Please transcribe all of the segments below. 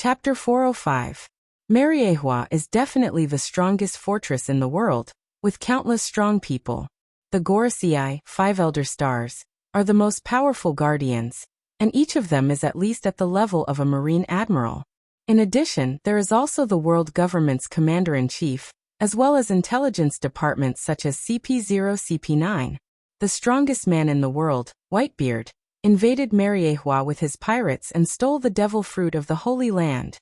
Chapter 405. Mariehua is definitely the strongest fortress in the world, with countless strong people. The Gorosei, 5 elder stars, are the most powerful guardians, and each of them is at least at the level of a marine admiral. In addition, there is also the world government's commander-in-chief, as well as intelligence departments such as CP0 CP9. The strongest man in the world, Whitebeard, invaded Mariehua with his pirates and stole the devil fruit of the Holy Land.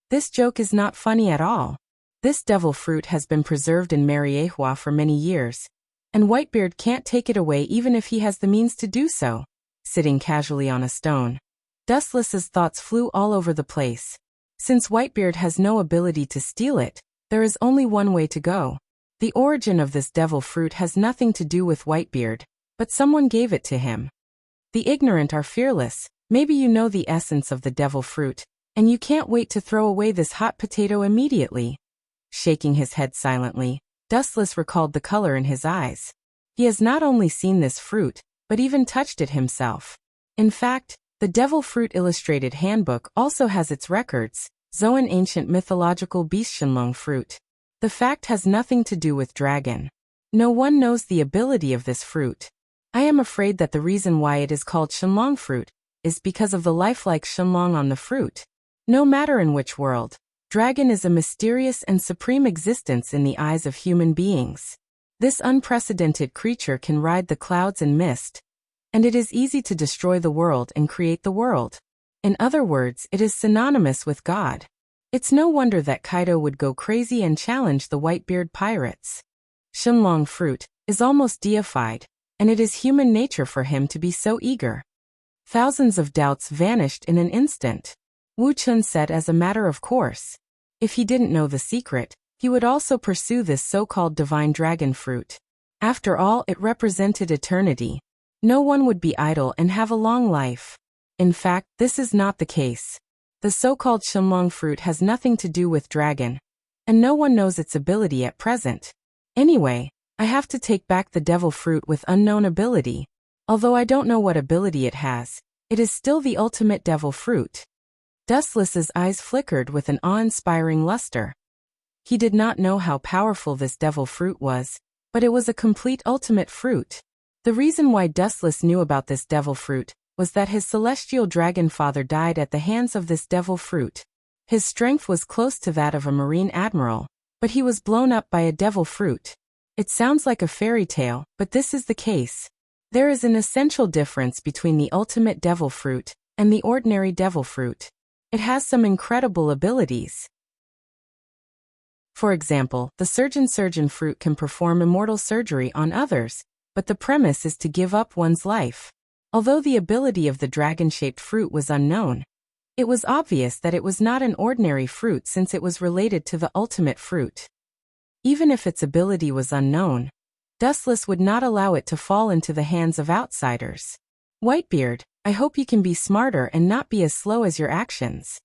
This joke is not funny at all. This devil fruit has been preserved in Mariehua for many years, and Whitebeard can't take it away even if he has the means to do so. Sitting casually on a stone, Dustless's thoughts flew all over the place. Since Whitebeard has no ability to steal it, there is only one way to go. The origin of this devil fruit has nothing to do with Whitebeard, but someone gave it to him. The ignorant are fearless. Maybe you know the essence of the devil fruit, and you can't wait to throw away this hot potato immediately. Shaking his head silently, Dustless recalled the color in his eyes. He has not only seen this fruit, but even touched it himself. In fact, the Devil Fruit Illustrated Handbook also has its records, Zoan ancient mythological beast Shenlong fruit. The fact has nothing to do with dragon. No one knows the ability of this fruit. I am afraid that the reason why it is called Shenlong fruit is because of the lifelike Shenlong on the fruit. No matter in which world, dragon is a mysterious and supreme existence in the eyes of human beings. This unprecedented creature can ride the clouds and mist, and it is easy to destroy the world and create the world. In other words, it is synonymous with God. It's no wonder that Kaido would go crazy and challenge the Whitebeard pirates. Shenlong fruit is almost deified, and it is human nature for him to be so eager. Thousands of doubts vanished in an instant. Wu Chun said as a matter of course. If he didn't know the secret, he would also pursue this so-called divine dragon fruit. After all, it represented eternity. No one would be idle and have a long life. In fact, this is not the case. The so-called Shenlong fruit has nothing to do with dragon, and no one knows its ability at present. Anyway, I have to take back the devil fruit with unknown ability. Although I don't know what ability it has, it is still the ultimate devil fruit. Dustless's eyes flickered with an awe-inspiring luster. He did not know how powerful this devil fruit was, but it was a complete ultimate fruit. The reason why Dustless knew about this devil fruit was that his celestial dragon father died at the hands of this devil fruit. His strength was close to that of a marine admiral, but he was blown up by a devil fruit. It sounds like a fairy tale, but this is the case. There is an essential difference between the ultimate devil fruit and the ordinary devil fruit. It has some incredible abilities. For example, the surgeon fruit can perform immortal surgery on others, but the premise is to give up one's life. Although the ability of the dragon-shaped fruit was unknown, it was obvious that it was not an ordinary fruit since it was related to the ultimate fruit. Even if its ability was unknown, Dustless would not allow it to fall into the hands of outsiders. Whitebeard, I hope you can be smarter and not be as slow as your actions.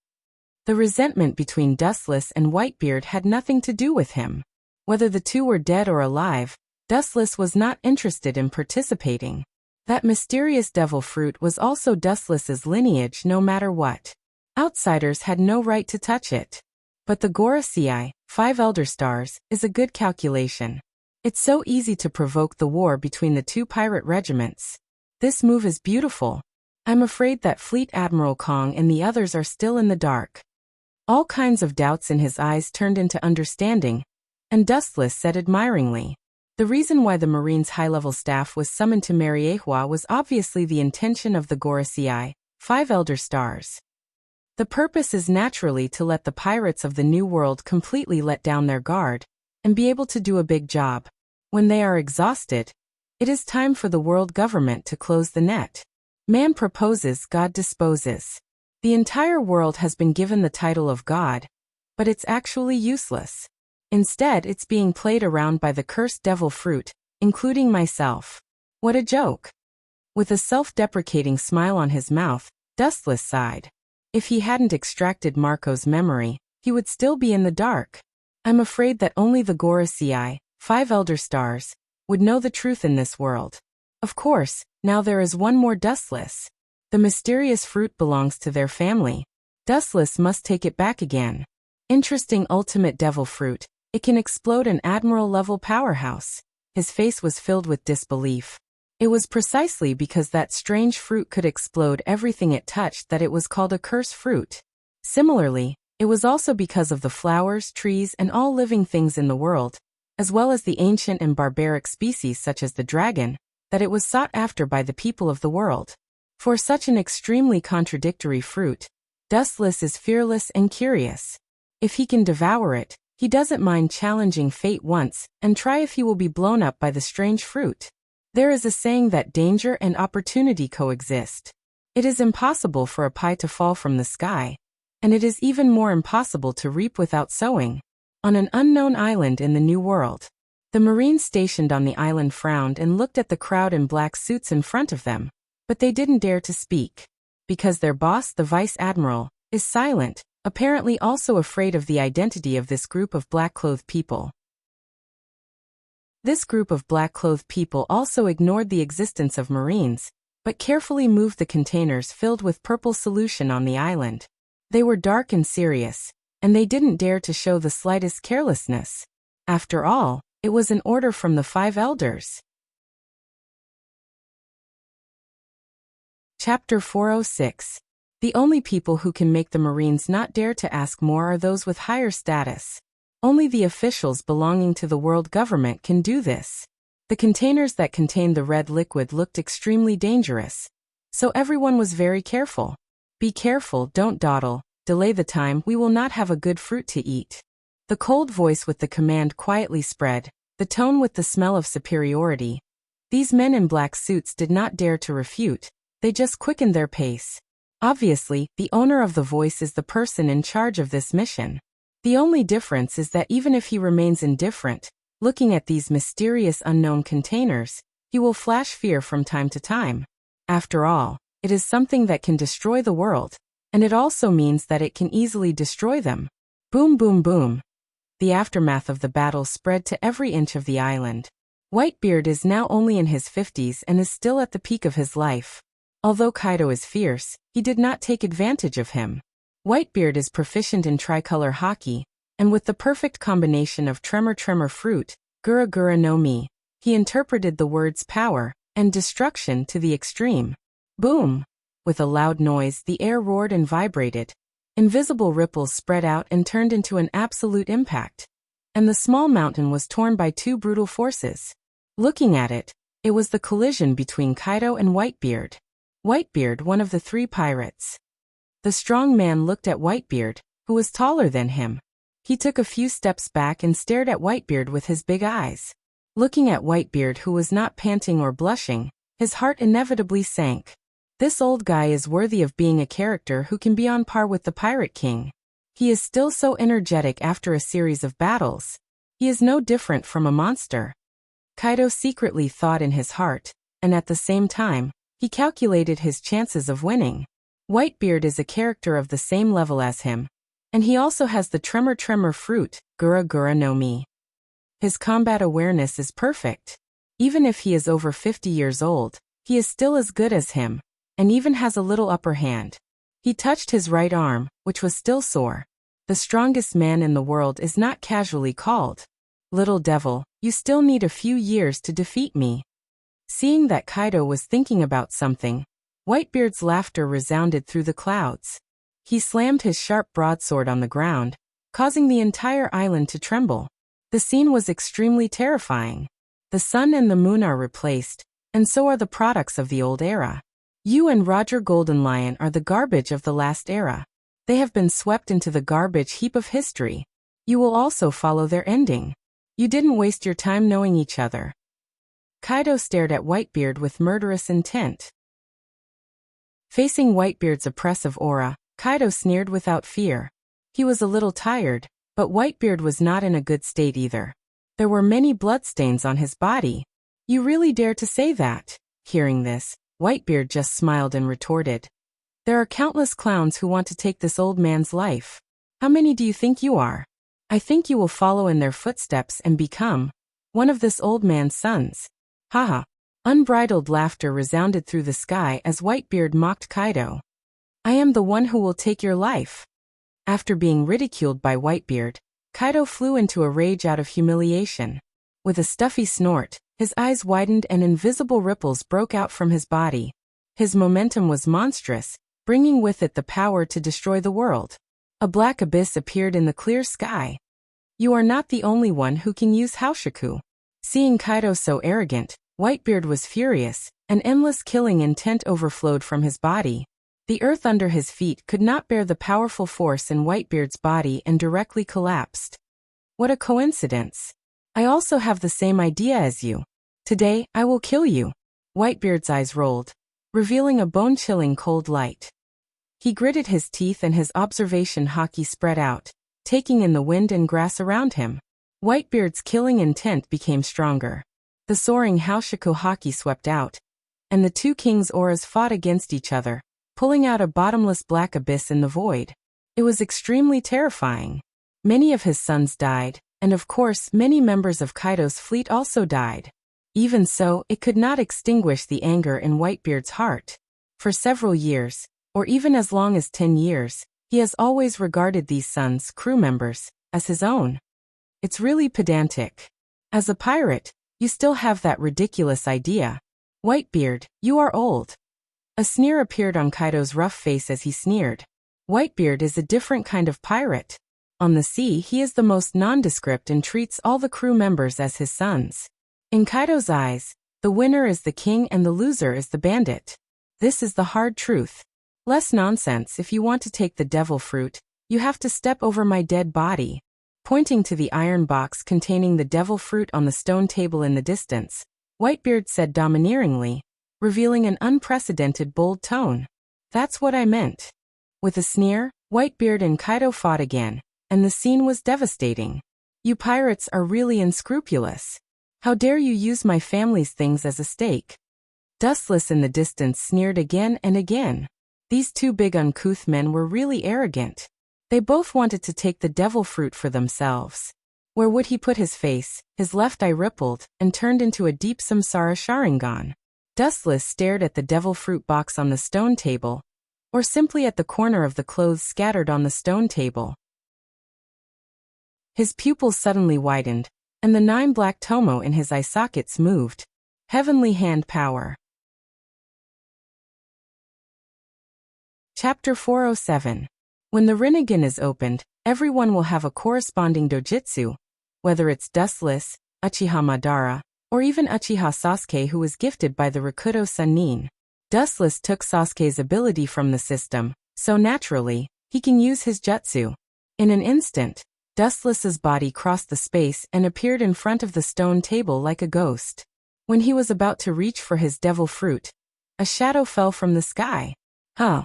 The resentment between Dustless and Whitebeard had nothing to do with him. Whether the two were dead or alive, Dustless was not interested in participating. That mysterious devil fruit was also Dustless's lineage no matter what. Outsiders had no right to touch it. But the Gorosei, 5 elder stars, is a good calculation. It's so easy to provoke the war between the two pirate regiments. This move is beautiful. I'm afraid that Fleet Admiral Kong and the others are still in the dark. All kinds of doubts in his eyes turned into understanding, and Dustless said admiringly. The reason why the Marine's high-level staff was summoned to Mariehua was obviously the intention of the Gorosei, 5 elder stars. The purpose is naturally to let the pirates of the New World completely let down their guard, and be able to do a big job. When they are exhausted, it is time for the world government to close the net. Man proposes, God disposes. The entire world has been given the title of God, but it's actually useless. Instead, it's being played around by the cursed devil fruit, including myself. What a joke. With a self-deprecating smile on his mouth, Dustless sighed. If he hadn't extracted Marco's memory, he would still be in the dark. I'm afraid that only the Gorosei, 5 elder stars, would know the truth in this world. Of course, now there is one more Dustless. The mysterious fruit belongs to their family. Dustless must take it back again. Interesting ultimate devil fruit. It can explode an admiral-level powerhouse. His face was filled with disbelief. It was precisely because that strange fruit could explode everything it touched that it was called a curse fruit. Similarly, it was also because of the flowers, trees, and all living things in the world, as well as the ancient and barbaric species such as the dragon, that it was sought after by the people of the world. For such an extremely contradictory fruit, Dustless is fearless and curious. If he can devour it, he doesn't mind challenging fate once, and try if he will be blown up by the strange fruit. There is a saying that danger and opportunity coexist. It is impossible for a pie to fall from the sky, and it is even more impossible to reap without sowing. On an unknown island in the New World, the Marines stationed on the island frowned and looked at the crowd in black suits in front of them, but they didn't dare to speak. Because their boss, the Vice Admiral, is silent, apparently also afraid of the identity of this group of black-clothed people. This group of black-clothed people also ignored the existence of Marines, but carefully moved the containers filled with purple solution on the island. They were dark and serious, and they didn't dare to show the slightest carelessness. After all, it was an order from the 5 elders. Chapter 406. The only people who can make the Marines not dare to ask more are those with higher status. Only the officials belonging to the world government can do this. The containers that contained the red liquid looked extremely dangerous, so everyone was very careful. Be careful, don't dawdle, delay the time, we will not have a good fruit to eat. The cold voice with the command quietly spread, the tone with the smell of superiority. These men in black suits did not dare to refute, they just quickened their pace. Obviously, the owner of the voice is the person in charge of this mission. The only difference is that even if he remains indifferent, looking at these mysterious unknown containers, he will flash fear from time to time. After all, it is something that can destroy the world, and it also means that it can easily destroy them. Boom boom boom. The aftermath of the battle spread to every inch of the island. Whitebeard is now only in his 50s and is still at the peak of his life. Although Kaido is fierce, he did not take advantage of him. Whitebeard is proficient in tricolor hockey, and with the perfect combination of tremor fruit, gura gura no mi, he interpreted the words power and destruction to the extreme. Boom! With a loud noise, the air roared and vibrated. Invisible ripples spread out and turned into an absolute impact. And the small mountain was torn by 2 brutal forces. Looking at it, it was the collision between Kaido and Whitebeard. Whitebeard, one of the 3 pirates. The strong man looked at Whitebeard, who was taller than him. He took a few steps back and stared at Whitebeard with his big eyes. Looking at Whitebeard, who was not panting or blushing, his heart inevitably sank. This old guy is worthy of being a character who can be on par with the Pirate King. He is still so energetic after a series of battles. He is no different from a monster. Kaido secretly thought in his heart, and at the same time, he calculated his chances of winning. Whitebeard is a character of the same level as him, and he also has the tremor fruit, gura gura no mi. His combat awareness is perfect. Even if he is over 50 years old, he is still as good as him, and even has a little upper hand. He touched his right arm, which was still sore. The strongest man in the world is not casually called. Little devil, you still need a few years to defeat me. Seeing that Kaido was thinking about something, Whitebeard's laughter resounded through the clouds. He slammed his sharp broadsword on the ground, causing the entire island to tremble. The scene was extremely terrifying. The sun and the moon are replaced, and so are the products of the old era. You and Roger Goldenlion are the garbage of the last era. They have been swept into the garbage heap of history. You will also follow their ending. You didn't waste your time knowing each other. Kaido stared at Whitebeard with murderous intent. Facing Whitebeard's oppressive aura, Kaido sneered without fear. He was a little tired, but Whitebeard was not in a good state either. There were many bloodstains on his body. You really dare to say that? Hearing this, Whitebeard just smiled and retorted. There are countless clowns who want to take this old man's life. How many do you think you are? I think you will follow in their footsteps and become one of this old man's sons. Haha. Unbridled laughter resounded through the sky as Whitebeard mocked Kaido. I am the one who will take your life. After being ridiculed by Whitebeard, Kaido flew into a rage out of humiliation. With a stuffy snort, his eyes widened and invisible ripples broke out from his body. His momentum was monstrous, bringing with it the power to destroy the world. A black abyss appeared in the clear sky. You are not the only one who can use Haoshiku. Seeing Kaido so arrogant, Whitebeard was furious. An endless killing intent overflowed from his body. The earth under his feet could not bear the powerful force in Whitebeard's body and directly collapsed. What a coincidence. I also have the same idea as you. Today, I will kill you. Whitebeard's eyes rolled, revealing a bone-chilling cold light. He gritted his teeth and his observation haki spread out, taking in the wind and grass around him. Whitebeard's killing intent became stronger. The soaring Haoshiku haki swept out, and the two kings' auras fought against each other, pulling out a bottomless black abyss in the void. It was extremely terrifying. Many of his sons died, and of course many members of Kaido's fleet also died. Even so, it could not extinguish the anger in Whitebeard's heart. For several years, or even as long as 10 years, he has always regarded these sons, crew members, as his own. It's really pedantic. As a pirate, you still have that ridiculous idea. Whitebeard, you are old. A sneer appeared on Kaido's rough face as he sneered. Whitebeard is a different kind of pirate. On the sea, he is the most nondescript and treats all the crew members as his sons. In Kaido's eyes, the winner is the king and the loser is the bandit. This is the hard truth. Less nonsense. If you want to take the devil fruit, you have to step over my dead body. Pointing to the iron box containing the devil fruit on the stone table in the distance, Whitebeard said domineeringly, revealing an unprecedented bold tone. That's what I meant. With a sneer, Whitebeard and Kaido fought again, and the scene was devastating. You pirates are really unscrupulous. How dare you use my family's things as a stake? Dustless in the distance sneered again and again. These two big uncouth men were really arrogant. They both wanted to take the devil fruit for themselves. Where would he put his face? His left eye rippled and turned into a deep samsara Sharingan. Dustless stared at the devil fruit box on the stone table, or simply at the corner of the clothes scattered on the stone table. His pupils suddenly widened, and the 9 black tomo in his eye sockets moved. Heavenly hand power. Chapter 407. When the Rinnegan is opened, everyone will have a corresponding dojutsu, whether it's Dustless, Uchiha Madara, or even Uchiha Sasuke, who was gifted by the Rakuto Sannin. Dustless took Sasuke's ability from the system, so naturally, he can use his jutsu. In an instant, Dustless's body crossed the space and appeared in front of the stone table like a ghost. When he was about to reach for his devil fruit, a shadow fell from the sky. Huh.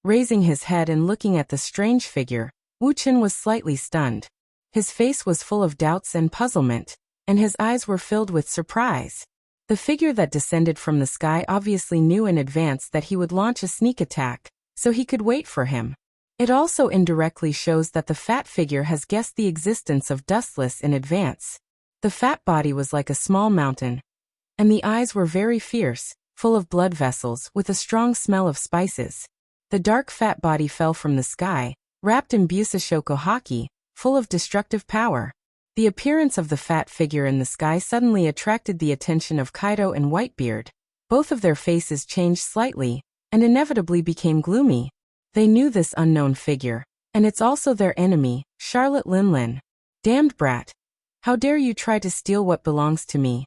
Raising his head and looking at the strange figure, Wuxia was slightly stunned. His face was full of doubts and puzzlement, and his eyes were filled with surprise. The figure that descended from the sky obviously knew in advance that he would launch a sneak attack, so he could wait for him. It also indirectly shows that the fat figure has guessed the existence of Dustless in advance. The fat body was like a small mountain, and the eyes were very fierce, full of blood vessels with a strong smell of spices. The dark fat body fell from the sky, wrapped in Busashoko haki, full of destructive power. The appearance of the fat figure in the sky suddenly attracted the attention of Kaido and Whitebeard. Both of their faces changed slightly, and inevitably became gloomy. They knew this unknown figure, and it's also their enemy, Charlotte Linlin. Damned brat. How dare you try to steal what belongs to me?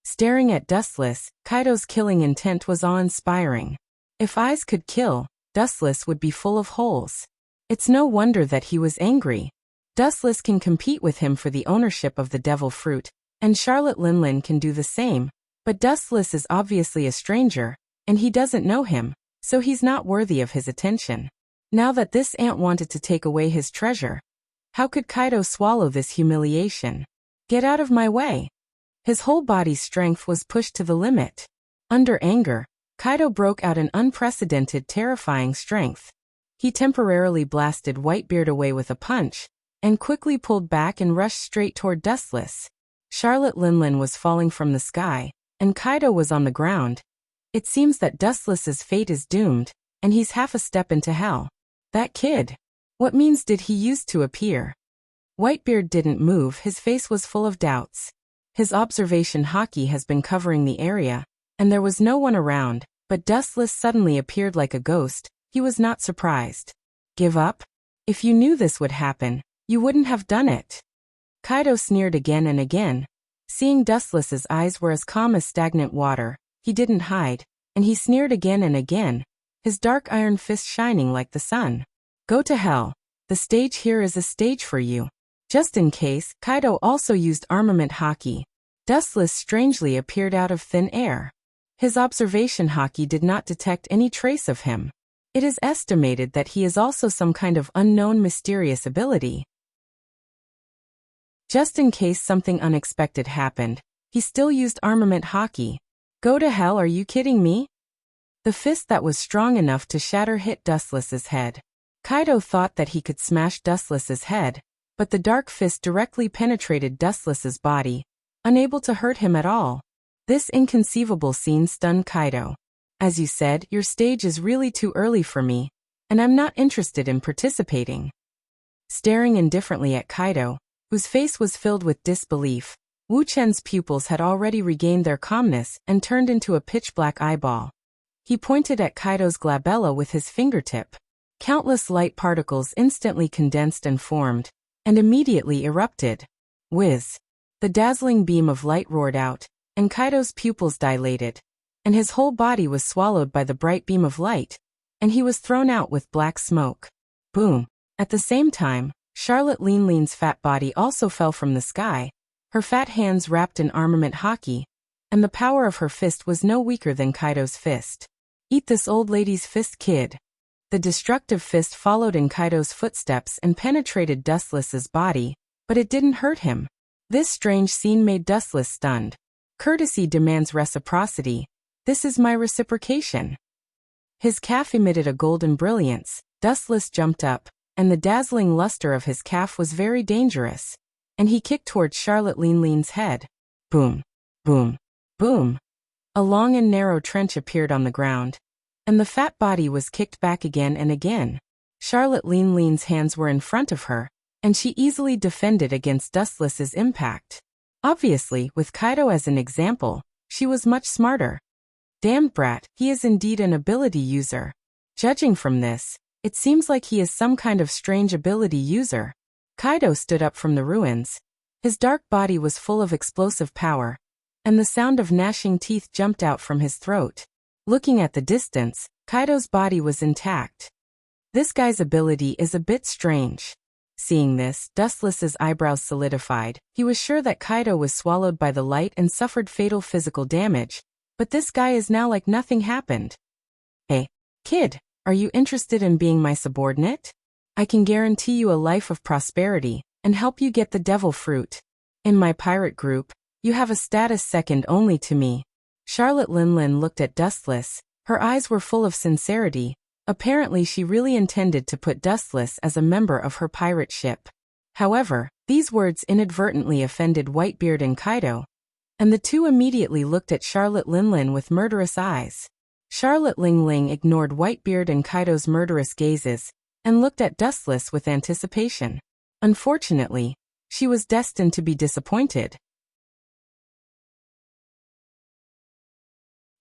Staring at Dustless, Kaido's killing intent was awe-inspiring. If eyes could kill, Dustless would be full of holes. It's no wonder that he was angry. Dustless can compete with him for the ownership of the devil fruit, and Charlotte Linlin can do the same, but Dustless is obviously a stranger, and he doesn't know him, so he's not worthy of his attention. Now that this ant wanted to take away his treasure, how could Kaido swallow this humiliation? Get out of my way. His whole body's strength was pushed to the limit. Under anger, Kaido broke out an unprecedented, terrifying strength. He temporarily blasted Whitebeard away with a punch, and quickly pulled back and rushed straight toward Dustless. Charlotte Linlin was falling from the sky, and Kaido was on the ground. It seems that Dustless's fate is doomed, and he's half a step into hell. That kid. What means did he use to appear? Whitebeard didn't move, his face was full of doubts. His observation hockey has been covering the area, and there was no one around, but Dustless suddenly appeared like a ghost. He was not surprised. Give up? If you knew this would happen, you wouldn't have done it. Kaido sneered again and again. Seeing Dustless's eyes were as calm as stagnant water, he didn't hide, and he sneered again and again, his dark iron fist shining like the sun. Go to hell. The stage here is a stage for you. Just in case, Kaido also used armament hockey. Dustless strangely appeared out of thin air. His observation hockey did not detect any trace of him. It is estimated that he is also some kind of unknown mysterious ability. Just in case something unexpected happened, he still used armament hockey. Go to hell, are you kidding me? The fist that was strong enough to shatter hit Dustless's head. Kaido thought that he could smash Dustless's head, but the dark fist directly penetrated Dustless's body, unable to hurt him at all. This inconceivable scene stunned Kaido. As you said, your stage is really too early for me, and I'm not interested in participating. Staring indifferently at Kaido, whose face was filled with disbelief, Wu Chen's pupils had already regained their calmness and turned into a pitch-black eyeball. He pointed at Kaido's glabella with his fingertip. Countless light particles instantly condensed and formed, and immediately erupted. Whiz! The dazzling beam of light roared out, and Kaido's pupils dilated, and his whole body was swallowed by the bright beam of light, and he was thrown out with black smoke. Boom! At the same time, Charlotte Lean's fat body also fell from the sky, her fat hands wrapped in armament hockey, and the power of her fist was no weaker than Kaido's fist. Eat this old lady's fist, kid. The destructive fist followed in Kaido's footsteps and penetrated Dustless's body, but it didn't hurt him. This strange scene made Dustless stunned. Courtesy demands reciprocity. This is my reciprocation. His calf emitted a golden brilliance. Dustless jumped up, and the dazzling luster of his calf was very dangerous, and he kicked towards Charlotte Lean's head. Boom! Boom! Boom! A long and narrow trench appeared on the ground, and the fat body was kicked back again and again. Charlotte Lean's hands were in front of her, and she easily defended against Dustless's impact. Obviously, with Kaido as an example, she was much smarter. Damned brat, he is indeed an ability user. Judging from this, it seems like he is some kind of strange ability user. Kaido stood up from the ruins. His dark body was full of explosive power, and the sound of gnashing teeth jumped out from his throat. Looking at the distance, Kaido's body was intact. This guy's ability is a bit strange. Seeing this, Dustless's eyebrows solidified. He was sure that Kaido was swallowed by the light and suffered fatal physical damage, but this guy is now like nothing happened. Hey, kid, are you interested in being my subordinate? I can guarantee you a life of prosperity, and help you get the devil fruit. In my pirate group, you have a status second only to me. Charlotte Lean looked at Dustless. Her eyes were full of sincerity. Apparently she really intended to put Dustless as a member of her pirate ship. However, these words inadvertently offended Whitebeard and Kaido, and the two immediately looked at Charlotte Lean with murderous eyes. Charlotte Ling ignored Whitebeard and Kaido's murderous gazes, and looked at Dustless with anticipation. Unfortunately, she was destined to be disappointed.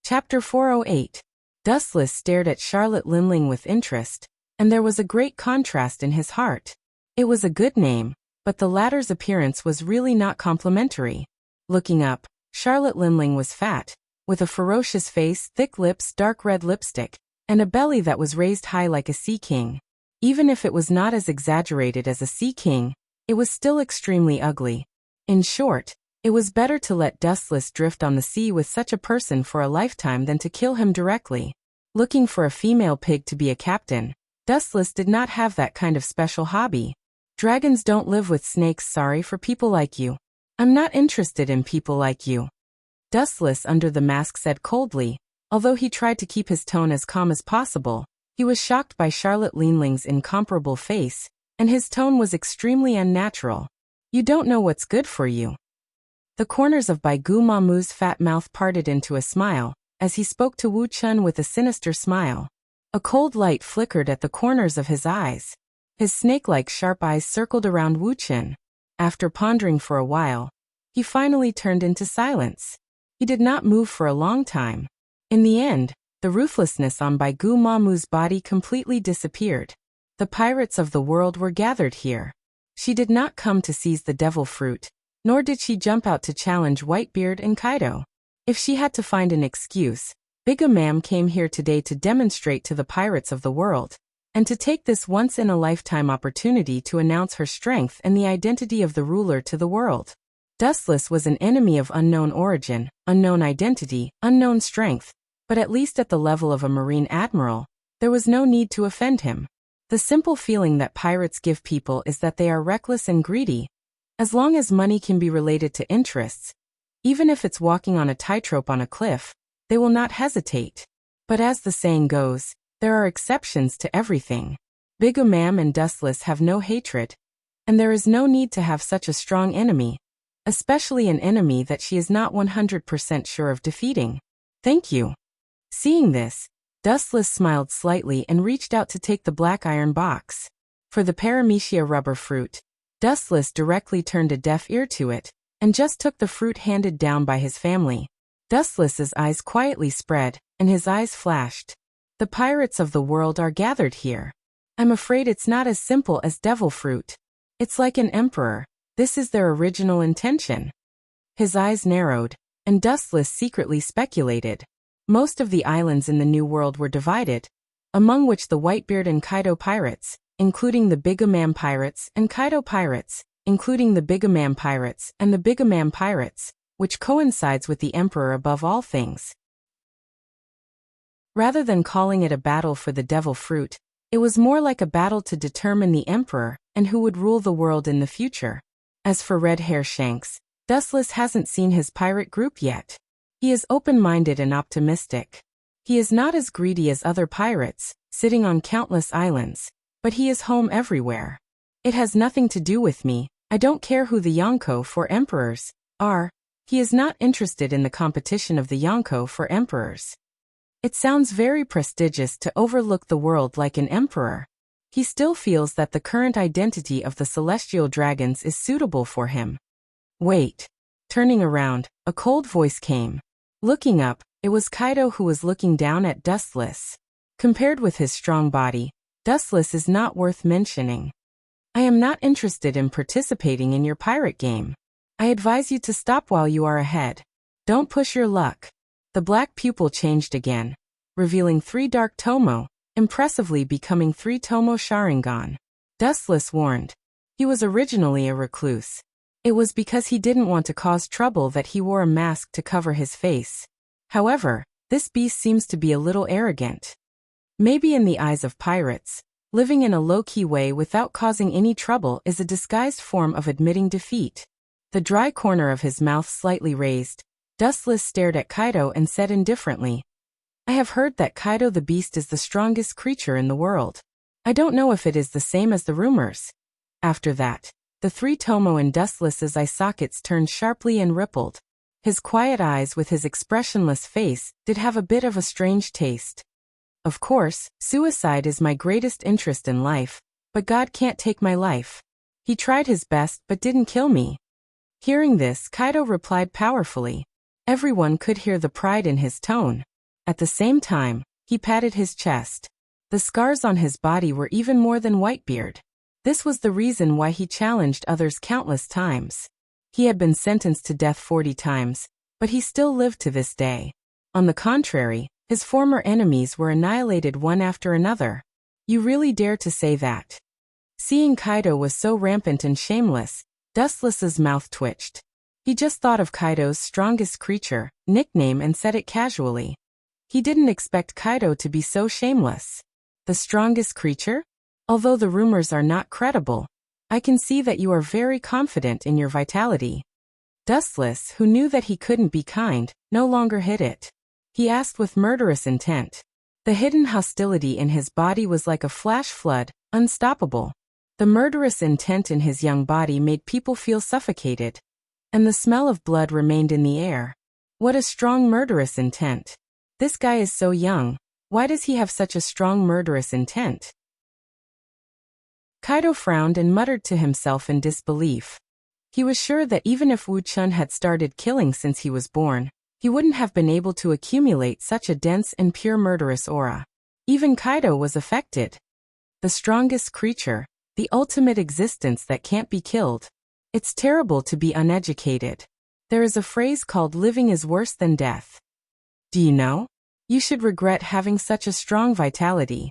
Chapter 408. Dustless stared at Charlotte Lean with interest, and there was a great contrast in his heart. It was a good name, but the latter's appearance was really not complimentary. Looking up, Charlotte Lean was fat, with a ferocious face, thick lips, dark red lipstick, and a belly that was raised high like a sea king. Even if it was not as exaggerated as a sea king, it was still extremely ugly. In short, it was better to let Dustless drift on the sea with such a person for a lifetime than to kill him directly. Looking for a female pig to be a captain, Dustless did not have that kind of special hobby. Dragons don't live with snakes, sorry for people like you. I'm not interested in people like you. Dustless under the mask said coldly, although he tried to keep his tone as calm as possible. He was shocked by Charlotte Lean's incomparable face, and his tone was extremely unnatural. You don't know what's good for you. The corners of Baigu Mamu's fat mouth parted into a smile, as he spoke to Wu Chun with a sinister smile. A cold light flickered at the corners of his eyes. His snake-like sharp eyes circled around Wuxia. After pondering for a while, he finally turned into silence. He did not move for a long time. In the end, the ruthlessness on Bai Gu Mamu's body completely disappeared. The pirates of the world were gathered here. She did not come to seize the devil fruit, nor did she jump out to challenge Whitebeard and Kaido. If she had to find an excuse, Big Ma'am came here today to demonstrate to the pirates of the world, and to take this once-in-a-lifetime opportunity to announce her strength and the identity of the ruler to the world. Dustless was an enemy of unknown origin, unknown identity, unknown strength, but at least at the level of a marine admiral, there was no need to offend him. The simple feeling that pirates give people is that they are reckless and greedy. As long as money can be related to interests, even if it's walking on a tightrope on a cliff, they will not hesitate. But as the saying goes, there are exceptions to everything. Big Ma'am and Dustless have no hatred, and there is no need to have such a strong enemy, especially an enemy that she is not 100% sure of defeating. Thank you. Seeing this, Dustless smiled slightly and reached out to take the black iron box. For the paramecia rubber fruit, Dustless directly turned a deaf ear to it, and just took the fruit handed down by his family. Dustless's eyes quietly spread, and his eyes flashed. The pirates of the world are gathered here. I'm afraid it's not as simple as devil fruit. It's like an emperor. This is their original intention. His eyes narrowed, and Dustless secretly speculated. Most of the islands in the New World were divided, among which the Whitebeard and Kaido pirates, including the Big Ma'am pirates, and Kaido pirates, including the Big Ma'am pirates and the Big Ma'am pirates, which coincides with the emperor above all things. Rather than calling it a battle for the devil fruit, it was more like a battle to determine the emperor and who would rule the world in the future. As for Red Hair Shanks, Dustless hasn't seen his pirate group yet. He is open-minded and optimistic. He is not as greedy as other pirates, sitting on countless islands, but he is home everywhere. It has nothing to do with me. I don't care who the Yonko for emperors are. He is not interested in the competition of the Yonko for emperors. It sounds very prestigious to overlook the world like an emperor. He still feels that the current identity of the celestial dragons is suitable for him. Wait. Turning around, a cold voice came. Looking up, it was Kaido who was looking down at Dustless. Compared with his strong body, Dustless is not worth mentioning. I am not interested in participating in your pirate game. I advise you to stop while you are ahead. Don't push your luck. The black pupil changed again, revealing 3 dark tomo, impressively becoming 3 tomo Sharingan. Dustless warned. He was originally a recluse. It was because he didn't want to cause trouble that he wore a mask to cover his face. However, this beast seems to be a little arrogant. Maybe in the eyes of pirates, living in a low-key way without causing any trouble is a disguised form of admitting defeat. The dry corner of his mouth slightly raised, Dustless stared at Kaido and said indifferently, I have heard that Kaido the Beast is the strongest creature in the world. I don't know if it is the same as the rumors. After that, the 3 tomo in Dustless's eye sockets turned sharply and rippled. His quiet eyes with his expressionless face did have a bit of a strange taste. Of course, suicide is my greatest interest in life, but God can't take my life. He tried his best but didn't kill me. Hearing this, Kaido replied powerfully. Everyone could hear the pride in his tone. At the same time, he patted his chest. The scars on his body were even more than Whitebeard. This was the reason why he challenged others countless times. He had been sentenced to death 40 times, but he still lived to this day. On the contrary, his former enemies were annihilated one after another. You really dare to say that? Seeing Kaido was so rampant and shameless, Dustless's mouth twitched. He just thought of Kaido's strongest creature, nickname, and said it casually. He didn't expect Kaido to be so shameless. The strongest creature? Although the rumors are not credible, I can see that you are very confident in your vitality. Dustless, who knew that he couldn't be kind, no longer hid it. He asked with murderous intent. The hidden hostility in his body was like a flash flood, unstoppable. The murderous intent in his young body made people feel suffocated, and the smell of blood remained in the air. What a strong murderous intent. This guy is so young, Why does he have such a strong murderous intent? Kaido frowned and muttered to himself in disbelief. He was sure that even if Wu Chun had started killing since he was born, he wouldn't have been able to accumulate such a dense and pure murderous aura. Even Kaido was affected. The strongest creature, the ultimate existence that can't be killed. It's terrible to be uneducated. There is a phrase called living is worse than death. Do you know? You should regret having such a strong vitality.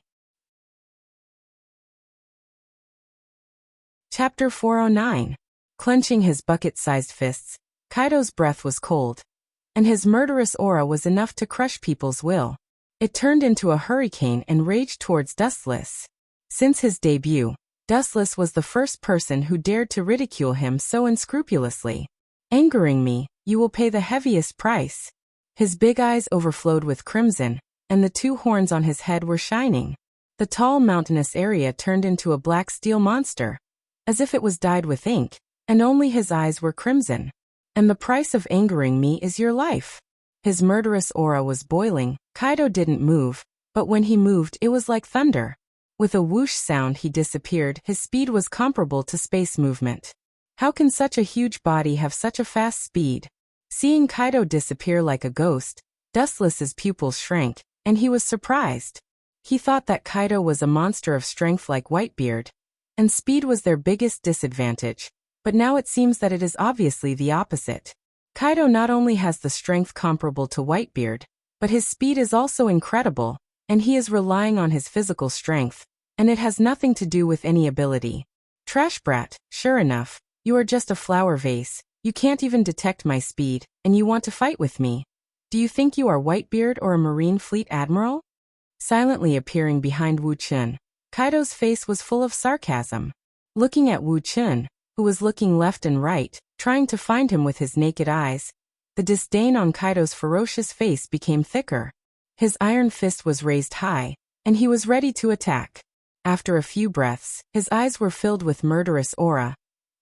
Chapter 409. Clenching his bucket-sized fists, Kaido's breath was cold, and his murderous aura was enough to crush people's will. It turned into a hurricane and raged towards Dustless. Since his debut, Dustless was the first person who dared to ridicule him so unscrupulously. Angering me, you will pay the heaviest price. His big eyes overflowed with crimson, and the two horns on his head were shining. The tall mountainous area turned into a black steel monster, as if it was dyed with ink, and only his eyes were crimson. And the price of angering me is your life. His murderous aura was boiling. Kaido didn't move, but when he moved it was like thunder. With a whoosh sound he disappeared. His speed was comparable to space movement. How can such a huge body have such a fast speed? Seeing Kaido disappear like a ghost, Dustless's pupils shrank, and he was surprised. He thought that Kaido was a monster of strength like Whitebeard, and speed was their biggest disadvantage, but now it seems that it is obviously the opposite. Kaido not only has the strength comparable to Whitebeard, but his speed is also incredible, and he is relying on his physical strength, and it has nothing to do with any ability. Trash brat, sure enough, you are just a flower vase, you can't even detect my speed, and you want to fight with me. Do you think you are Whitebeard or a Marine Fleet Admiral? Silently appearing behind Wu Chun, Kaido's face was full of sarcasm. Looking at Wu Chun, who was looking left and right, trying to find him with his naked eyes, the disdain on Kaido's ferocious face became thicker. His iron fist was raised high, and he was ready to attack. After a few breaths, his eyes were filled with murderous aura,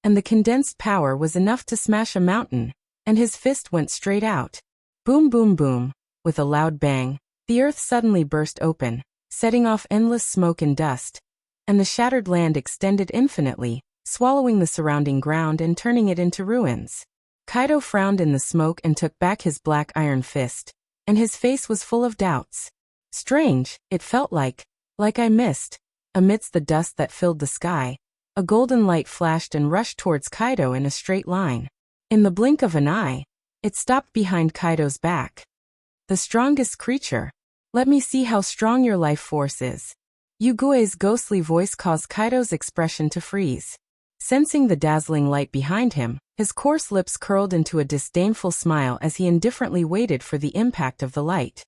and the condensed power was enough to smash a mountain, and his fist went straight out. Boom boom boom, with a loud bang, the earth suddenly burst open, setting off endless smoke and dust, and the shattered land extended infinitely, swallowing the surrounding ground and turning it into ruins. Kaido frowned in the smoke and took back his black iron fist, and his face was full of doubts. Strange, it felt like I missed. Amidst the dust that filled the sky, a golden light flashed and rushed towards Kaido in a straight line. In the blink of an eye, it stopped behind Kaido's back. The strongest creature. Let me see how strong your life force is. Yugue's ghostly voice caused Kaido's expression to freeze. Sensing the dazzling light behind him, his coarse lips curled into a disdainful smile as he indifferently waited for the impact of the light.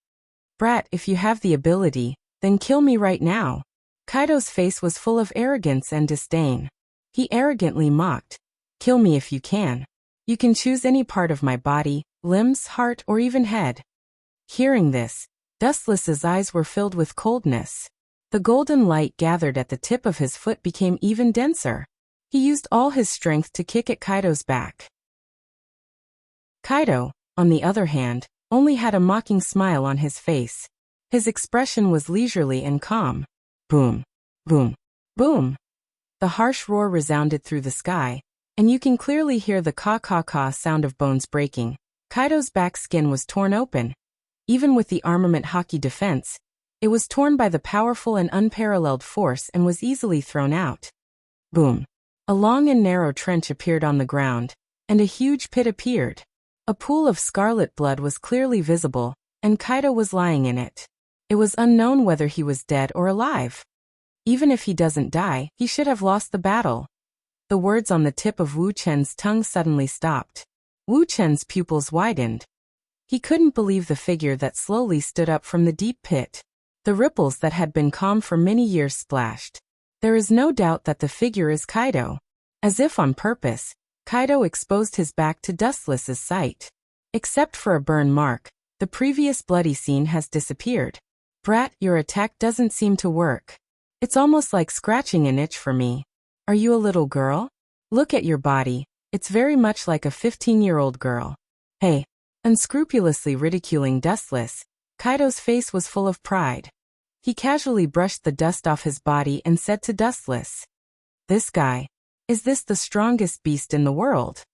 Brat, if you have the ability, then kill me right now. Kaido's face was full of arrogance and disdain. He arrogantly mocked. Kill me if you can. You can choose any part of my body, limbs, heart, or even head. Hearing this, Dustless's eyes were filled with coldness. The golden light gathered at the tip of his foot became even denser. He used all his strength to kick at Kaido's back. Kaido, on the other hand, only had a mocking smile on his face. His expression was leisurely and calm. Boom, boom, boom. The harsh roar resounded through the sky, and you can clearly hear the caw-caw-caw sound of bones breaking. Kaido's back skin was torn open. Even with the armament Haki defense, it was torn by the powerful and unparalleled force and was easily thrown out. Boom. A long and narrow trench appeared on the ground, and a huge pit appeared. A pool of scarlet blood was clearly visible, and Kaido was lying in it. It was unknown whether he was dead or alive. Even if he doesn't die, he should have lost the battle. The words on the tip of Wu Chen's tongue suddenly stopped. Wu Chen's pupils widened. He couldn't believe the figure that slowly stood up from the deep pit. The ripples that had been calm for many years splashed. There is no doubt that the figure is Kaido. As if on purpose, Kaido exposed his back to Dustless's sight. Except for a burn mark, the previous bloody scene has disappeared. Brat, your attack doesn't seem to work. It's almost like scratching an itch for me. Are you a little girl? Look at your body, it's very much like a 15-year-old girl. Hey. Unscrupulously ridiculing Dustless, Kaido's face was full of pride. He casually brushed the dust off his body and said to Dustless, "This guy. Is this the strongest beast in the world?"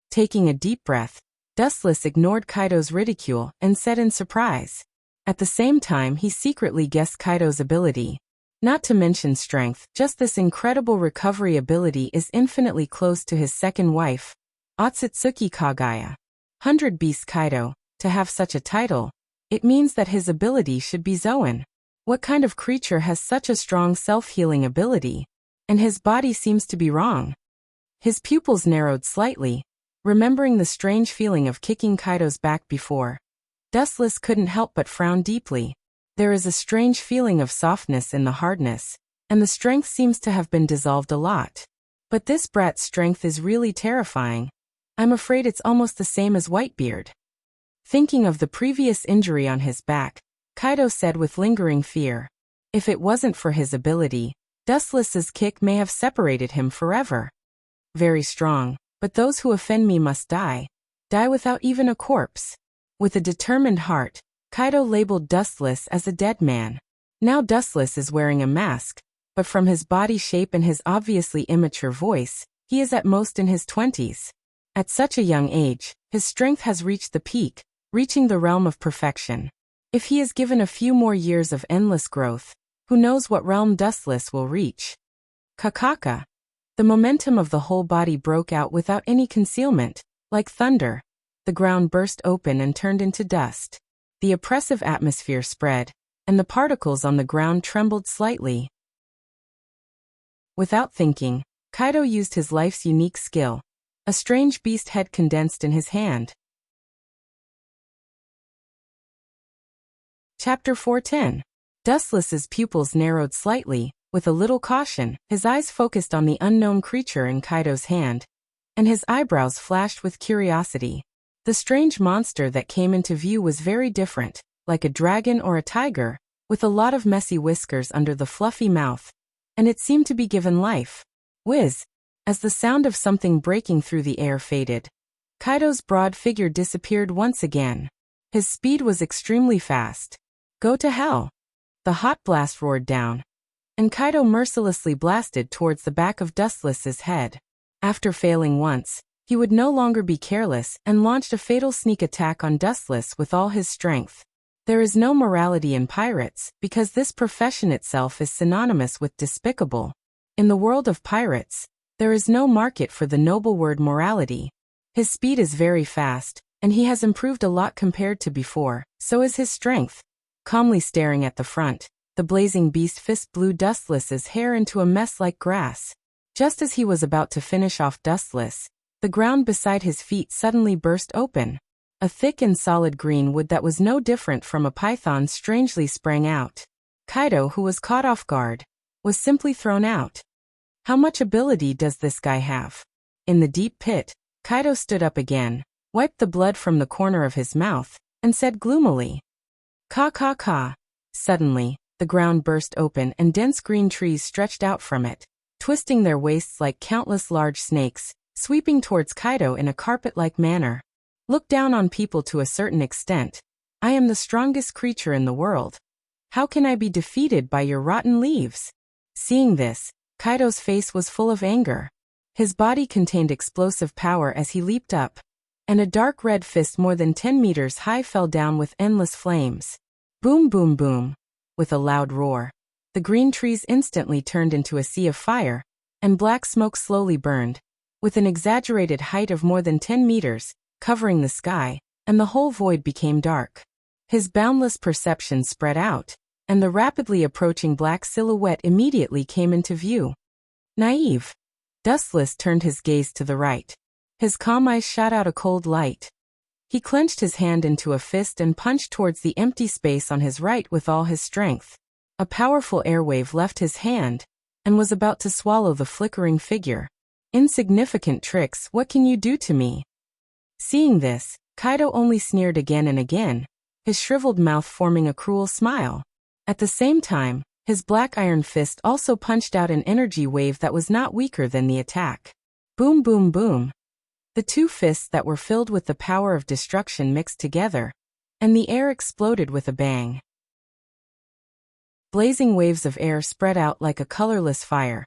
Taking a deep breath, Dustless ignored Kaido's ridicule and said in surprise. At the same time, he secretly guessed Kaido's ability. Not to mention strength, just this incredible recovery ability is infinitely close to his second wife, Otsutsuki Kagaya. 100 Beast Kaido, to have such a title, it means that his ability should be Zoan. What kind of creature has such a strong self-healing ability? And his body seems to be wrong. His pupils narrowed slightly, remembering the strange feeling of kicking Kaido's back before. Dustless couldn't help but frown deeply. There is a strange feeling of softness in the hardness, and the strength seems to have been dissolved a lot. But this brat's strength is really terrifying. I'm afraid it's almost the same as Whitebeard. Thinking of the previous injury on his back, Kaido said with lingering fear, if it wasn't for his ability, Dustless's kick may have separated him forever. Very strong, but those who offend me must die. Die without even a corpse. With a determined heart, Kaido labeled Dustless as a dead man. Now Dustless is wearing a mask, but from his body shape and his obviously immature voice, he is at most in his 20s. At such a young age, his strength has reached the peak, reaching the realm of perfection. If he is given a few more years of endless growth, who knows what realm Dustless will reach. Kakaka. The momentum of the whole body broke out without any concealment, like thunder. The ground burst open and turned into dust. The oppressive atmosphere spread, and the particles on the ground trembled slightly. Without thinking, Kaido used his life's unique skill. A strange beast head condensed in his hand. Chapter 410. Dustless's pupils narrowed slightly, with a little caution, his eyes focused on the unknown creature in Kaido's hand, and his eyebrows flashed with curiosity. The strange monster that came into view was very different, like a dragon or a tiger, with a lot of messy whiskers under the fluffy mouth, and it seemed to be given life. Whiz! As the sound of something breaking through the air faded, Kaido's broad figure disappeared once again. His speed was extremely fast. Go to hell! The hot blast roared down, and Kaido mercilessly blasted towards the back of Dustless's head. After failing once, he would no longer be careless and launched a fatal sneak attack on Dustless with all his strength. There is no morality in pirates, because this profession itself is synonymous with despicable. In the world of pirates, there is no market for the noble word morality. His speed is very fast, and he has improved a lot compared to before, so is his strength. Calmly staring at the front, the blazing beast fist blew Dustless's hair into a mess like grass. Just as he was about to finish off Dustless, the ground beside his feet suddenly burst open. A thick and solid green wood that was no different from a python strangely sprang out. Kaido, who was caught off guard, was simply thrown out. How much ability does this guy have? In the deep pit, Kaido stood up again, wiped the blood from the corner of his mouth, and said gloomily, "Ka ka ka." Suddenly, the ground burst open and dense green trees stretched out from it, twisting their waists like countless large snakes, sweeping towards Kaido in a carpet-like manner. Look down on people to a certain extent. I am the strongest creature in the world. How can I be defeated by your rotten leaves? Seeing this, Kaido's face was full of anger. His body contained explosive power as he leaped up, and a dark red fist more than 10 meters high fell down with endless flames. Boom boom boom. With a loud roar, the green trees instantly turned into a sea of fire, and black smoke slowly burned, with an exaggerated height of more than 10 meters, covering the sky, and the whole void became dark. His boundless perception spread out, and the rapidly approaching black silhouette immediately came into view. Naive. Dustless turned his gaze to the right. His calm eyes shot out a cold light. He clenched his hand into a fist and punched towards the empty space on his right with all his strength. A powerful airwave left his hand, and was about to swallow the flickering figure. Insignificant tricks, what can you do to me? Seeing this, Kaido only sneered again and again, his shriveled mouth forming a cruel smile. At the same time, his black iron fist also punched out an energy wave that was not weaker than the attack. Boom boom boom. The two fists that were filled with the power of destruction mixed together, and the air exploded with a bang. Blazing waves of air spread out like a colorless fire,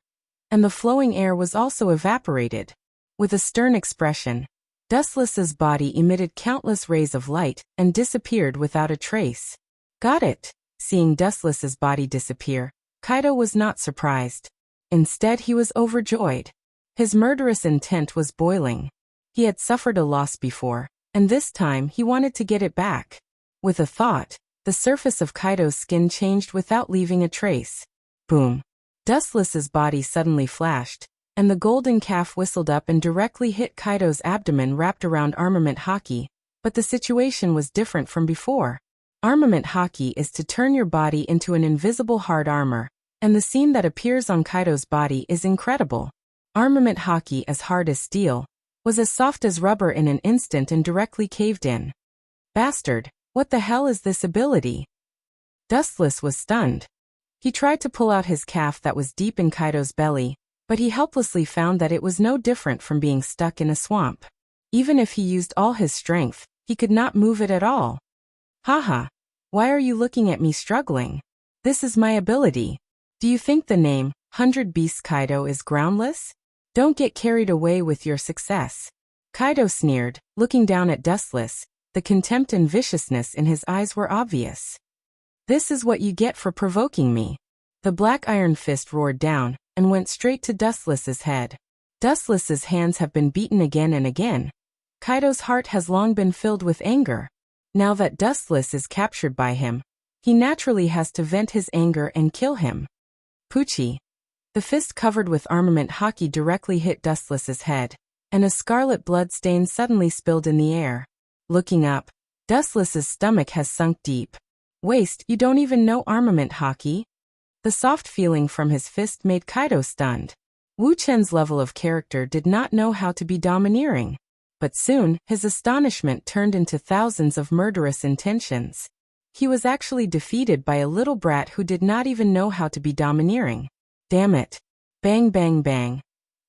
and the flowing air was also evaporated. With a stern expression, Dustless's body emitted countless rays of light and disappeared without a trace. Got it. Seeing Dustless's body disappear, Kaido was not surprised. Instead, he was overjoyed. His murderous intent was boiling. He had suffered a loss before, and this time he wanted to get it back. With a thought, the surface of Kaido's skin changed without leaving a trace. Boom. Dustless's body suddenly flashed, and the golden calf whistled up and directly hit Kaido's abdomen wrapped around armament haki, but the situation was different from before. Armament haki is to turn your body into an invisible hard armor, and the scene that appears on Kaido's body is incredible. Armament haki, as hard as steel, was as soft as rubber in an instant and directly caved in. Bastard, what the hell is this ability? Dustless was stunned. He tried to pull out his calf that was deep in Kaido's belly, but he helplessly found that it was no different from being stuck in a swamp. Even if he used all his strength, he could not move it at all. Haha, why are you looking at me struggling? This is my ability. Do you think the name, 100 Beasts Kaido, is groundless? Don't get carried away with your success. Kaido sneered, looking down at Dustless. The contempt and viciousness in his eyes were obvious. This is what you get for provoking me. The black iron fist roared down and went straight to Dustless's head. Dustless's hands have been beaten again and again. Kaido's heart has long been filled with anger. Now that Dustless is captured by him, he naturally has to vent his anger and kill him. Poochie. The fist covered with armament haki directly hit Dustless's head, and a scarlet blood stain suddenly spilled in the air. Looking up, Dustless's stomach has sunk deep. Waste, you don't even know armament haki? The soft feeling from his fist made Kaido stunned. Wu Chen's level of character did not know how to be domineering. But soon, his astonishment turned into thousands of murderous intentions. He was actually defeated by a little brat who did not even know how to be domineering. Damn it. Bang bang bang.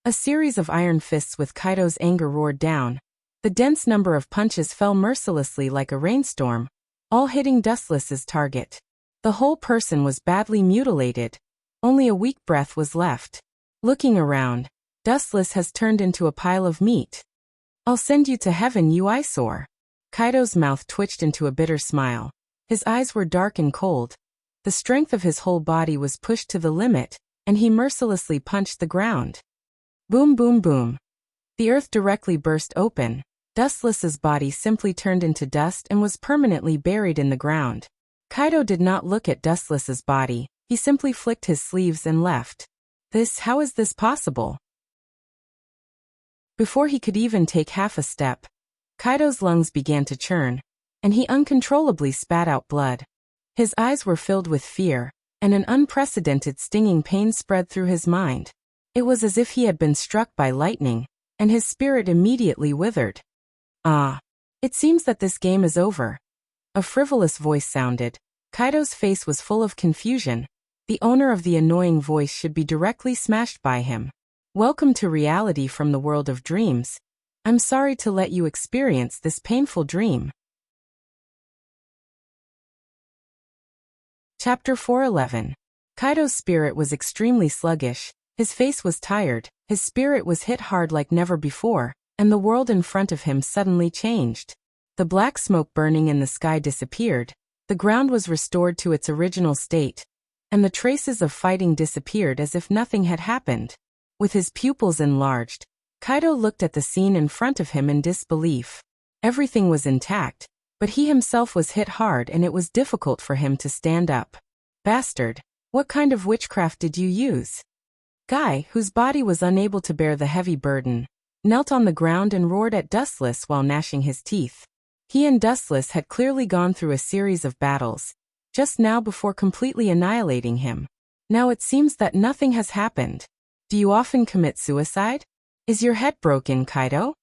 A series of iron fists with Kaido's anger roared down. The dense number of punches fell mercilessly like a rainstorm, all hitting Dustless's target. The whole person was badly mutilated. Only a weak breath was left. Looking around, Dustless has turned into a pile of meat. I'll send you to heaven, you eyesore. Kaido's mouth twitched into a bitter smile. His eyes were dark and cold. The strength of his whole body was pushed to the limit, and he mercilessly punched the ground. Boom boom boom. The earth directly burst open. Dustless's body simply turned into dust and was permanently buried in the ground. Kaido did not look at Dustless's body, he simply flicked his sleeves and left. How is this possible? Before he could even take half a step, Kaido's lungs began to churn, and he uncontrollably spat out blood. His eyes were filled with fear, and an unprecedented stinging pain spread through his mind. It was as if he had been struck by lightning, and his spirit immediately withered. Ah, it seems that this game is over. A frivolous voice sounded. Kaido's face was full of confusion. The owner of the annoying voice should be directly smashed by him. Welcome to reality from the world of dreams. I'm sorry to let you experience this painful dream. Chapter 411. Kaido's spirit was extremely sluggish. His face was tired, his spirit was hit hard like never before, and the world in front of him suddenly changed. The black smoke burning in the sky disappeared, the ground was restored to its original state, and the traces of fighting disappeared as if nothing had happened. With his pupils enlarged, Kaido looked at the scene in front of him in disbelief. Everything was intact, but he himself was hit hard and it was difficult for him to stand up. Bastard, what kind of witchcraft did you use? Guy, whose body was unable to bear the heavy burden, knelt on the ground and roared at Dustless while gnashing his teeth. He and Dustless had clearly gone through a series of battles, just now before completely annihilating him. Now it seems that nothing has happened. Do you often commit suicide? Is your head broken, Kaido?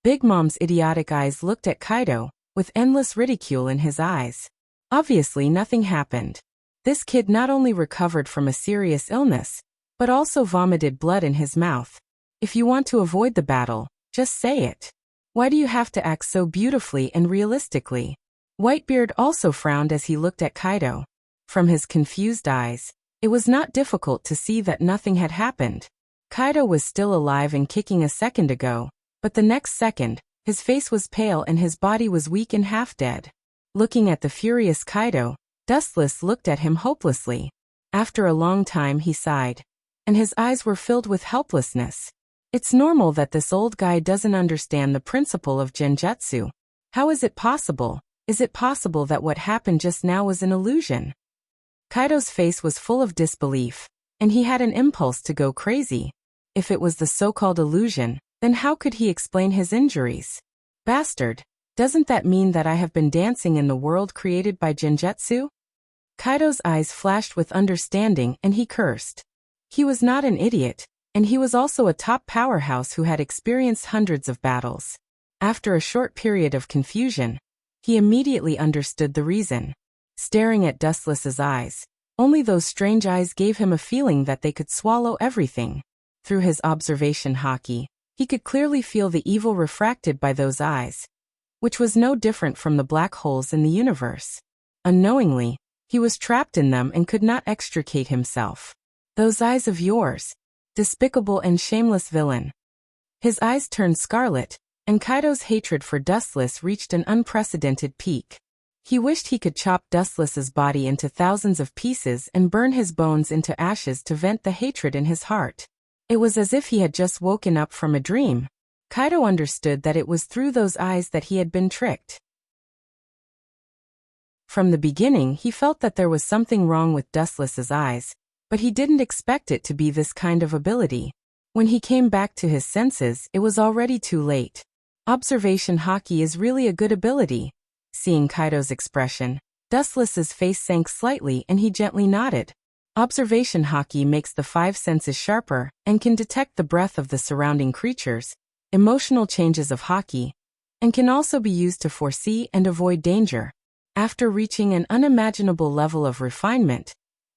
Big Mom's idiotic eyes looked at Kaido, with endless ridicule in his eyes. Obviously nothing happened. This kid not only recovered from a serious illness, but also vomited blood in his mouth. If you want to avoid the battle, just say it. Why do you have to act so beautifully and realistically? Whitebeard also frowned as he looked at Kaido. From his confused eyes, it was not difficult to see that nothing had happened. Kaido was still alive and kicking a second ago, but the next second, his face was pale and his body was weak and half dead. Looking at the furious Kaido, Dustless looked at him hopelessly. After a long time he sighed, and his eyes were filled with helplessness. It's normal that this old guy doesn't understand the principle of genjutsu. How is it possible? Is it possible that what happened just now was an illusion? Kaido's face was full of disbelief, and he had an impulse to go crazy. If it was the so-called illusion, then how could he explain his injuries? Bastard, doesn't that mean that I have been dancing in the world created by genjutsu? Kaido's eyes flashed with understanding and he cursed. He was not an idiot, and he was also a top powerhouse who had experienced hundreds of battles. After a short period of confusion, he immediately understood the reason. Staring at Dustless's eyes, only those strange eyes gave him a feeling that they could swallow everything. Through his observation haki, he could clearly feel the evil refracted by those eyes, which was no different from the black holes in the universe. Unknowingly, he was trapped in them and could not extricate himself. Those eyes of yours, despicable and shameless villain. His eyes turned scarlet, and Kaido's hatred for Dustless reached an unprecedented peak. He wished he could chop Dustless's body into thousands of pieces and burn his bones into ashes to vent the hatred in his heart. It was as if he had just woken up from a dream. Kaido understood that it was through those eyes that he had been tricked. From the beginning he felt that there was something wrong with Dustless's eyes, but he didn't expect it to be this kind of ability. When he came back to his senses, it was already too late. Observation haki is really a good ability. Seeing Kaido's expression, Dustless's face sank slightly and he gently nodded. Observation haki makes the five senses sharper and can detect the breath of the surrounding creatures, emotional changes of haki, and can also be used to foresee and avoid danger. After reaching an unimaginable level of refinement,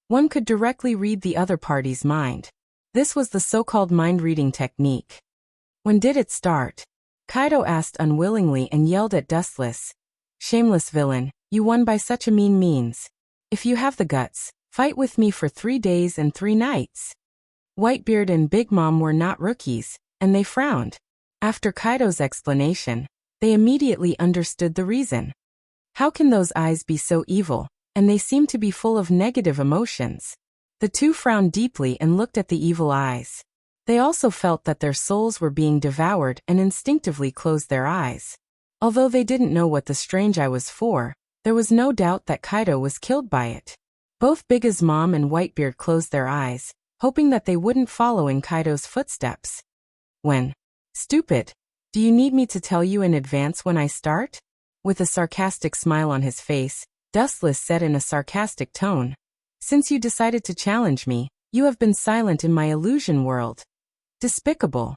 one could directly read the other party's mind. This was the so-called mind-reading technique. When did it start? Kaido asked unwillingly and yelled at Dustless. Shameless villain, you won by such a mean means. If you have the guts, fight with me for 3 days and 3 nights. Whitebeard and Big Mom were not rookies, and they frowned. After Kaido's explanation, they immediately understood the reason. How can those eyes be so evil, and they seem to be full of negative emotions? The two frowned deeply and looked at the evil eyes. They also felt that their souls were being devoured and instinctively closed their eyes. Although they didn't know what the strange eye was for, there was no doubt that Kaido was killed by it. Both Big's mom and Whitebeard closed their eyes, hoping that they wouldn't follow in Kaido's footsteps. Stupid, do you need me to tell you in advance when I start? With a sarcastic smile on his face, Dustless said in a sarcastic tone. Since you decided to challenge me, you have been silent in my illusion world. Despicable.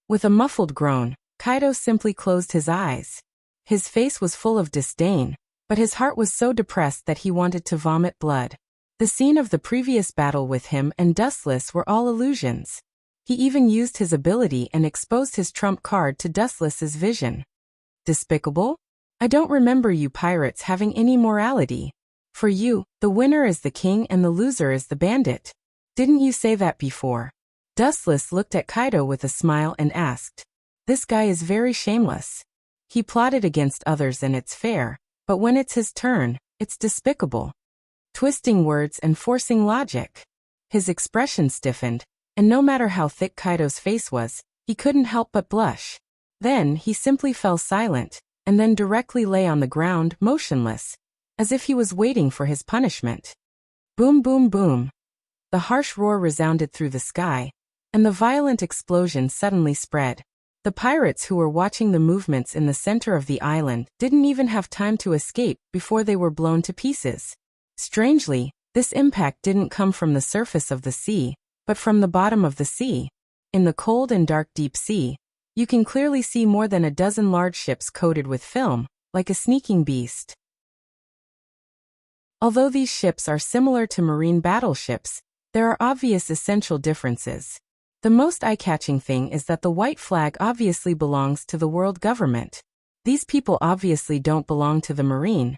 With a muffled groan, Kaido simply closed his eyes. His face was full of disdain, but his heart was so depressed that he wanted to vomit blood. The scene of the previous battle with him and Dustless were all illusions. He even used his ability and exposed his trump card to Dustless's vision. Despicable? I don't remember you pirates having any morality. For you, the winner is the king and the loser is the bandit. Didn't you say that before? Dustless looked at Kaido with a smile and asked. This guy is very shameless. He plotted against others and it's fair, but when it's his turn, it's despicable. Twisting words and forcing logic. His expression stiffened, and no matter how thick Kaido's face was, he couldn't help but blush. Then he simply fell silent, and then directly lay on the ground motionless, as if he was waiting for his punishment. Boom boom boom. The harsh roar resounded through the sky, and the violent explosion suddenly spread. The pirates who were watching the movements in the center of the island didn't even have time to escape before they were blown to pieces. Strangely, this impact didn't come from the surface of the sea, but from the bottom of the sea. In the cold and dark deep sea, you can clearly see more than a dozen large ships coated with film, like a sneaking beast. Although these ships are similar to marine battleships, there are obvious essential differences. The most eye-catching thing is that the white flag obviously belongs to the world government. These people obviously don't belong to the Marine.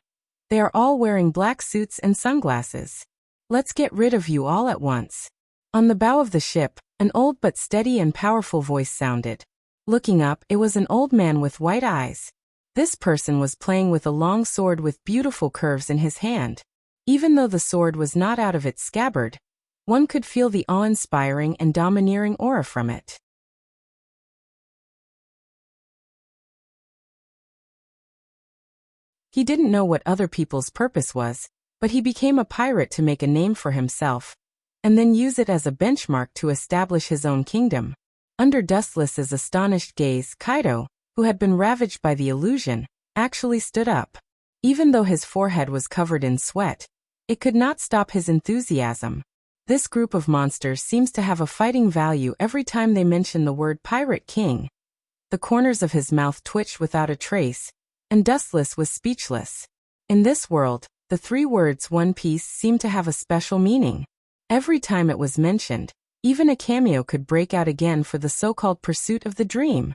They are all wearing black suits and sunglasses. Let's get rid of you all at once. On the bow of the ship, an old but steady and powerful voice sounded. Looking up, it was an old man with white eyes. This person was playing with a long sword with beautiful curves in his hand. Even though the sword was not out of its scabbard, one could feel the awe-inspiring and domineering aura from it. He didn't know what other people's purpose was, but he became a pirate to make a name for himself, and then use it as a benchmark to establish his own kingdom. Under Dustless's astonished gaze, Kaido, who had been ravaged by the illusion, actually stood up. Even though his forehead was covered in sweat, it could not stop his enthusiasm. This group of monsters seems to have a fighting value every time they mention the word Pirate King. The corners of his mouth twitched without a trace, and Dustless was speechless. In this world, the three words One Piece seemed to have a special meaning. Every time it was mentioned, even a cameo could break out again for the so-called pursuit of the dream.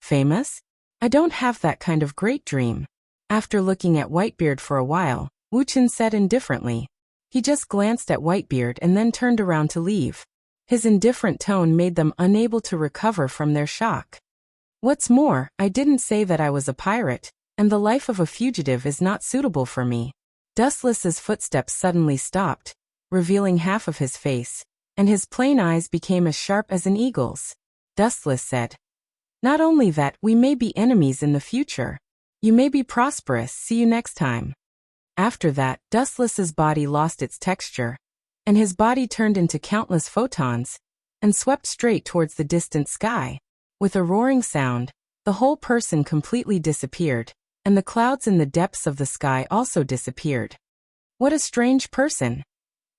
Famous? I don't have that kind of great dream. After looking at Whitebeard for a while, Wuxia said indifferently. He just glanced at Whitebeard and then turned around to leave. His indifferent tone made them unable to recover from their shock. What's more, I didn't say that I was a pirate, and the life of a fugitive is not suitable for me. Dustless's footsteps suddenly stopped, revealing half of his face, and his plain eyes became as sharp as an eagle's. Dustless said, "Not only that, we may be enemies in the future. You may be prosperous, see you next time." After that, Dustless's body lost its texture, and his body turned into countless photons, and swept straight towards the distant sky. With a roaring sound, the whole person completely disappeared, and the clouds in the depths of the sky also disappeared. What a strange person!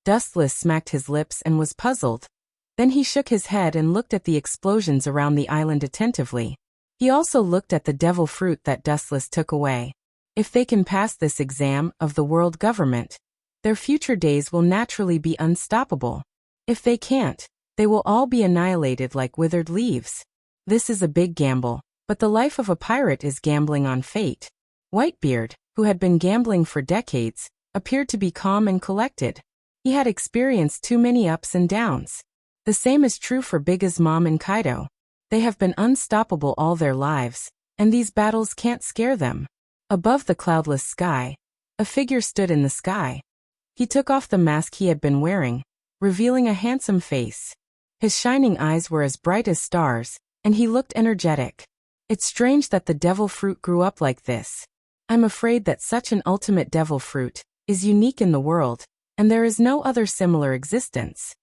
Dustless smacked his lips and was puzzled. Then he shook his head and looked at the explosions around the island attentively. He also looked at the devil fruit that Dustless took away. If they can pass this exam of the world government, their future days will naturally be unstoppable. If they can't, they will all be annihilated like withered leaves. This is a big gamble, but the life of a pirate is gambling on fate. Whitebeard, who had been gambling for decades, appeared to be calm and collected. He had experienced too many ups and downs. The same is true for Big's mom and Kaido. They have been unstoppable all their lives, and these battles can't scare them. Above the cloudless sky, a figure stood in the sky. He took off the mask he had been wearing, revealing a handsome face. His shining eyes were as bright as stars, and he looked energetic. It's strange that the devil fruit grew up like this. I'm afraid that such an ultimate devil fruit is unique in the world, and there is no other similar existence.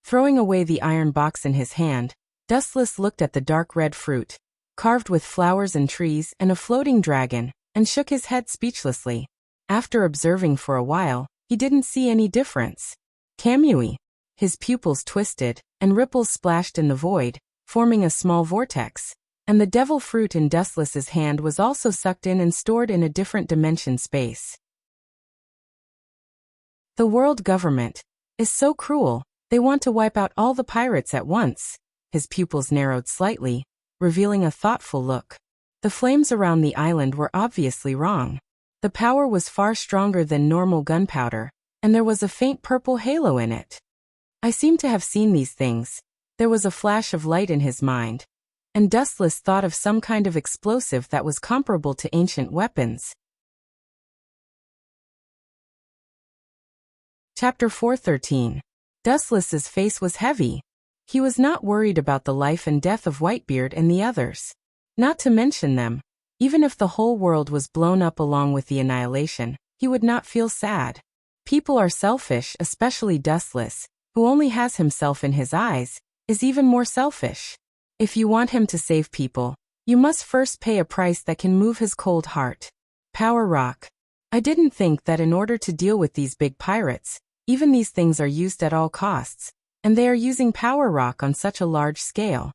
Throwing away the iron box in his hand, Dustless looked at the dark red fruit, carved with flowers and trees and a floating dragon, and shook his head speechlessly. After observing for a while, he didn't see any difference. Kamui. His pupils twisted, and ripples splashed in the void, forming a small vortex, and the devil fruit in Dustless's hand was also sucked in and stored in a different dimension space. The world government is so cruel. They want to wipe out all the pirates at once. His pupils narrowed slightly, revealing a thoughtful look. The flames around the island were obviously wrong. The power was far stronger than normal gunpowder, and there was a faint purple halo in it. I seem to have seen these things. There was a flash of light in his mind, and Dustless thought of some kind of explosive that was comparable to ancient weapons. Chapter 413. Dustless's face was heavy. He was not worried about the life and death of Whitebeard and the others. Not to mention them, even if the whole world was blown up along with the annihilation, he would not feel sad. People are selfish, especially Dustless, who only has himself in his eyes, is even more selfish. If you want him to save people, you must first pay a price that can move his cold heart. Power rock. I didn't think that in order to deal with these big pirates, even these things are used at all costs, and they are using power rock on such a large scale.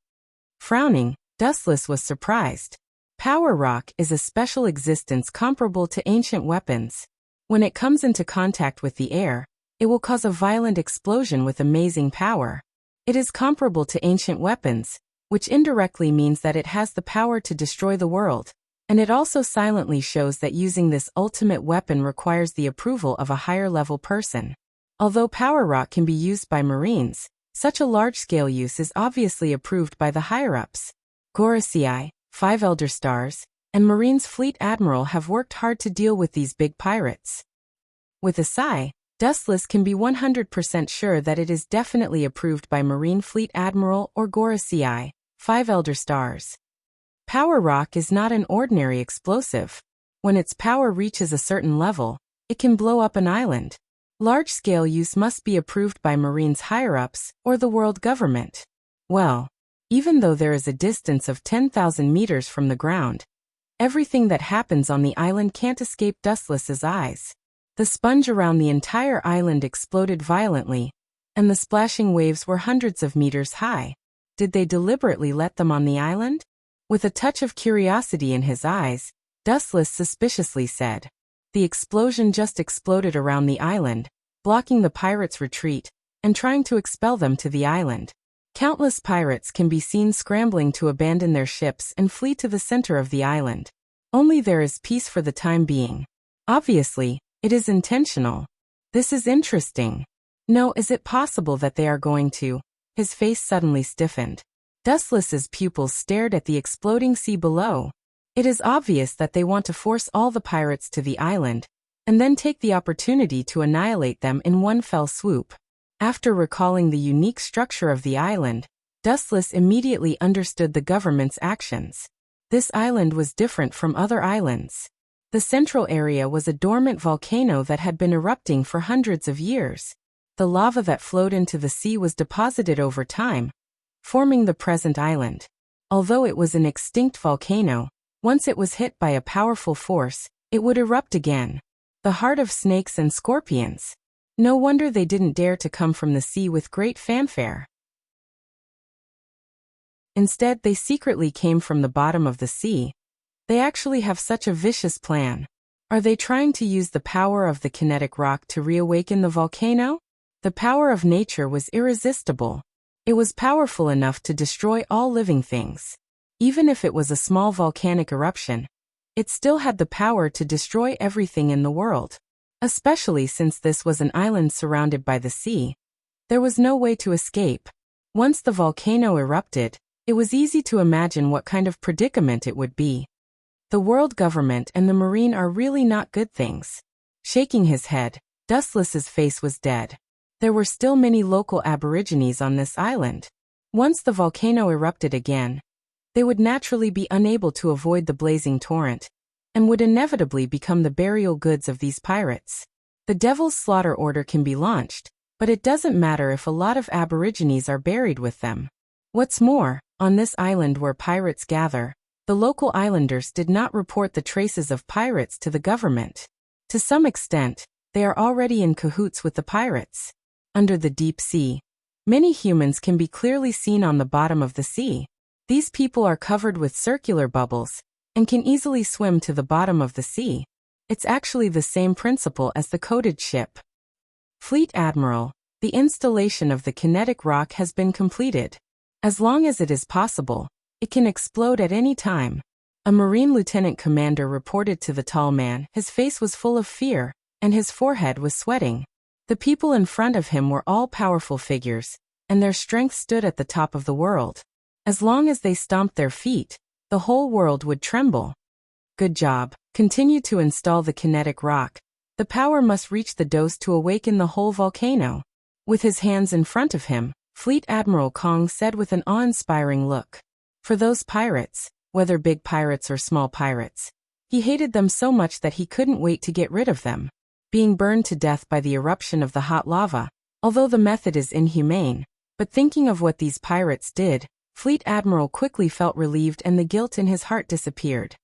Frowning, Dustless was surprised. Power rock is a special existence comparable to ancient weapons. When it comes into contact with the air, it will cause a violent explosion with amazing power. It is comparable to ancient weapons, which indirectly means that it has the power to destroy the world. And it also silently shows that using this ultimate weapon requires the approval of a higher-level person. Although power rock can be used by Marines, such a large-scale use is obviously approved by the higher-ups. Gorosei, 5 Elder Stars, and Marines Fleet Admiral have worked hard to deal with these big pirates. With a sigh, Dustless can be 100% sure that it is definitely approved by Marine Fleet Admiral or Gorosei, 5 Elder Stars. Power rock is not an ordinary explosive. When its power reaches a certain level, it can blow up an island. Large-scale use must be approved by Marines higher-ups or the world government. Well, even though there is a distance of 10,000 meters from the ground, everything that happens on the island can't escape Dustless's eyes. The sponge around the entire island exploded violently, and the splashing waves were hundreds of meters high. Did they deliberately let them on the island? With a touch of curiosity in his eyes, Dustless suspiciously said. The explosion just exploded around the island, blocking the pirates' retreat, and trying to expel them to the island. Countless pirates can be seen scrambling to abandon their ships and flee to the center of the island. Only there is peace for the time being. Obviously, it is intentional. This is interesting. No, is it possible that they are going to? His face suddenly stiffened. Dustless's pupils stared at the exploding sea below. It is obvious that they want to force all the pirates to the island, and then take the opportunity to annihilate them in one fell swoop. After recalling the unique structure of the island, Dustless immediately understood the government's actions. This island was different from other islands. The central area was a dormant volcano that had been erupting for hundreds of years. The lava that flowed into the sea was deposited over time, forming the present island. Although it was an extinct volcano, once it was hit by a powerful force, it would erupt again. The heart of snakes and scorpions. No wonder they didn't dare to come from the sea with great fanfare. Instead, they secretly came from the bottom of the sea. They actually have such a vicious plan. Are they trying to use the power of the kinetic rock to reawaken the volcano? The power of nature was irresistible. It was powerful enough to destroy all living things. Even if it was a small volcanic eruption, it still had the power to destroy everything in the world. Especially since this was an island surrounded by the sea. There was no way to escape. Once the volcano erupted, it was easy to imagine what kind of predicament it would be. The world government and the Marine are really not good things. Shaking his head, Dustless's face was dead. There were still many local aborigines on this island. Once the volcano erupted again, they would naturally be unable to avoid the blazing torrent, and would inevitably become the burial goods of these pirates. The Devil's Slaughter order can be launched, but it doesn't matter if a lot of aborigines are buried with them. What's more, on this island where pirates gather, the local islanders did not report the traces of pirates to the government. To some extent, they are already in cahoots with the pirates. Under the deep sea, many humans can be clearly seen on the bottom of the sea. These people are covered with circular bubbles, and can easily swim to the bottom of the sea. It's actually the same principle as the coated ship. Fleet Admiral, the installation of the kinetic rock has been completed. As long as it is possible, it can explode at any time. A Marine lieutenant commander reported to the tall man. His face was full of fear, and his forehead was sweating. The people in front of him were all powerful figures, and their strength stood at the top of the world. As long as they stomped their feet, the whole world would tremble. Good job. Continue to install the kinetic rock. The power must reach the dose to awaken the whole volcano. With his hands in front of him, Fleet Admiral Kong said with an awe-inspiring look. For those pirates, whether big pirates or small pirates, he hated them so much that he couldn't wait to get rid of them. Being burned to death by the eruption of the hot lava, although the method is inhumane, but thinking of what these pirates did, Fleet Admiral quickly felt relieved and the guilt in his heart disappeared.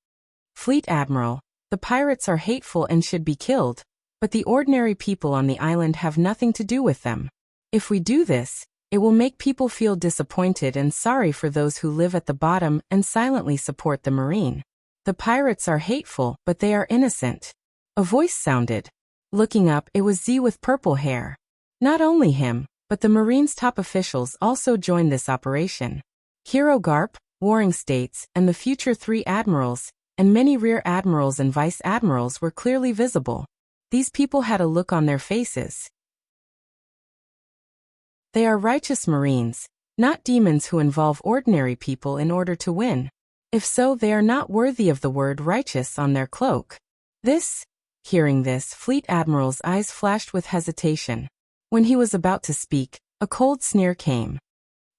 Fleet Admiral, the pirates are hateful and should be killed, but the ordinary people on the island have nothing to do with them. If we do this, it will make people feel disappointed and sorry for those who live at the bottom and silently support the Marine. The pirates are hateful, but they are innocent. A voice sounded. Looking up, it was Z with purple hair. Not only him, but the Marine's top officials also joined this operation. Hero Garp, Warring States, and the future 3 admirals, and many rear admirals and vice admirals were clearly visible. These people had a look on their faces. They are righteous marines, not demons who involve ordinary people in order to win. If so, they are not worthy of the word righteous on their cloak. Hearing this, Fleet Admiral's eyes flashed with hesitation. When he was about to speak, a cold sneer came.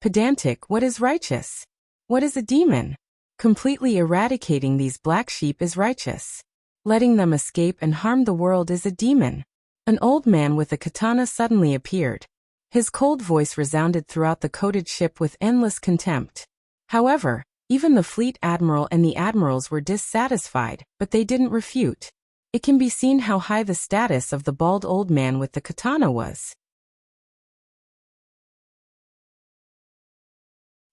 Pedantic, what is righteous? What is a demon? Completely eradicating these black sheep is righteous. Letting them escape and harm the world is a demon. An old man with a katana suddenly appeared. His cold voice resounded throughout the coated ship with endless contempt. However, even the fleet admiral and the admirals were dissatisfied, but they didn't refute. It can be seen how high the status of the bald old man with the katana was.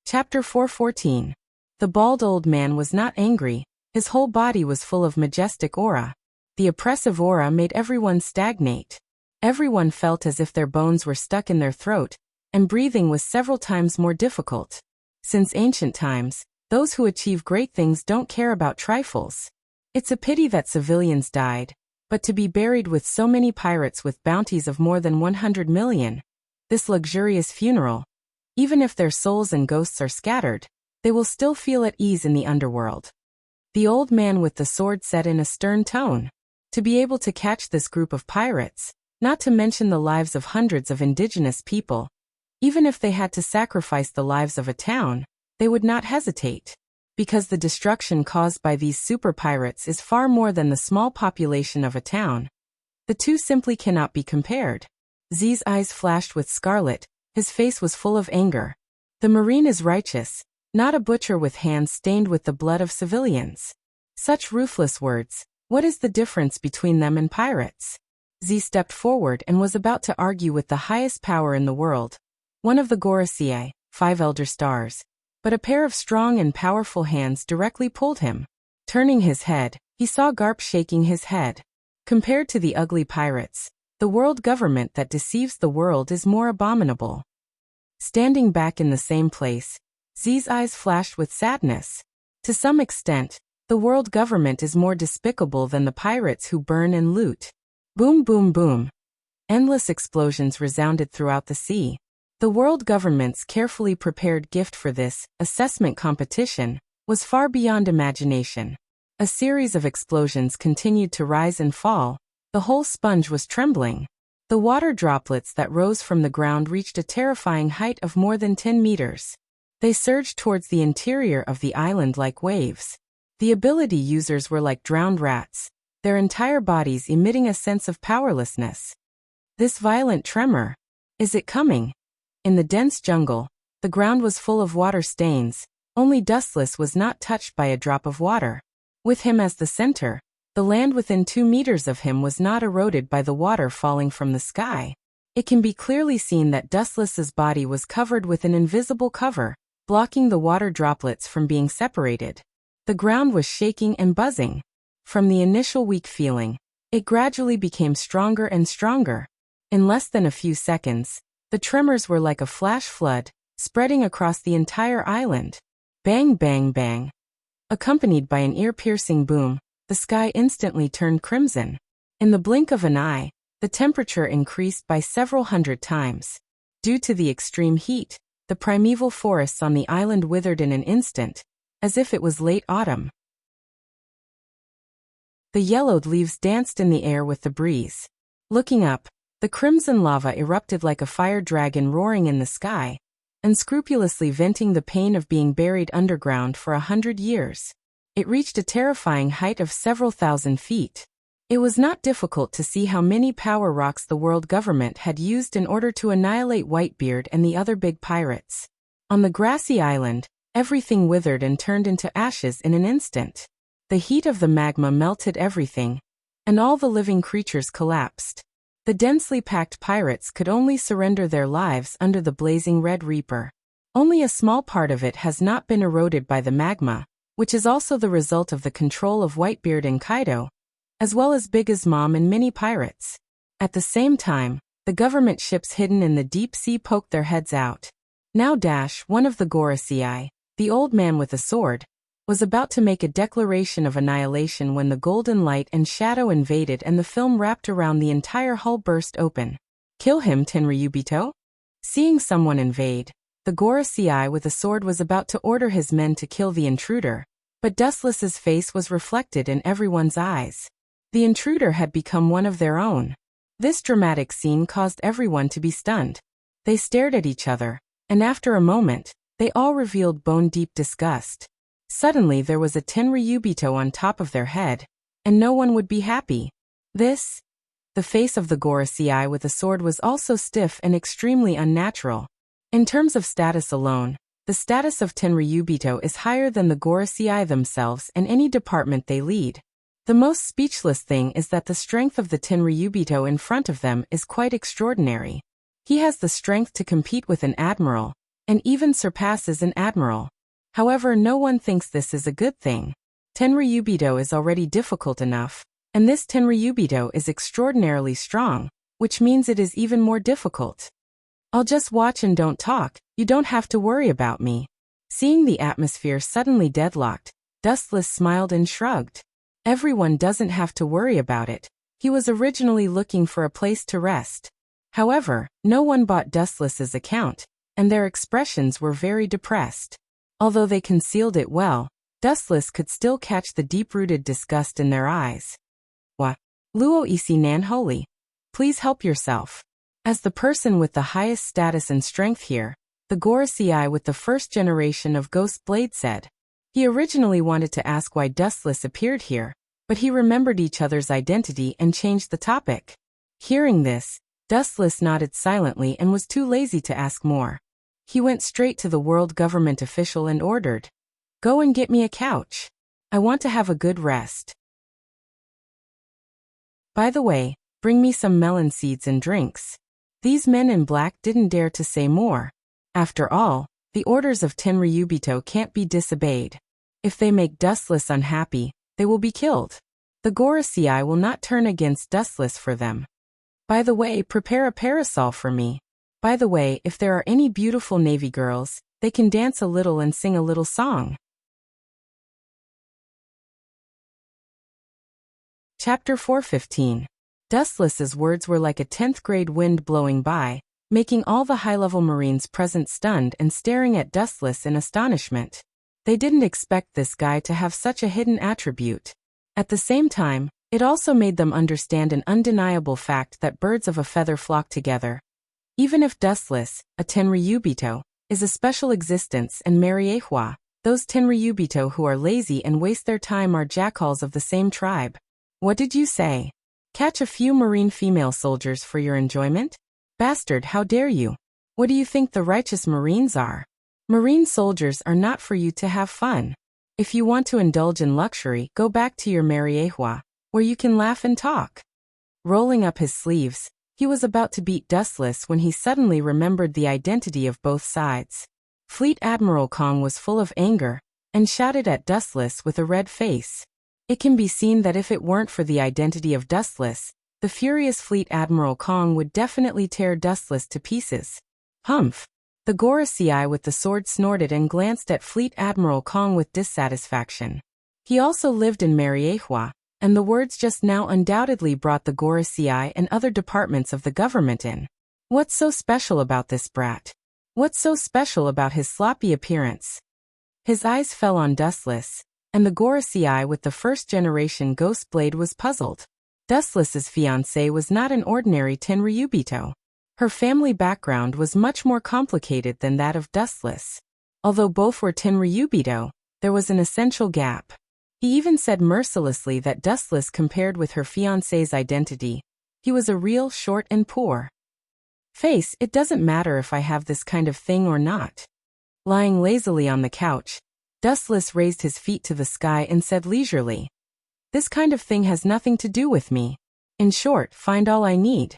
Chapter 414. The bald old man was not angry. His whole body was full of majestic aura. The oppressive aura made everyone stagnate. Everyone felt as if their bones were stuck in their throat, and breathing was several times more difficult. Since ancient times, those who achieve great things don't care about trifles. It's a pity that civilians died, but to be buried with so many pirates with bounties of more than 100 million, this luxurious funeral, even if their souls and ghosts are scattered, they will still feel at ease in the underworld. The old man with the sword said in a stern tone, to be able to catch this group of pirates, not to mention the lives of hundreds of indigenous people, even if they had to sacrifice the lives of a town, they would not hesitate. Because the destruction caused by these super pirates is far more than the small population of a town. The two simply cannot be compared. Z's eyes flashed with scarlet, his face was full of anger. The marine is righteous, not a butcher with hands stained with the blood of civilians. Such ruthless words, what is the difference between them and pirates? Z stepped forward and was about to argue with the highest power in the world, one of the Wuxia, 5 elder stars, but a pair of strong and powerful hands directly pulled him. Turning his head, he saw Garp shaking his head. Compared to the ugly pirates, the world government that deceives the world is more abominable. Standing back in the same place, Z's eyes flashed with sadness. To some extent, the world government is more despicable than the pirates who burn and loot. Boom, boom, boom. Endless explosions resounded throughout the sea. The world government's carefully prepared gift for this assessment competition was far beyond imagination. A series of explosions continued to rise and fall. The whole sponge was trembling. The water droplets that rose from the ground reached a terrifying height of more than 10 meters. They surged towards the interior of the island like waves. The ability users were like drowned rats, their entire bodies emitting a sense of powerlessness. This violent tremor, is it coming? In the dense jungle, the ground was full of water stains, only Dustless was not touched by a drop of water. With him as the center, the land within 2 meters of him was not eroded by the water falling from the sky. It can be clearly seen that Dustless's body was covered with an invisible cover, blocking the water droplets from being separated. The ground was shaking and buzzing. From the initial weak feeling, it gradually became stronger and stronger. In less than a few seconds, the tremors were like a flash flood, spreading across the entire island. Bang, bang, bang. Accompanied by an ear-piercing boom, the sky instantly turned crimson. In the blink of an eye, the temperature increased by several hundred times. Due to the extreme heat, the primeval forests on the island withered in an instant, as if it was late autumn. The yellowed leaves danced in the air with the breeze. Looking up, the crimson lava erupted like a fire dragon roaring in the sky, unscrupulously venting the pain of being buried underground for 100 years. It reached a terrifying height of several thousand feet. It was not difficult to see how many power rocks the world government had used in order to annihilate Whitebeard and the other big pirates. On the grassy island, everything withered and turned into ashes in an instant. The heat of the magma melted everything, and all the living creatures collapsed. The densely packed pirates could only surrender their lives under the blazing Red Reaper. Only a small part of it has not been eroded by the magma, which is also the result of the control of Whitebeard and Kaido, as well as Big As Mom and many pirates. At the same time, the government ships hidden in the deep sea poked their heads out. Now one of the Wuxia, the old man with a sword, was about to make a declaration of annihilation when the golden light and shadow invaded and the film wrapped around the entire hull burst open. Kill him, Tenryubito? Seeing someone invade, the Gorosei with a sword was about to order his men to kill the intruder, but Dustless's face was reflected in everyone's eyes. The intruder had become one of their own. This dramatic scene caused everyone to be stunned. They stared at each other, and after a moment, they all revealed bone-deep disgust. Suddenly there was a Tenryubito on top of their head, and no one would be happy. The face of the Gorosei with a sword was also stiff and extremely unnatural. In terms of status alone, the status of Tenryubito is higher than the Gorosei themselves and any department they lead. The most speechless thing is that the strength of the Tenryubito in front of them is quite extraordinary. He has the strength to compete with an admiral, and even surpasses an admiral. However, no one thinks this is a good thing. Tenryubito is already difficult enough, and this Tenryubito is extraordinarily strong, which means it is even more difficult. I'll just watch and don't talk, you don't have to worry about me. Seeing the atmosphere suddenly deadlocked, Dustless smiled and shrugged. Everyone doesn't have to worry about it. He was originally looking for a place to rest. However, no one bought Dustless's account, and their expressions were very depressed. Although they concealed it well, Dustless could still catch the deep-rooted disgust in their eyes. Wa Luo isi nan holy. Please help yourself. As the person with the highest status and strength here, the Gorosei with the first generation of Ghost Blade said. He originally wanted to ask why Dustless appeared here, but he remembered each other's identity and changed the topic. Hearing this, Dustless nodded silently and was too lazy to ask more. He went straight to the world government official and ordered, "Go and get me a couch. I want to have a good rest. By the way, bring me some melon seeds and drinks." These men in black didn't dare to say more. After all, the orders of Tenryubito can't be disobeyed. If they make Dustless unhappy, they will be killed. The Gorosei will not turn against Dustless for them. By the way, prepare a parasol for me. By the way, if there are any beautiful navy girls, they can dance a little and sing a little song. Chapter 415. Dustless's words were like a 10th-grade wind blowing by, making all the high-level Marines present stunned and staring at Dustless in astonishment. They didn't expect this guy to have such a hidden attribute. At the same time, it also made them understand an undeniable fact that birds of a feather flock together. Even if Dustless, a Tenryubito, is a special existence and Mariehua, those Tenryubito who are lazy and waste their time are jackals of the same tribe. What did you say? Catch a few Marine female soldiers for your enjoyment? Bastard, how dare you? What do you think the righteous Marines are? Marine soldiers are not for you to have fun. If you want to indulge in luxury, go back to your Mariehua, where you can laugh and talk. Rolling up his sleeves, he was about to beat Dustless when he suddenly remembered the identity of both sides. Fleet Admiral Kong was full of anger, and shouted at Dustless with a red face. It can be seen that if it weren't for the identity of Dustless, the furious Fleet Admiral Kong would definitely tear Dustless to pieces. Humph! The Gorosei with the sword snorted and glanced at Fleet Admiral Kong with dissatisfaction. He also lived in Mariehua, and the words just now undoubtedly brought the Gorosei and other departments of the government in. What's so special about this brat? What's so special about his sloppy appearance? His eyes fell on Dustless, and the Gorosei with the first-generation Ghost Blade was puzzled. Dustless's fiancée was not an ordinary Tenryubito. Her family background was much more complicated than that of Dustless. Although both were Tenryubito, there was an essential gap. He even said mercilessly that Dustless compared with her fiancé's identity. He was a real short and poor face. It doesn't matter if I have this kind of thing or not. Lying lazily on the couch, Dustless raised his feet to the sky and said leisurely, "This kind of thing has nothing to do with me. In short, find all I need."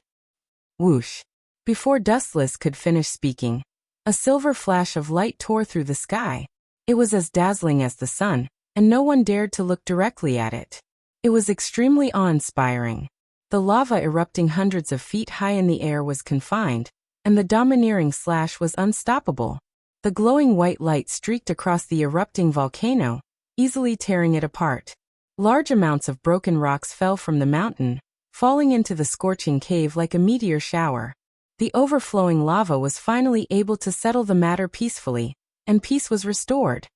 Whoosh! Before Dustless could finish speaking, a silver flash of light tore through the sky. It was as dazzling as the sun, and no one dared to look directly at it. It was extremely awe-inspiring. The lava erupting hundreds of feet high in the air was confined, and the domineering slash was unstoppable. The glowing white light streaked across the erupting volcano, easily tearing it apart. Large amounts of broken rocks fell from the mountain, falling into the scorching cave like a meteor shower. The overflowing lava was finally able to settle the matter peacefully, and peace was restored.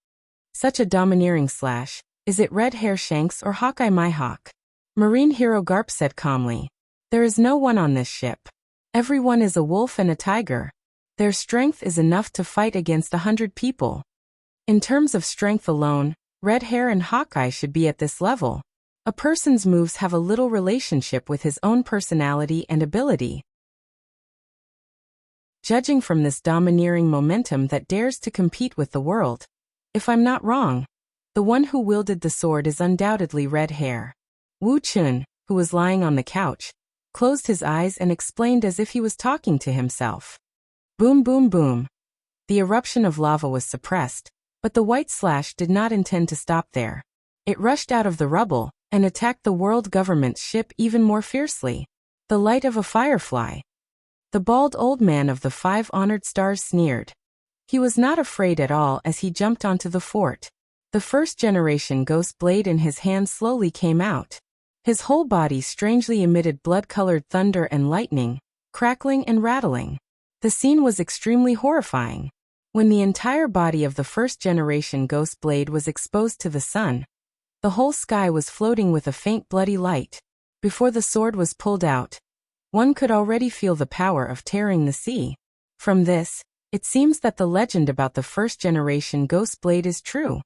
Such a domineering slash. Is it Red Hair Shanks or Hawkeye my hawk? Marine hero Garp said calmly. There is no one on this ship. Everyone is a wolf and a tiger. Their strength is enough to fight against 100 people. In terms of strength alone, Red Hair and Hawkeye should be at this level. A person's moves have a little relationship with his own personality and ability. Judging from this domineering momentum that dares to compete with the world, if I'm not wrong, the one who wielded the sword is undoubtedly Red Hair. Wu Chun, who was lying on the couch, closed his eyes and explained as if he was talking to himself. Boom boom boom. The eruption of lava was suppressed, but the white slash did not intend to stop there. It rushed out of the rubble and attacked the world government's ship even more fiercely. The light of a firefly. The bald old man of the 5 honored stars sneered. He was not afraid at all as he jumped onto the fort. The first generation ghost blade in his hand slowly came out. His whole body strangely emitted blood-colored thunder and lightning, crackling and rattling. The scene was extremely horrifying. When the entire body of the first generation ghost blade was exposed to the sun, the whole sky was floating with a faint bloody light. Before the sword was pulled out, one could already feel the power of tearing the sea. From this, it seems that the legend about the first generation ghost blade is true.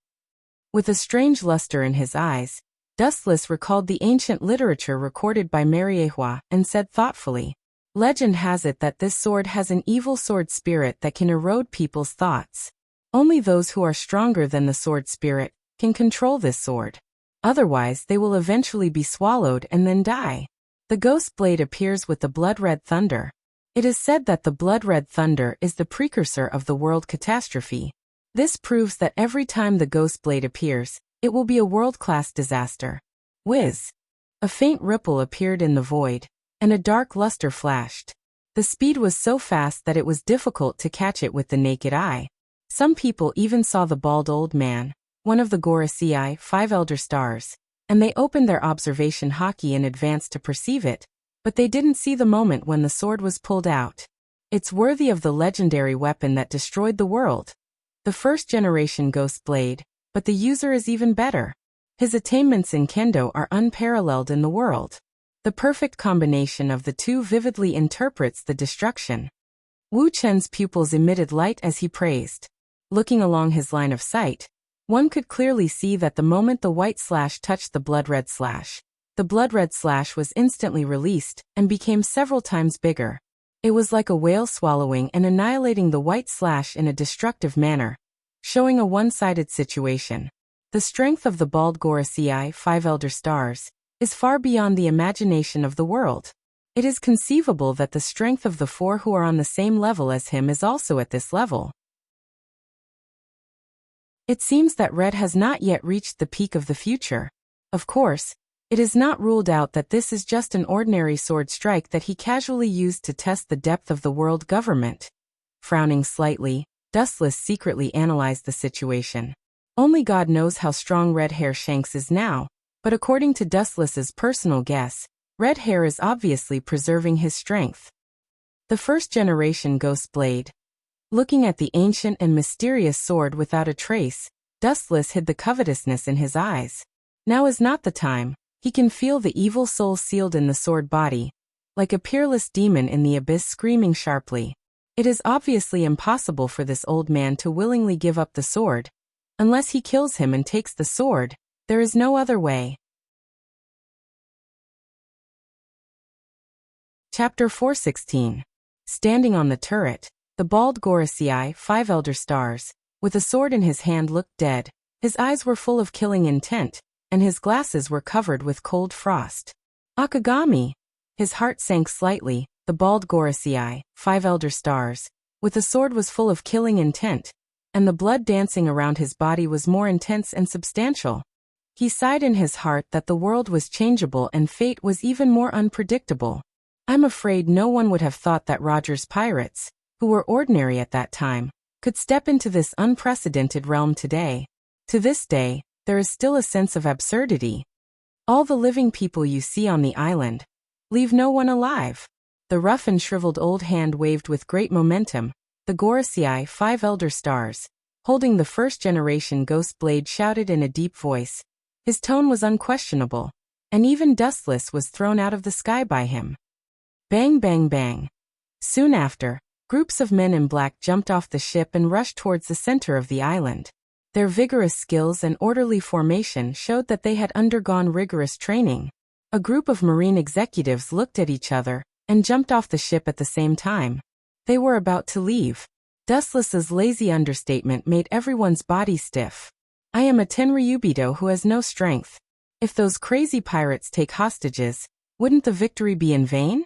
With a strange luster in his eyes, Dustless recalled the ancient literature recorded by Mariehua and said thoughtfully, legend has it that this sword has an evil sword spirit that can erode people's thoughts. Only those who are stronger than the sword spirit can control this sword. Otherwise, they will eventually be swallowed and then die. The ghost blade appears with the blood-red thunder. It is said that the blood-red thunder is the precursor of the world catastrophe. This proves that every time the ghost blade appears, it will be a world-class disaster. Whiz! A faint ripple appeared in the void, and a dark luster flashed. The speed was so fast that it was difficult to catch it with the naked eye. Some people even saw the bald old man, one of the Gorisei 5 elder stars, and they opened their observation hockey in advance to perceive it, but they didn't see the moment when the sword was pulled out. It's worthy of the legendary weapon that destroyed the world. The first generation ghost blade, but the user is even better. His attainments in kendo are unparalleled in the world. The perfect combination of the two vividly interprets the destruction. Wu Chen's pupils emitted light as he praised. Looking along his line of sight, one could clearly see that the moment the white slash touched the blood-red slash, the blood-red slash was instantly released and became several times bigger. It was like a whale swallowing and annihilating the white slash in a destructive manner, showing a one-sided situation. The strength of the bald Gorisei 5 elder stars is far beyond the imagination of the world. It is conceivable that the strength of the 4 who are on the same level as him is also at this level. It seems that Red has not yet reached the peak of the future. Of course, it is not ruled out that this is just an ordinary sword strike that he casually used to test the depth of the world government. Frowning slightly, Dustless secretly analyzed the situation. Only God knows how strong Red Hair Shanks is now, but according to Dustless's personal guess, Red Hair is obviously preserving his strength. The first generation ghost blade. Looking at the ancient and mysterious sword without a trace, Dustless hid the covetousness in his eyes. Now is not the time. He can feel the evil soul sealed in the sword body, like a peerless demon in the abyss screaming sharply. It is obviously impossible for this old man to willingly give up the sword. Unless he kills him and takes the sword, there is no other way. Chapter 416. Standing on the turret, the bald Gorisei 5 elder stars, with a sword in his hand looked dead. His eyes were full of killing intent, and his glasses were covered with cold frost. Akagami! His heart sank slightly. The bald Gorisei 5 elder stars, with a sword was full of killing intent, and the blood dancing around his body was more intense and substantial. He sighed in his heart that the world was changeable and fate was even more unpredictable. I'm afraid no one would have thought that Roger's pirates, who were ordinary at that time, could step into this unprecedented realm today. To this day, there is still a sense of absurdity. All the living people you see on the island. Leave no one alive. The rough and shriveled old hand waved with great momentum. The Gorosei, 5 elder stars, holding the first-generation ghost blade, shouted in a deep voice. His tone was unquestionable, and even Dustless was thrown out of the sky by him. Bang, bang, bang. Soon after, groups of men in black jumped off the ship and rushed towards the center of the island. Their vigorous skills and orderly formation showed that they had undergone rigorous training. A group of marine executives looked at each other and jumped off the ship at the same time. They were about to leave. Dustless's lazy understatement made everyone's body stiff. I am a Tenryubito who has no strength. If those crazy pirates take hostages, wouldn't the victory be in vain?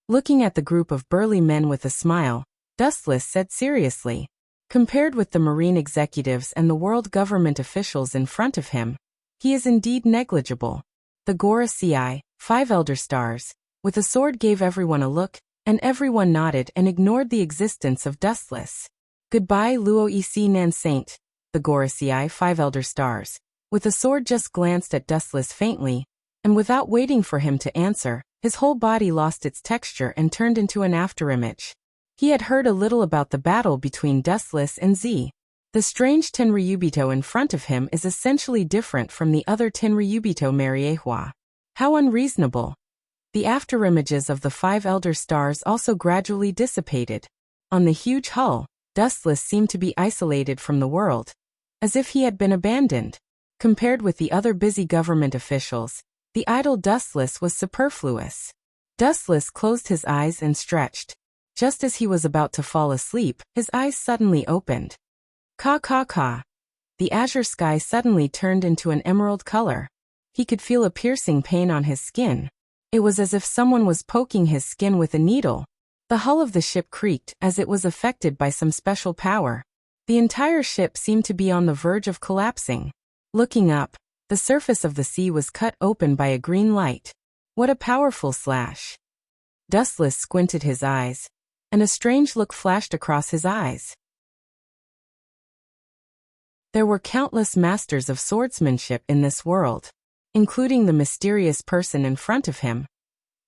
Looking at the group of burly men with a smile, Dustless said seriously. Compared with the marine executives and the world government officials in front of him, he is indeed negligible. The Gorosei, 5 elder stars, with a sword gave everyone a look, and everyone nodded and ignored the existence of Dustless. Goodbye, Luo Ec Nan Saint. The Gorosei, 5 elder stars, with a sword just glanced at Dustless faintly, and without waiting for him to answer, his whole body lost its texture and turned into an afterimage. He had heard a little about the battle between Dustless and Z. The strange Tenryubito in front of him is essentially different from the other Tenryubito Mariehua. How unreasonable. The afterimages of the 5 elder stars also gradually dissipated. On the huge hull, Dustless seemed to be isolated from the world, as if he had been abandoned. Compared with the other busy government officials, the idle Dustless was superfluous. Dustless closed his eyes and stretched. Just as he was about to fall asleep, his eyes suddenly opened. Ka ka ka. The azure sky suddenly turned into an emerald color. He could feel a piercing pain on his skin. It was as if someone was poking his skin with a needle. The hull of the ship creaked as it was affected by some special power. The entire ship seemed to be on the verge of collapsing. Looking up, the surface of the sea was cut open by a green light. What a powerful slash. Dustless squinted his eyes, and a strange look flashed across his eyes. There were countless masters of swordsmanship in this world, including the mysterious person in front of him.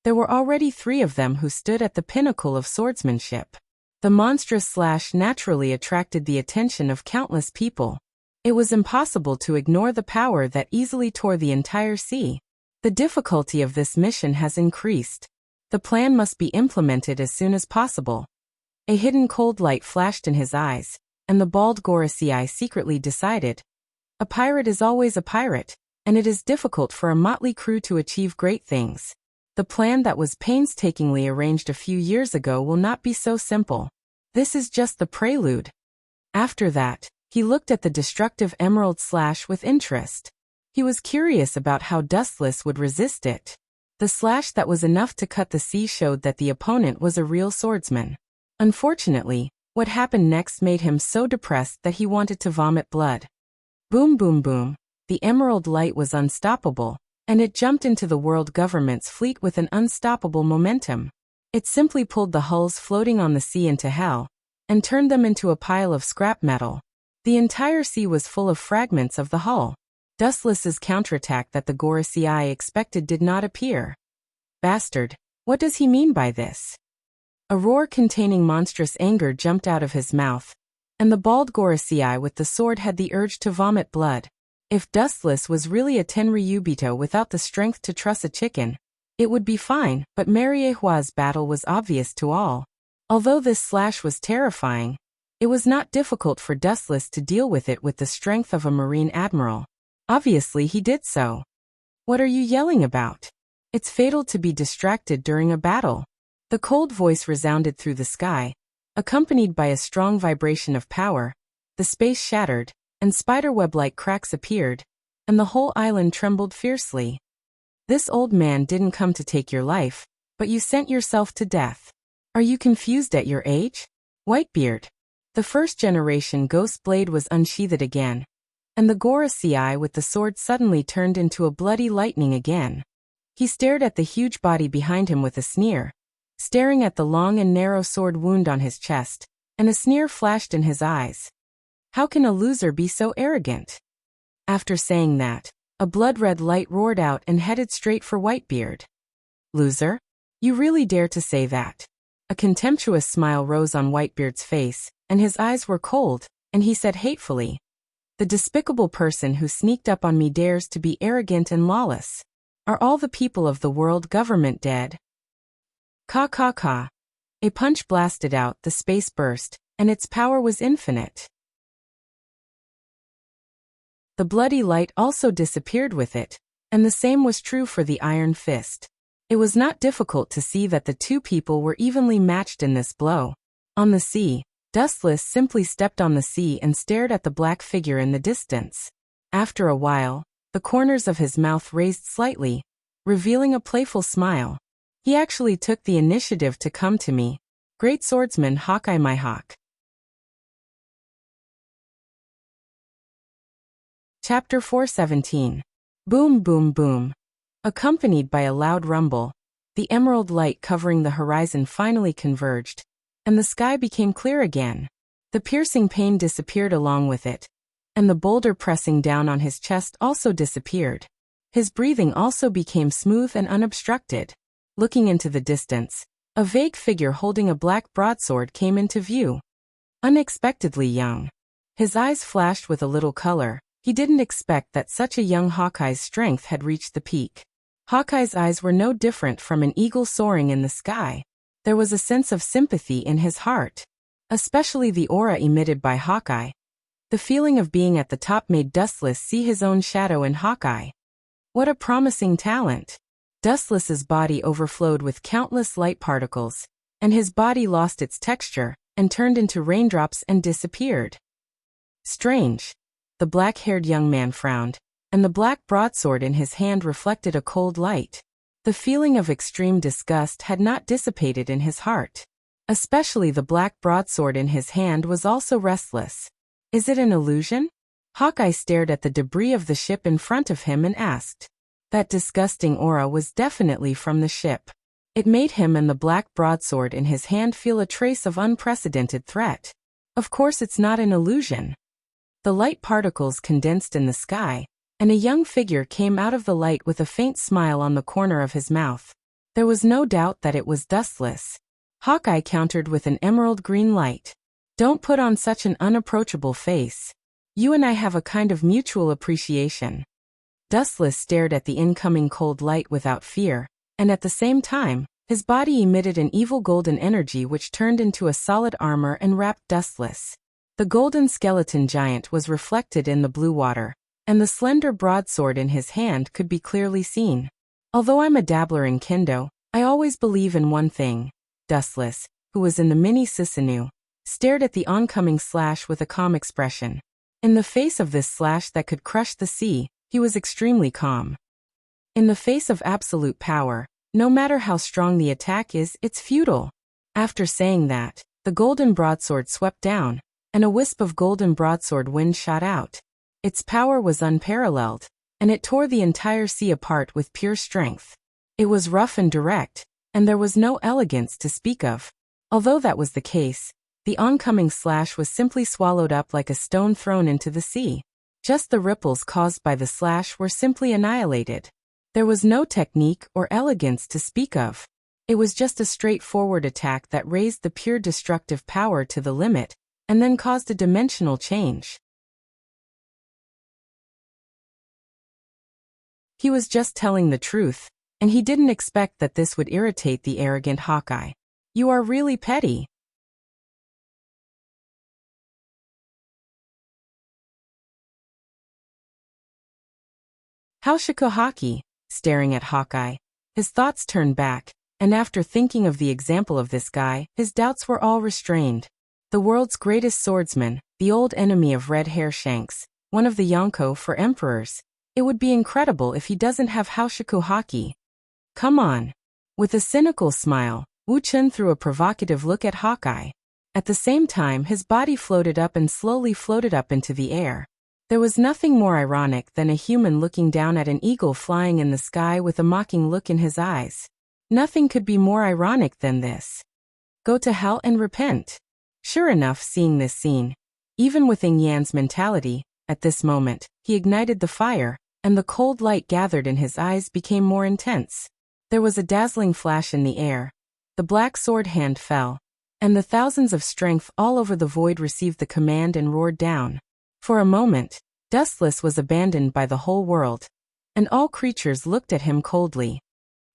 There were already 3 of them who stood at the pinnacle of swordsmanship. The monstrous slash naturally attracted the attention of countless people. It was impossible to ignore the power that easily tore the entire sea. The difficulty of this mission has increased. The plan must be implemented as soon as possible. A hidden cold light flashed in his eyes, and the bald Gorosei secretly decided. A pirate is always a pirate, and it is difficult for a motley crew to achieve great things. The plan that was painstakingly arranged a few years ago will not be so simple. This is just the prelude. After that, he looked at the destructive emerald slash with interest. He was curious about how Dustless would resist it. The slash that was enough to cut the sea showed that the opponent was a real swordsman. Unfortunately, what happened next made him so depressed that he wanted to vomit blood. Boom boom boom, the emerald light was unstoppable, and it jumped into the world government's fleet with an unstoppable momentum. It simply pulled the hulls floating on the sea into hell, and turned them into a pile of scrap metal. The entire sea was full of fragments of the hull. Dustless's counterattack that the Gorosei expected did not appear. Bastard, what does he mean by this? A roar containing monstrous anger jumped out of his mouth, and the bald Gorosei with the sword had the urge to vomit blood. If Dustless was really a Tenryubito without the strength to truss a chicken, it would be fine, but Mariehua's battle was obvious to all. Although this slash was terrifying, it was not difficult for Dustless to deal with it with the strength of a marine admiral. Obviously he did so. What are you yelling about? It's fatal to be distracted during a battle. The cold voice resounded through the sky, accompanied by a strong vibration of power. The space shattered, and spiderweb-like cracks appeared, and the whole island trembled fiercely. This old man didn't come to take your life, but you sent yourself to death. Are you confused at your age? Whitebeard. The first-generation ghost blade was unsheathed again, and the Gorosei with the sword suddenly turned into a bloody lightning again. He stared at the huge body behind him with a sneer, staring at the long and narrow sword wound on his chest, and a sneer flashed in his eyes. How can a loser be so arrogant? After saying that, a blood-red light roared out and headed straight for Whitebeard. Loser? You really dare to say that? A contemptuous smile rose on Whitebeard's face, and his eyes were cold, and he said hatefully, "The despicable person who sneaked up on me dares to be arrogant and lawless. Are all the people of the world government dead?" Ka ka ka. A punch blasted out, the space burst, and its power was infinite. The bloody light also disappeared with it, and the same was true for the iron fist. It was not difficult to see that the two people were evenly matched in this blow. On the sea, Dustless simply stepped on the sea and stared at the black figure in the distance. After a while, the corners of his mouth raised slightly, revealing a playful smile. He actually took the initiative to come to me. Great swordsman Hawkeye, my hawk. Chapter 417. Boom boom boom. Accompanied by a loud rumble, the emerald light covering the horizon finally converged, and the sky became clear again. The piercing pain disappeared along with it, and the boulder pressing down on his chest also disappeared. His breathing also became smooth and unobstructed. Looking into the distance, a vague figure holding a black broadsword came into view. Unexpectedly young. His eyes flashed with a little color. He didn't expect that such a young Hawkeye's strength had reached the peak. Hawkeye's eyes were no different from an eagle soaring in the sky. There was a sense of sympathy in his heart, especially the aura emitted by Hawkeye. The feeling of being at the top made Dustless see his own shadow in Hawkeye. What a promising talent! Dustless's body overflowed with countless light particles, and his body lost its texture and turned into raindrops and disappeared. Strange. The black-haired young man frowned, and the black broadsword in his hand reflected a cold light. The feeling of extreme disgust had not dissipated in his heart. Especially the black broadsword in his hand was also restless. Is it an illusion? Hawkeye stared at the debris of the ship in front of him and asked. That disgusting aura was definitely from the ship. It made him and the black broadsword in his hand feel a trace of unprecedented threat. Of course it's not an illusion. The light particles condensed in the sky, and a young figure came out of the light with a faint smile on the corner of his mouth. There was no doubt that it was Dustless. Hawkeye countered with an emerald green light. Don't put on such an unapproachable face. You and I have a kind of mutual appreciation. Dustless stared at the incoming cold light without fear, and at the same time, his body emitted an evil golden energy which turned into a solid armor and wrapped Dustless. The golden skeleton giant was reflected in the blue water, and the slender broadsword in his hand could be clearly seen. Although I'm a dabbler in kendo, I always believe in one thing. Dustless, who was in the mini Susanoo, stared at the oncoming slash with a calm expression. In the face of this slash that could crush the sea, he was extremely calm. In the face of absolute power, no matter how strong the attack is, it's futile. After saying that, the golden broadsword swept down, and a wisp of golden broadsword wind shot out. Its power was unparalleled, and it tore the entire sea apart with pure strength. It was rough and direct, and there was no elegance to speak of. Although that was the case, the oncoming slash was simply swallowed up like a stone thrown into the sea. Just the ripples caused by the slash were simply annihilated. There was no technique or elegance to speak of. It was just a straightforward attack that raised the pure destructive power to the limit, and then caused a dimensional change. He was just telling the truth, and he didn't expect that this would irritate the arrogant Hawkeye. You are really petty. Haushikuhaki, staring at Hawkeye, his thoughts turned back, and after thinking of the example of this guy, his doubts were all restrained. The world's greatest swordsman, the old enemy of Red Hair Shanks, one of the Yonko for emperors. It would be incredible if he doesn't have Haushikuhaki. Come on. With a cynical smile, Wu Chun threw a provocative look at Hawkeye. At the same time, his body floated up and slowly floated up into the air. There was nothing more ironic than a human looking down at an eagle flying in the sky with a mocking look in his eyes. Nothing could be more ironic than this. Go to hell and repent. Sure enough, seeing this scene, even with Ing Yan's mentality, At this moment, he ignited the fire, and the cold light gathered in his eyes became more intense. There was a dazzling flash in the air. The black sword hand fell, and the thousands of strength all over the void received the command and roared down. For a moment, Dustless was abandoned by the whole world, and all creatures looked at him coldly.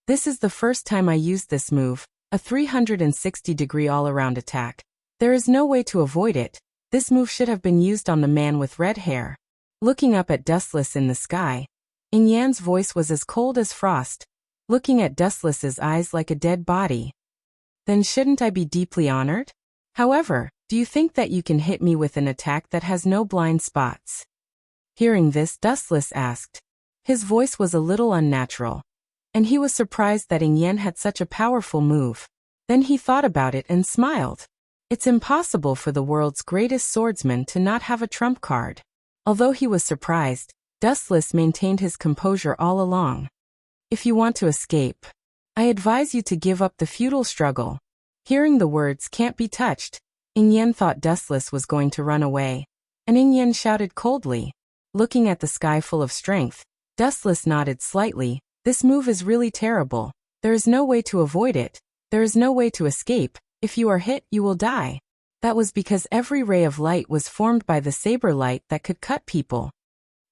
This is the first time I used this move, a 360-degree all-around attack. There is no way to avoid it. This move should have been used on the man with red hair. Looking up at Dustless in the sky, Yin Yan's voice was as cold as frost, looking at Dustless's eyes like a dead body. Then shouldn't I be deeply honored? However, do you think that you can hit me with an attack that has no blind spots? Hearing this, Dustless asked. His voice was a little unnatural, and he was surprised that Yin Yan had such a powerful move. Then he thought about it and smiled. It's impossible for the world's greatest swordsman to not have a trump card. Although he was surprised, Dustless maintained his composure all along. If you want to escape, I advise you to give up the futile struggle. Hearing the words "can't be touched," Yin Yan thought Dustless was going to run away, and Yin Yan shouted coldly. Looking at the sky full of strength, Dustless nodded slightly. This move is really terrible. There is no way to avoid it. There is no way to escape. If you are hit, you will die. That was because every ray of light was formed by the saber light that could cut people.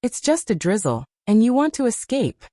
It's just a drizzle, and you want to escape.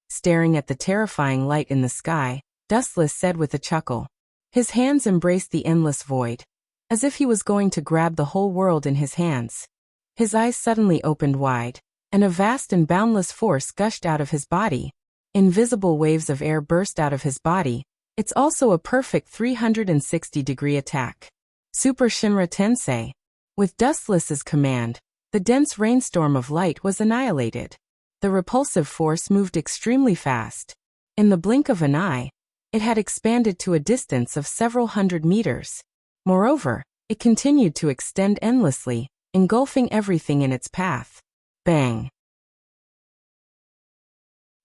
Staring at the terrifying light in the sky, Dustless said with a chuckle. His hands embraced the endless void, as if he was going to grab the whole world in his hands. His eyes suddenly opened wide, and a vast and boundless force gushed out of his body. Invisible waves of air burst out of his body. It's also a perfect 360-degree attack. Super Shinra Tensei. With Dustless's command, the dense rainstorm of light was annihilated. The repulsive force moved extremely fast. In the blink of an eye, it had expanded to a distance of several hundred meters. Moreover, it continued to extend endlessly, engulfing everything in its path. Bang!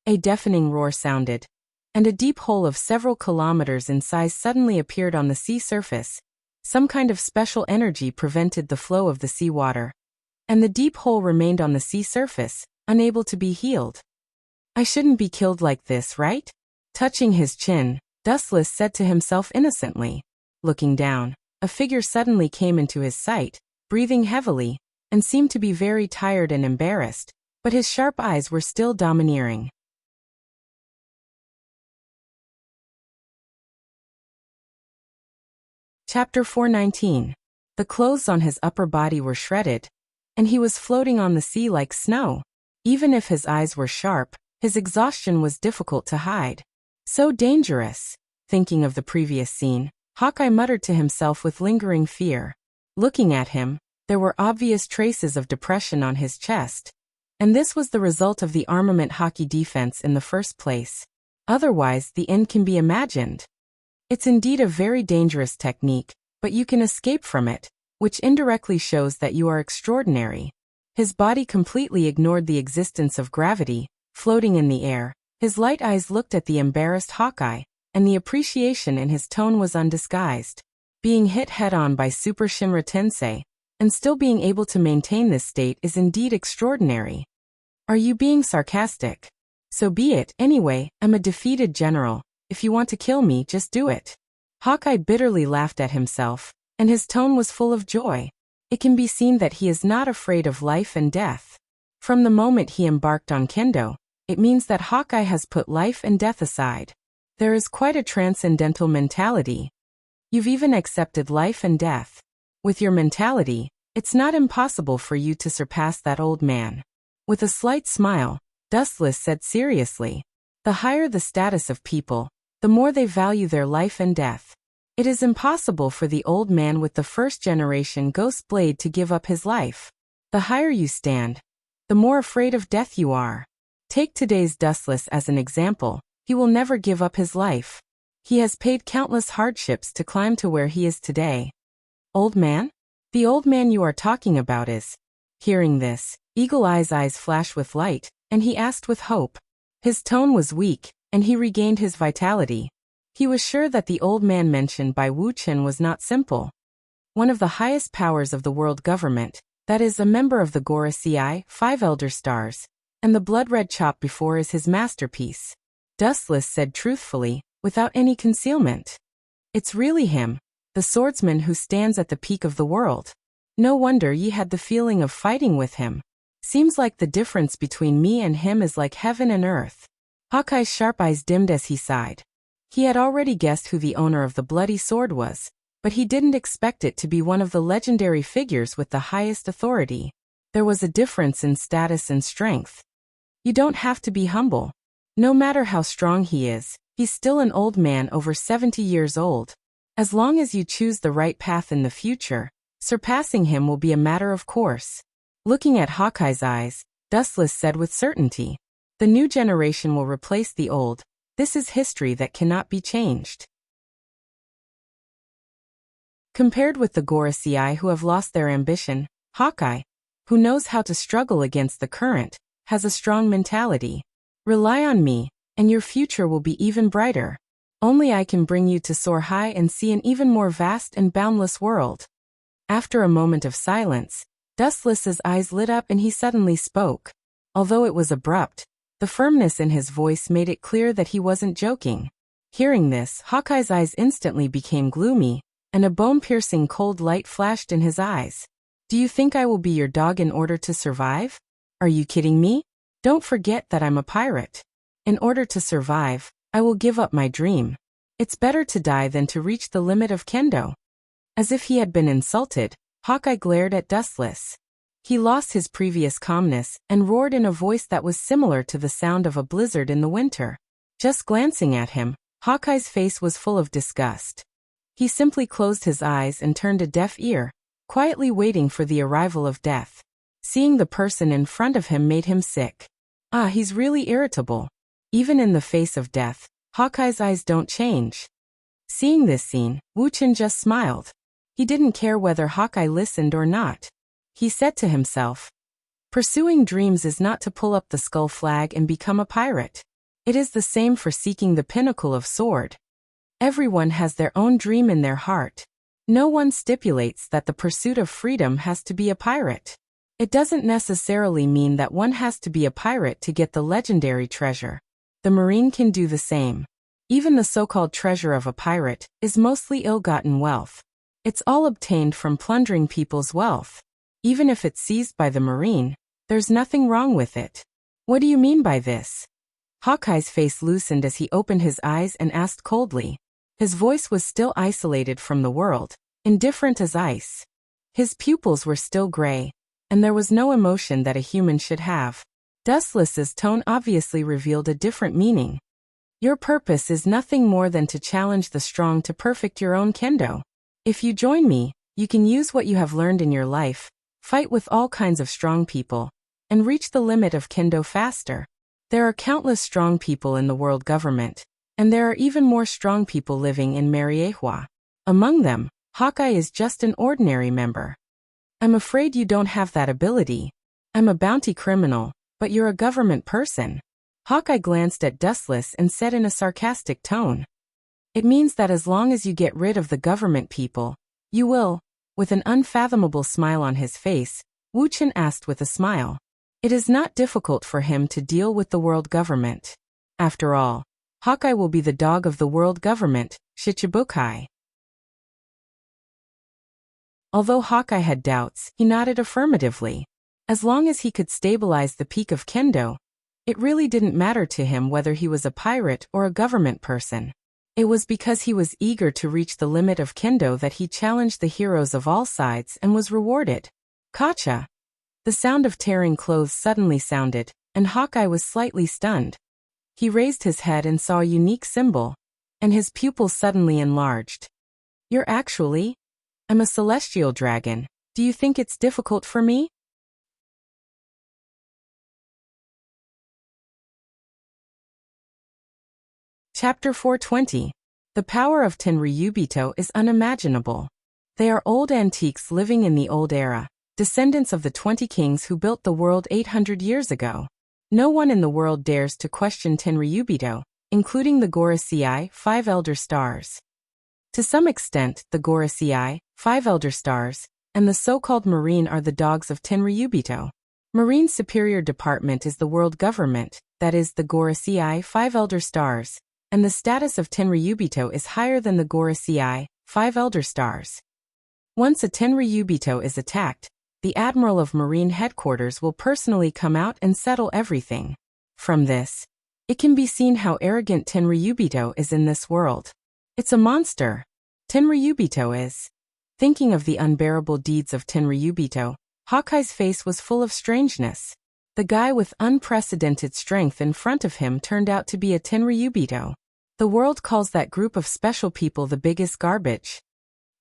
A deafening roar sounded, and a deep hole of several kilometers in size suddenly appeared on the sea surface. Some kind of special energy prevented the flow of the seawater, and the deep hole remained on the sea surface, unable to be healed. I shouldn't be killed like this, right? Touching his chin, Dustless said to himself innocently. Looking down, a figure suddenly came into his sight, breathing heavily, and seemed to be very tired and embarrassed, but his sharp eyes were still domineering. Chapter 419. The clothes on his upper body were shredded, and he was floating on the sea like snow. Even if his eyes were sharp, his exhaustion was difficult to hide. So dangerous. Thinking of the previous scene, Hawkeye muttered to himself with lingering fear. Looking at him, there were obvious traces of depression on his chest, and this was the result of the armament hockey defense in the first place. Otherwise, the end can be imagined. It's indeed a very dangerous technique, but you can escape from it, which indirectly shows that you are extraordinary. His body completely ignored the existence of gravity, floating in the air. His light eyes looked at the embarrassed Hawkeye, and the appreciation in his tone was undisguised. Being hit head-on by Super Shinra Tensei, and still being able to maintain this state is indeed extraordinary. Are you being sarcastic? So be it. Anyway, I'm a defeated general. If you want to kill me, just do it. Hawkeye bitterly laughed at himself, and his tone was full of joy. It can be seen that he is not afraid of life and death. From the moment he embarked on kendo, it means that Hawkeye has put life and death aside. There is quite a transcendental mentality. You've even accepted life and death. With your mentality, it's not impossible for you to surpass that old man. With a slight smile, Dustless said seriously, the higher the status of people, the more they value their life and death. It is impossible for the old man with the first-generation ghost blade to give up his life. The higher you stand, the more afraid of death you are. Take today's Dustless as an example. He will never give up his life. He has paid countless hardships to climb to where he is today. Old man? The old man you are talking about is. Hearing this, Eagle Eye's eyes flashed with light, and he asked with hope. His tone was weak, and he regained his vitality. He was sure that the old man mentioned by Wuxia was not simple. One of the highest powers of the world government, that is, a member of the Wuxia, 5 Elder Stars, and the blood-red chop before is his masterpiece. Dustless said truthfully, without any concealment. It's really him, the swordsman who stands at the peak of the world. No wonder ye had the feeling of fighting with him. Seems like the difference between me and him is like heaven and earth. Hawkeye's sharp eyes dimmed as he sighed. He had already guessed who the owner of the bloody sword was, but he didn't expect it to be one of the legendary figures with the highest authority. There was a difference in status and strength. You don't have to be humble. No matter how strong he is, he's still an old man over 70 years old. As long as you choose the right path in the future, surpassing him will be a matter of course. Looking at Hawkeye's eyes, Dustless said with certainty, the new generation will replace the old. This is history that cannot be changed. Compared with the Wuxia who have lost their ambition, Hawkeye, who knows how to struggle against the current, has a strong mentality. Rely on me, and your future will be even brighter. Only I can bring you to soar high and see an even more vast and boundless world. After a moment of silence, Dustless's eyes lit up and he suddenly spoke. Although it was abrupt, the firmness in his voice made it clear that he wasn't joking. Hearing this, Hawkeye's eyes instantly became gloomy, and a bone-piercing cold light flashed in his eyes. Do you think I will be your dog in order to survive? Are you kidding me? Don't forget that I'm a pirate. In order to survive, I will give up my dream. It's better to die than to reach the limit of kendo. As if he had been insulted, Hawkeye glared at Dustless. He lost his previous calmness and roared in a voice that was similar to the sound of a blizzard in the winter. Just glancing at him, Hawkeye's face was full of disgust. He simply closed his eyes and turned a deaf ear, quietly waiting for the arrival of death. Seeing the person in front of him made him sick. He's really irritable. Even in the face of death, Hawkeye's eyes don't change. Seeing this scene, Wuxia just smiled. He didn't care whether Hawkeye listened or not. He said to himself, pursuing dreams is not to pull up the skull flag and become a pirate. It is the same for seeking the pinnacle of sword. Everyone has their own dream in their heart. No one stipulates that the pursuit of freedom has to be a pirate. It doesn't necessarily mean that one has to be a pirate to get the legendary treasure. The Marine can do the same. Even the so-called treasure of a pirate is mostly ill-gotten wealth. It's all obtained from plundering people's wealth. Even if it's seized by the Marine, there's nothing wrong with it. What do you mean by this? Hawkeye's face loosened as he opened his eyes and asked coldly. His voice was still isolated from the world, indifferent as ice. His pupils were still gray, and there was no emotion that a human should have. Dustless's tone obviously revealed a different meaning. Your purpose is nothing more than to challenge the strong to perfect your own kendo. If you join me, you can use what you have learned in your life, fight with all kinds of strong people, and reach the limit of kendo faster. There are countless strong people in the world government, and there are even more strong people living in Mariehua. Among them, Hawkeye is just an ordinary member. I'm afraid you don't have that ability. I'm a bounty criminal, but you're a government person. Hawkeye glanced at Dustless and said in a sarcastic tone. It means that as long as you get rid of the government people, you will. With an unfathomable smile on his face, Wuxia asked with a smile. It is not difficult for him to deal with the world government. After all, Hawkeye will be the dog of the world government, Shichibukai. Although Hawkeye had doubts, he nodded affirmatively. As long as he could stabilize the peak of kendo, it really didn't matter to him whether he was a pirate or a government person. It was because he was eager to reach the limit of kendo that he challenged the heroes of all sides and was rewarded. Kacha! The sound of tearing clothes suddenly sounded, and Hawkeye was slightly stunned. He raised his head and saw a unique symbol, and his pupils suddenly enlarged. You're actually? I'm a celestial dragon. Do you think it's difficult for me? Chapter 420. The power of Tenryubito is unimaginable. They are old antiques living in the old era, descendants of the 20 kings who built the world 800 years ago. No one in the world dares to question Tenryubito, including the Wuxia, 5 Elder Stars. To some extent, the Wuxia, 5 Elder Stars, and the so-called Marine are the dogs of Tenryubito. Marine's superior department is the world government, that is, the Gorosei, 5 elder stars, and the status of Tenryubito is higher than the Gorosei, 5 elder stars. Once a Tenryubito is attacked, the Admiral of Marine Headquarters will personally come out and settle everything. From this, it can be seen how arrogant Tenryubito is in this world. It's a monster. Tenryubito is. Thinking of the unbearable deeds of Tenryubito, Hawkeye's face was full of strangeness. The guy with unprecedented strength in front of him turned out to be a Tenryubito. The world calls that group of special people the biggest garbage.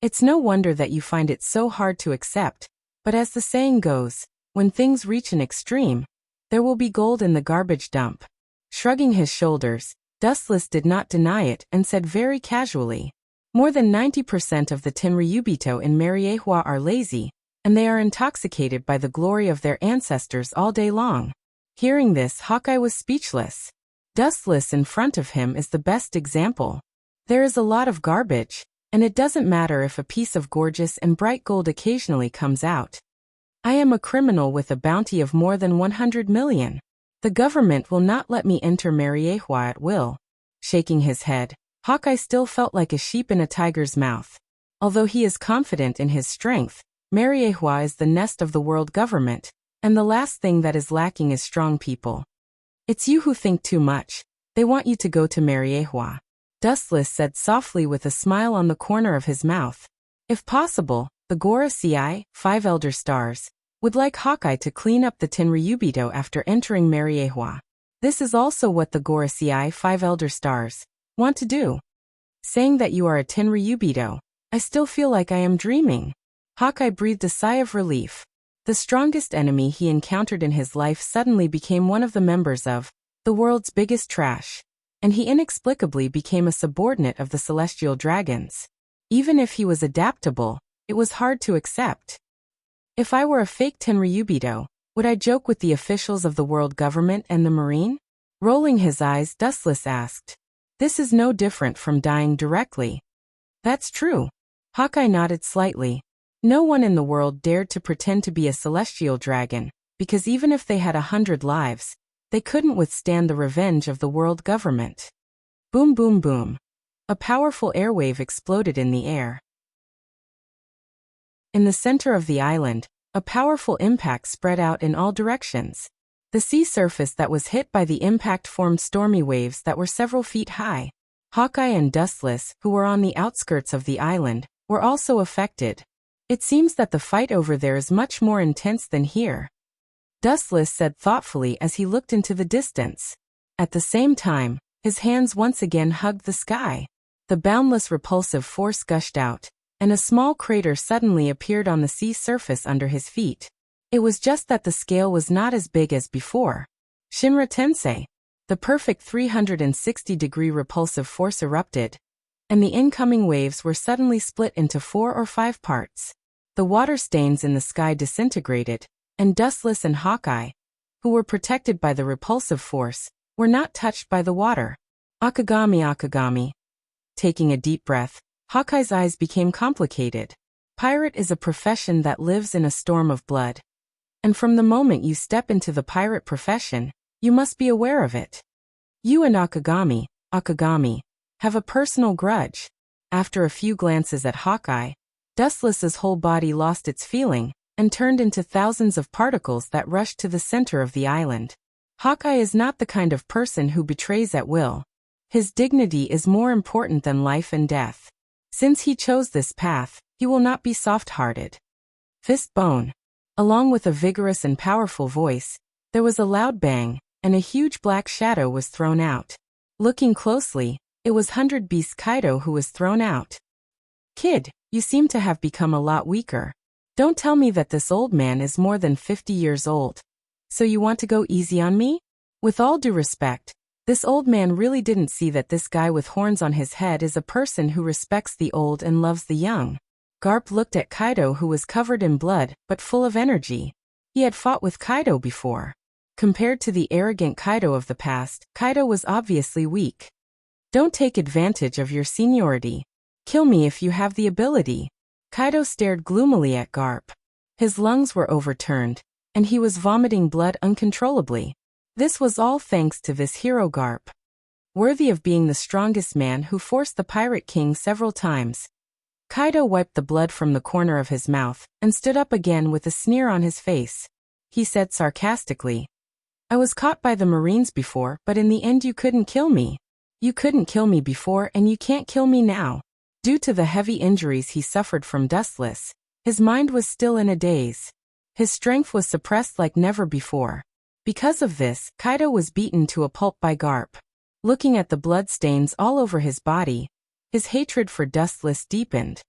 It's no wonder that you find it so hard to accept, but as the saying goes, when things reach an extreme, there will be gold in the garbage dump. Shrugging his shoulders, Dustless did not deny it and said very casually, "More than 90% of the Tenryubito in Mariehua are lazy, and they are intoxicated by the glory of their ancestors all day long." Hearing this, Hawkeye was speechless. Dustless in front of him is the best example. There is a lot of garbage, and it doesn't matter if a piece of gorgeous and bright gold occasionally comes out. I am a criminal with a bounty of more than 100 million. The government will not let me enter Mariehua at will. Shaking his head, Hawkeye still felt like a sheep in a tiger's mouth. Although he is confident in his strength, Mariehua is the nest of the world government, and the last thing that is lacking is strong people. "It's you who think too much. They want you to go to Mariehua," Dustless said softly with a smile on the corner of his mouth. If possible, the Gorosei, 5 elder stars, would like Hawkeye to clean up the Tenryubito after entering Mariehua. This is also what the Gorosei, 5 elder stars, want to do. Saying that you are a Tenryubito, I still feel like I am dreaming. Hawkeye breathed a sigh of relief. The strongest enemy he encountered in his life suddenly became one of the members of the world's biggest trash, and he inexplicably became a subordinate of the celestial dragons. Even if he was adaptable, it was hard to accept. If I were a fake Tenryubito, would I joke with the officials of the world government and the Marine? Rolling his eyes, Dustless asked. This is no different from dying directly. That's true. Hawkeye nodded slightly. No one in the world dared to pretend to be a celestial dragon, because even if they had 100 lives, they couldn't withstand the revenge of the world government. Boom boom boom. A powerful airwave exploded in the air. In the center of the island, a powerful impact spread out in all directions. The sea surface that was hit by the impact formed stormy waves that were several feet high. Hawkeye and Dustless, who were on the outskirts of the island, were also affected. It seems that the fight over there is much more intense than here, Dustless said thoughtfully as he looked into the distance. At the same time, his hands once again hugged the sky. The boundless repulsive force gushed out, and a small crater suddenly appeared on the sea surface under his feet. It was just that the scale was not as big as before. Shinra Tensei. The perfect 360-degree repulsive force erupted, and the incoming waves were suddenly split into 4 or 5 parts. The water stains in the sky disintegrated, and Dustless and Hawkeye, who were protected by the repulsive force, were not touched by the water. Akagami, Akagami. Taking a deep breath, Hawkeye's eyes became complicated. Pirate is a profession that lives in a storm of blood. And from the moment you step into the pirate profession, you must be aware of it. You and Akagami, have a personal grudge. After a few glances at Hawkeye, Dustless's whole body lost its feeling and turned into thousands of particles that rushed to the center of the island. Hawkeye is not the kind of person who betrays at will. His dignity is more important than life and death. Since he chose this path, he will not be soft-hearted. Fist bone. Along with a vigorous and powerful voice, there was a loud bang, and a huge black shadow was thrown out. Looking closely, it was 100 Beast Kaido who was thrown out. Kid, you seem to have become a lot weaker. Don't tell me that this old man is more than 50 years old. So you want to go easy on me? With all due respect, this old man really didn't see that this guy with horns on his head is a person who respects the old and loves the young. Garp looked at Kaido, who was covered in blood but full of energy. He had fought with Kaido before. Compared to the arrogant Kaido of the past, Kaido was obviously weak. Don't take advantage of your seniority. Kill me if you have the ability. Kaido stared gloomily at Garp. His lungs were overturned, and he was vomiting blood uncontrollably. This was all thanks to this hero Garp. Worthy of being the strongest man who forced the Pirate King several times. Kaido wiped the blood from the corner of his mouth and stood up again with a sneer on his face. He said sarcastically, "I was caught by the Marines before, but in the end you couldn't kill me. You couldn't kill me before and you can't kill me now." Due to the heavy injuries he suffered from Dustless, his mind was still in a daze. His strength was suppressed like never before. Because of this, Kaido was beaten to a pulp by Garp. Looking at the blood stains all over his body, his hatred for Dustless deepened.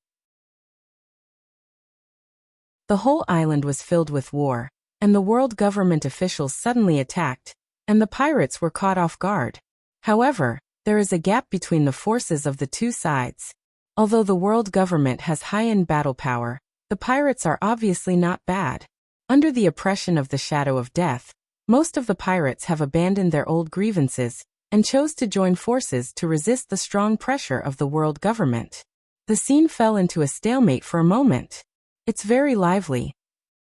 The whole island was filled with war, and the world government officials suddenly attacked, and the pirates were caught off guard. However, there is a gap between the forces of the two sides. Although the world government has high-end battle power, the pirates are obviously not bad. Under the oppression of the Shadow of Death, most of the pirates have abandoned their old grievances and chose to join forces to resist the strong pressure of the world government. The scene fell into a stalemate for a moment. It's very lively.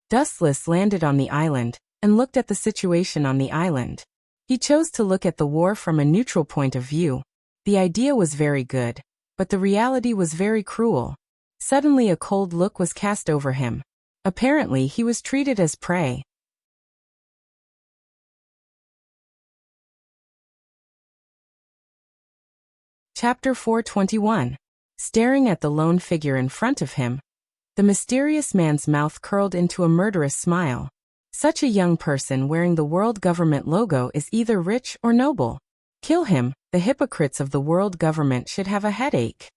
Dustless landed on the island and looked at the situation on the island. He chose to look at the war from a neutral point of view. The idea was very good, but the reality was very cruel. Suddenly a cold look was cast over him. Apparently he was treated as prey. Chapter 421. Staring at the lone figure in front of him, the mysterious man's mouth curled into a murderous smile. Such a young person wearing the world government logo is either rich or noble. Kill him, the hypocrites of the world government should have a headache.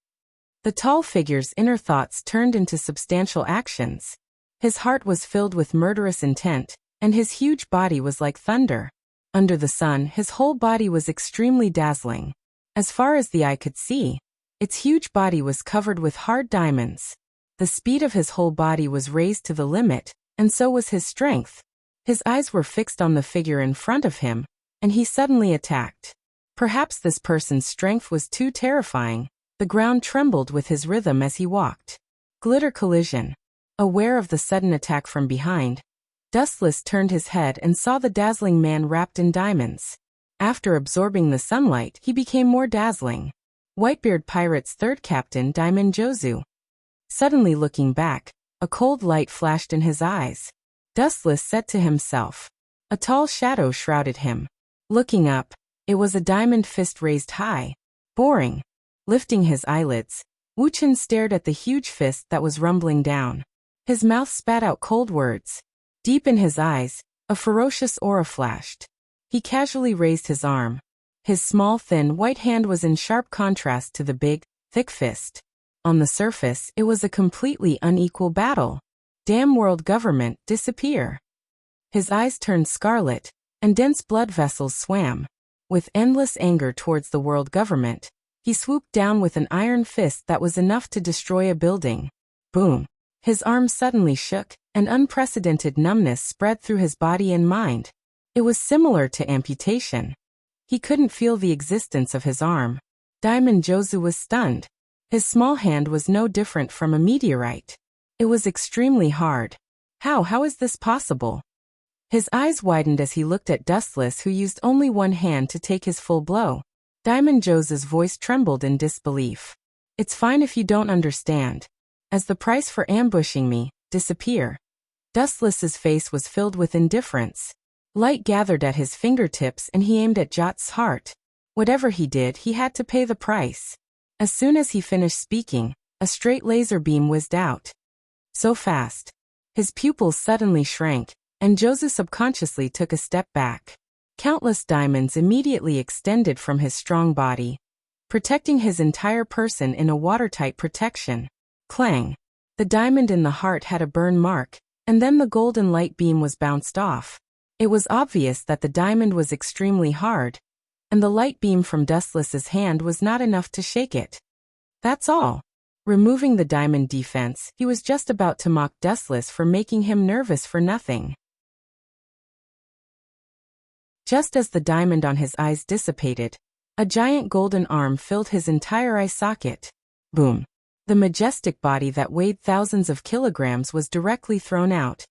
The tall figure's inner thoughts turned into substantial actions. His heart was filled with murderous intent, and his huge body was like thunder. Under the sun, his whole body was extremely dazzling. As far as the eye could see, its huge body was covered with hard diamonds. The speed of his whole body was raised to the limit, and so was his strength. His eyes were fixed on the figure in front of him, and he suddenly attacked. Perhaps this person's strength was too terrifying. The ground trembled with his rhythm as he walked. Glitter collision. Aware of the sudden attack from behind, Dustless turned his head and saw the dazzling man wrapped in diamonds. After absorbing the sunlight, he became more dazzling. Whitebeard Pirate's third captain, Diamond Jozu. Suddenly looking back, a cold light flashed in his eyes. Dustless said to himself. A tall shadow shrouded him. Looking up, it was a diamond fist raised high. Boring. Lifting his eyelids, Wuxia stared at the huge fist that was rumbling down. His mouth spat out cold words. Deep in his eyes, a ferocious aura flashed. He casually raised his arm. His small, thin, white hand was in sharp contrast to the big, thick fist. On the surface, it was a completely unequal battle. Damn world government, disappear. His eyes turned scarlet, and dense blood vessels swam. With endless anger towards the world government, he swooped down with an iron fist that was enough to destroy a building. Boom. His arm suddenly shook, and unprecedented numbness spread through his body and mind. It was similar to amputation. He couldn't feel the existence of his arm. Diamond Jozu was stunned. His small hand was no different from a meteorite. It was extremely hard. How is this possible? His eyes widened as he looked at Dustless, who used only one hand to take his full blow. Diamond Jozu's voice trembled in disbelief. It's fine if you don't understand. As the price for ambushing me, disappear. Dustless's face was filled with indifference. Light gathered at his fingertips and he aimed at Jot's heart. Whatever he did, he had to pay the price. As soon as he finished speaking, a straight laser beam whizzed out. So fast. His pupils suddenly shrank, and Jozu subconsciously took a step back. Countless diamonds immediately extended from his strong body, protecting his entire person in a watertight protection. Clang. The diamond in the heart had a burn mark, and then the golden light beam was bounced off. It was obvious that the diamond was extremely hard, and the light beam from Dustless's hand was not enough to shake it. That's all. Removing the diamond defense, he was just about to mock Dustless for making him nervous for nothing. Just as the diamond on his eyes dissipated, a giant golden arm filled his entire eye socket. Boom. The majestic body that weighed thousands of kilograms was directly thrown out,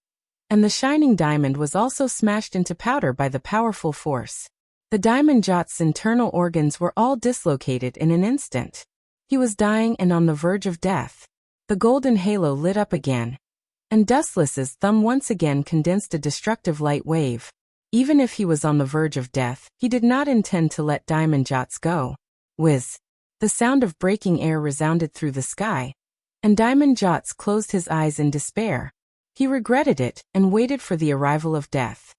and the shining diamond was also smashed into powder by the powerful force. The diamond Jot's internal organs were all dislocated in an instant. He was dying and on the verge of death. The golden halo lit up again, and Dustless's thumb once again condensed a destructive light wave. Even if he was on the verge of death, he did not intend to let Diamond Jots go. Whiz! The sound of breaking air resounded through the sky, and Diamond Jots closed his eyes in despair. He regretted it and waited for the arrival of death.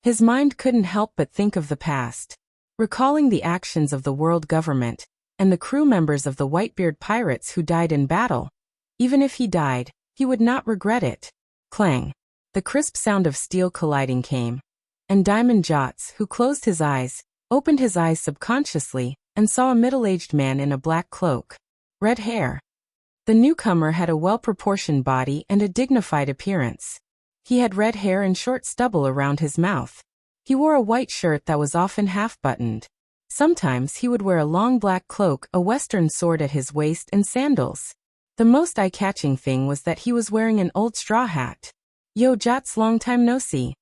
His mind couldn't help but think of the past, recalling the actions of the world government and the crew members of the Whitebeard pirates who died in battle. Even if he died, he would not regret it. Clang! The crisp sound of steel colliding came, and Diamond Jots, who closed his eyes, opened his eyes subconsciously and saw a middle-aged man in a black cloak. Red hair. The newcomer had a well-proportioned body and a dignified appearance. He had red hair and short stubble around his mouth. He wore a white shirt that was often half-buttoned. Sometimes he would wear a long black cloak, a western sword at his waist, and sandals. The most eye-catching thing was that he was wearing an old straw hat. Yo Jots, long time no see.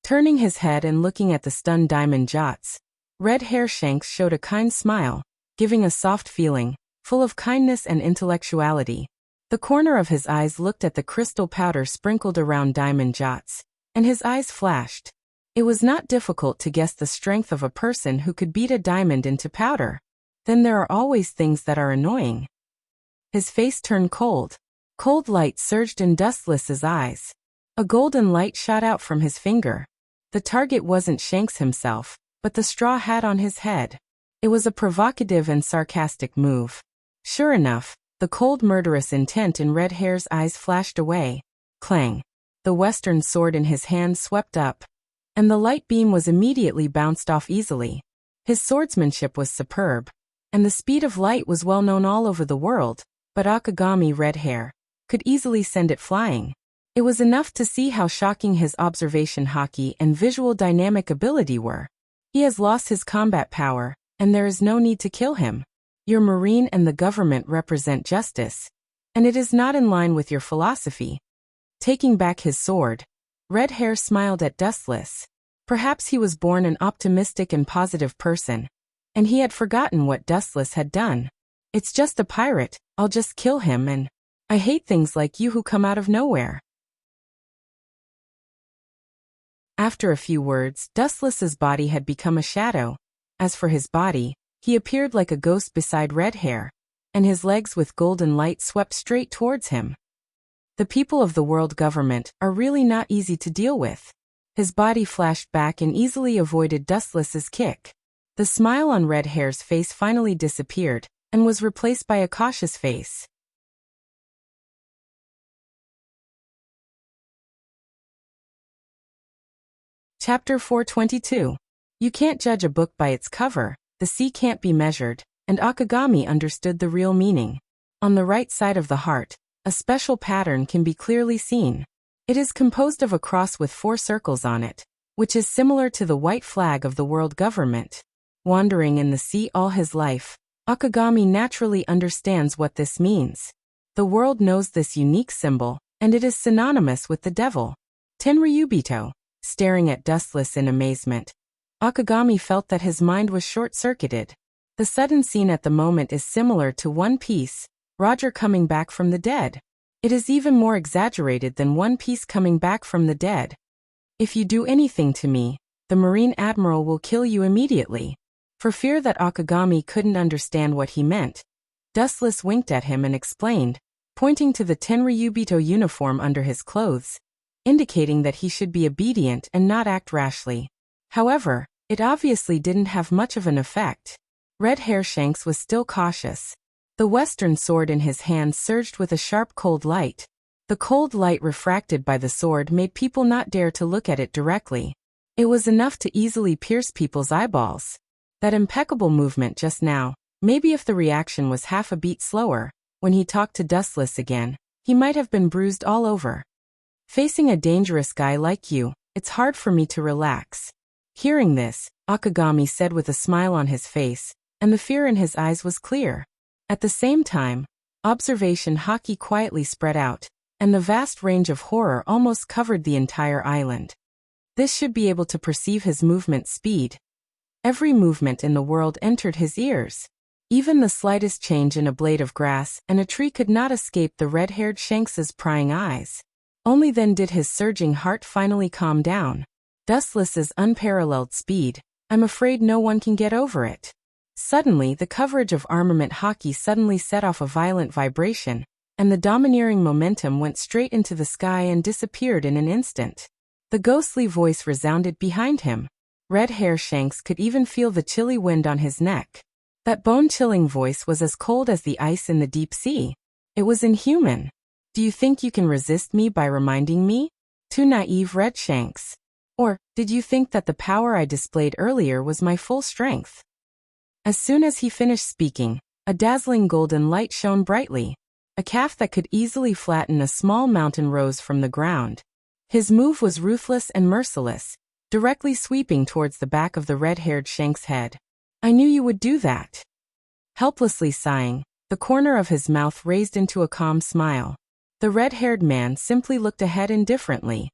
Turning his head and looking at the stunned Diamond Jots, Red Hair Shanks showed a kind smile, giving a soft feeling, full of kindness and intellectuality. The corner of his eyes looked at the crystal powder sprinkled around Diamond Jots, and his eyes flashed. It was not difficult to guess the strength of a person who could beat a diamond into powder. Then there are always things that are annoying. His face turned cold. Cold light surged in Dustless's eyes. A golden light shot out from his finger. The target wasn't Shanks himself, but the straw hat on his head. It was a provocative and sarcastic move. Sure enough, the cold murderous intent in Red Hair's eyes flashed away. Clang! The western sword in his hand swept up, and the light beam was immediately bounced off easily. His swordsmanship was superb, and the speed of light was well known all over the world, but Akagami Red Hair could easily send it flying. It was enough to see how shocking his observation hockey and visual dynamic ability were. He has lost his combat power, and there is no need to kill him. Your marine and the government represent justice, and it is not in line with your philosophy. Taking back his sword, Red Hair smiled at Dustless. Perhaps he was born an optimistic and positive person, and he had forgotten what Dustless had done. It's just a pirate, I'll just kill him, and I hate things like you who come out of nowhere. After a few words, Dustless's body had become a shadow. As for his body, he appeared like a ghost beside Red Hair, and his legs with golden light swept straight towards him. The people of the world government are really not easy to deal with. His body flashed back and easily avoided Dustless's kick. The smile on Red Hair's face finally disappeared, and was replaced by a cautious face. Chapter 422. You can't judge a book by its cover. The sea can't be measured, and Akagami understood the real meaning. On the right side of the heart, a special pattern can be clearly seen. It is composed of a cross with 4 circles on it, which is similar to the white flag of the world government. Wandering in the sea all his life, Akagami naturally understands what this means. The world knows this unique symbol, and it is synonymous with the devil. Tenryubito. Staring at Dustless in amazement, Akagami felt that his mind was short-circuited. The sudden scene at the moment is similar to One Piece, Roger coming back from the dead. It is even more exaggerated than One Piece coming back from the dead. If you do anything to me, the Marine Admiral will kill you immediately. For fear that Akagami couldn't understand what he meant, Dustless winked at him and explained, pointing to the Tenryubito uniform under his clothes, indicating that he should be obedient and not act rashly. However, it obviously didn't have much of an effect. Red Hair Shanks was still cautious. The western sword in his hand surged with a sharp cold light. The cold light refracted by the sword made people not dare to look at it directly. It was enough to easily pierce people's eyeballs. That impeccable movement just now, maybe if the reaction was half a beat slower, when he talked to Dustless again, he might have been bruised all over. Facing a dangerous guy like you, it's hard for me to relax. Hearing this, Akagami said with a smile on his face, and the fear in his eyes was clear. At the same time, Observation Haki quietly spread out, and the vast range of horror almost covered the entire island. This should be able to perceive his movement speed. Every movement in the world entered his ears. Even the slightest change in a blade of grass and a tree could not escape the red-haired Shanks's prying eyes. Only then did his surging heart finally calm down. Dustless's unparalleled speed, I'm afraid no one can get over it. Suddenly the coverage of armament Haki suddenly set off a violent vibration, and the domineering momentum went straight into the sky and disappeared in an instant. The ghostly voice resounded behind him. Red Hair Shanks could even feel the chilly wind on his neck. That bone-chilling voice was as cold as the ice in the deep sea. It was inhuman. Do you think you can resist me by reminding me? Too naive, Red Shanks. Or, did you think that the power I displayed earlier was my full strength? As soon as he finished speaking, a dazzling golden light shone brightly. A calf that could easily flatten a small mountain rose from the ground. His move was ruthless and merciless, directly sweeping towards the back of the red-haired Shank's head. I knew you would do that. Helplessly sighing, the corner of his mouth raised into a calm smile. The red-haired man simply looked ahead indifferently.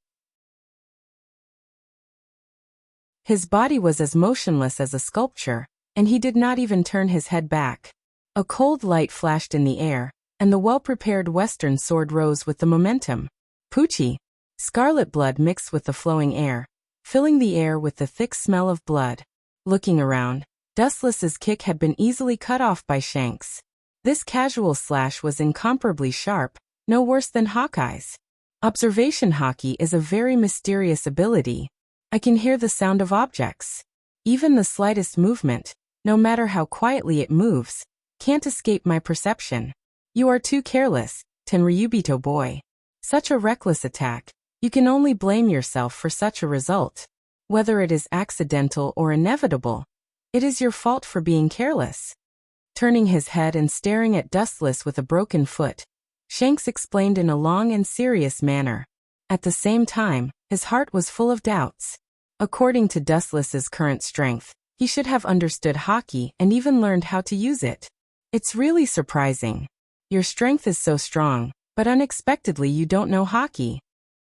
His body was as motionless as a sculpture, and he did not even turn his head back. A cold light flashed in the air, and the well-prepared western sword rose with the momentum. Poochie! Scarlet blood mixed with the flowing air, filling the air with the thick smell of blood. Looking around, Dustless's kick had been easily cut off by Shanks. This casual slash was incomparably sharp, no worse than Hawkeye's. Observation Haki is a very mysterious ability. I can hear the sound of objects. Even the slightest movement, no matter how quietly it moves, can't escape my perception. You are too careless, Tenryubito boy. Such a reckless attack, you can only blame yourself for such a result. Whether it is accidental or inevitable, it is your fault for being careless. Turning his head and staring at Dustless with a broken foot, Shanks explained in a long and serious manner. At the same time, his heart was full of doubts. According to Dustless's current strength, he should have understood Haki and even learned how to use it. It's really surprising. Your strength is so strong, but unexpectedly you don't know Haki.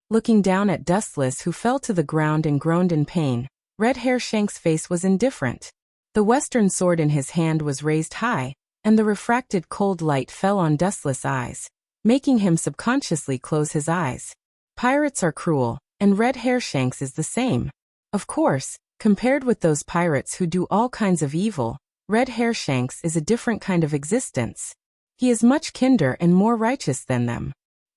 Looking down at Dustless, who fell to the ground and groaned in pain, Red Hair Shank's face was indifferent. The western sword in his hand was raised high, and the refracted cold light fell on Dustless' eyes, making him subconsciously close his eyes. Pirates are cruel, and Red Hair Shanks is the same. Of course, compared with those pirates who do all kinds of evil, Red Hair Shanks is a different kind of existence. He is much kinder and more righteous than them.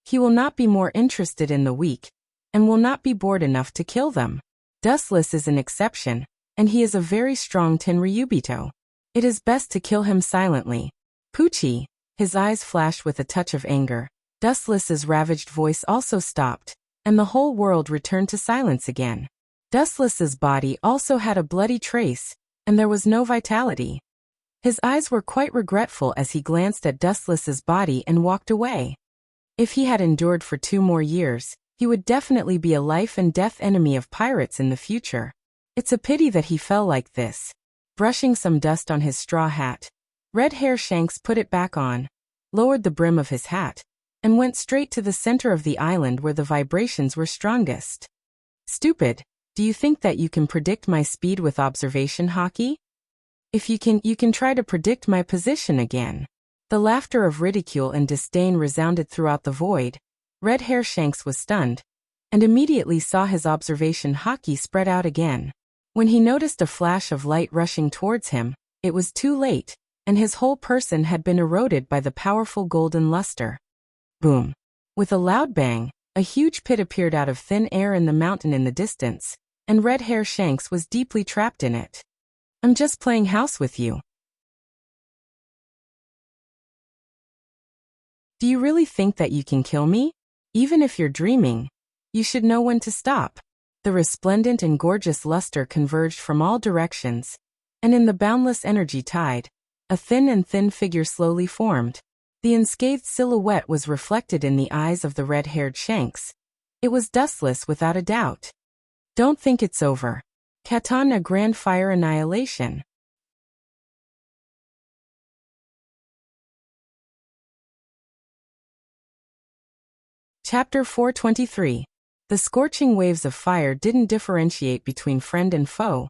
He will not be more interested in the weak, and will not be bored enough to kill them. Dustless is an exception, and he is a very strong Tenryubito. It is best to kill him silently. Poochie! His eyes flashed with a touch of anger. Dustless's ravaged voice also stopped, and the whole world returned to silence again. Dustless's body also had a bloody trace, and there was no vitality. His eyes were quite regretful as he glanced at Dustless's body and walked away. If he had endured for 2 more years, he would definitely be a life-and-death enemy of pirates in the future. It's a pity that he fell like this. Brushing some dust on his straw hat, Red Hair Shanks put it back on, lowered the brim of his hat, and went straight to the center of the island where the vibrations were strongest. Stupid, do you think that you can predict my speed with observation Haki? If you can try to predict my position again. The laughter of ridicule and disdain resounded throughout the void. Red Hair Shanks was stunned, and immediately saw his observation Haki spread out again. When he noticed a flash of light rushing towards him, it was too late, and his whole person had been eroded by the powerful golden luster. Boom! With a loud bang, a huge pit appeared out of thin air in the mountain in the distance, and Red Hair Shanks was deeply trapped in it. I'm just playing house with you. Do you really think that you can kill me? Even if you're dreaming, you should know when to stop. The resplendent and gorgeous luster converged from all directions, and in the boundless energy tide, a thin figure slowly formed. The unscathed silhouette was reflected in the eyes of the red-haired Shanks. It was Dustless without a doubt. Don't think it's over. Catan a grand fire annihilation. Chapter 423. The scorching waves of fire didn't differentiate between friend and foe,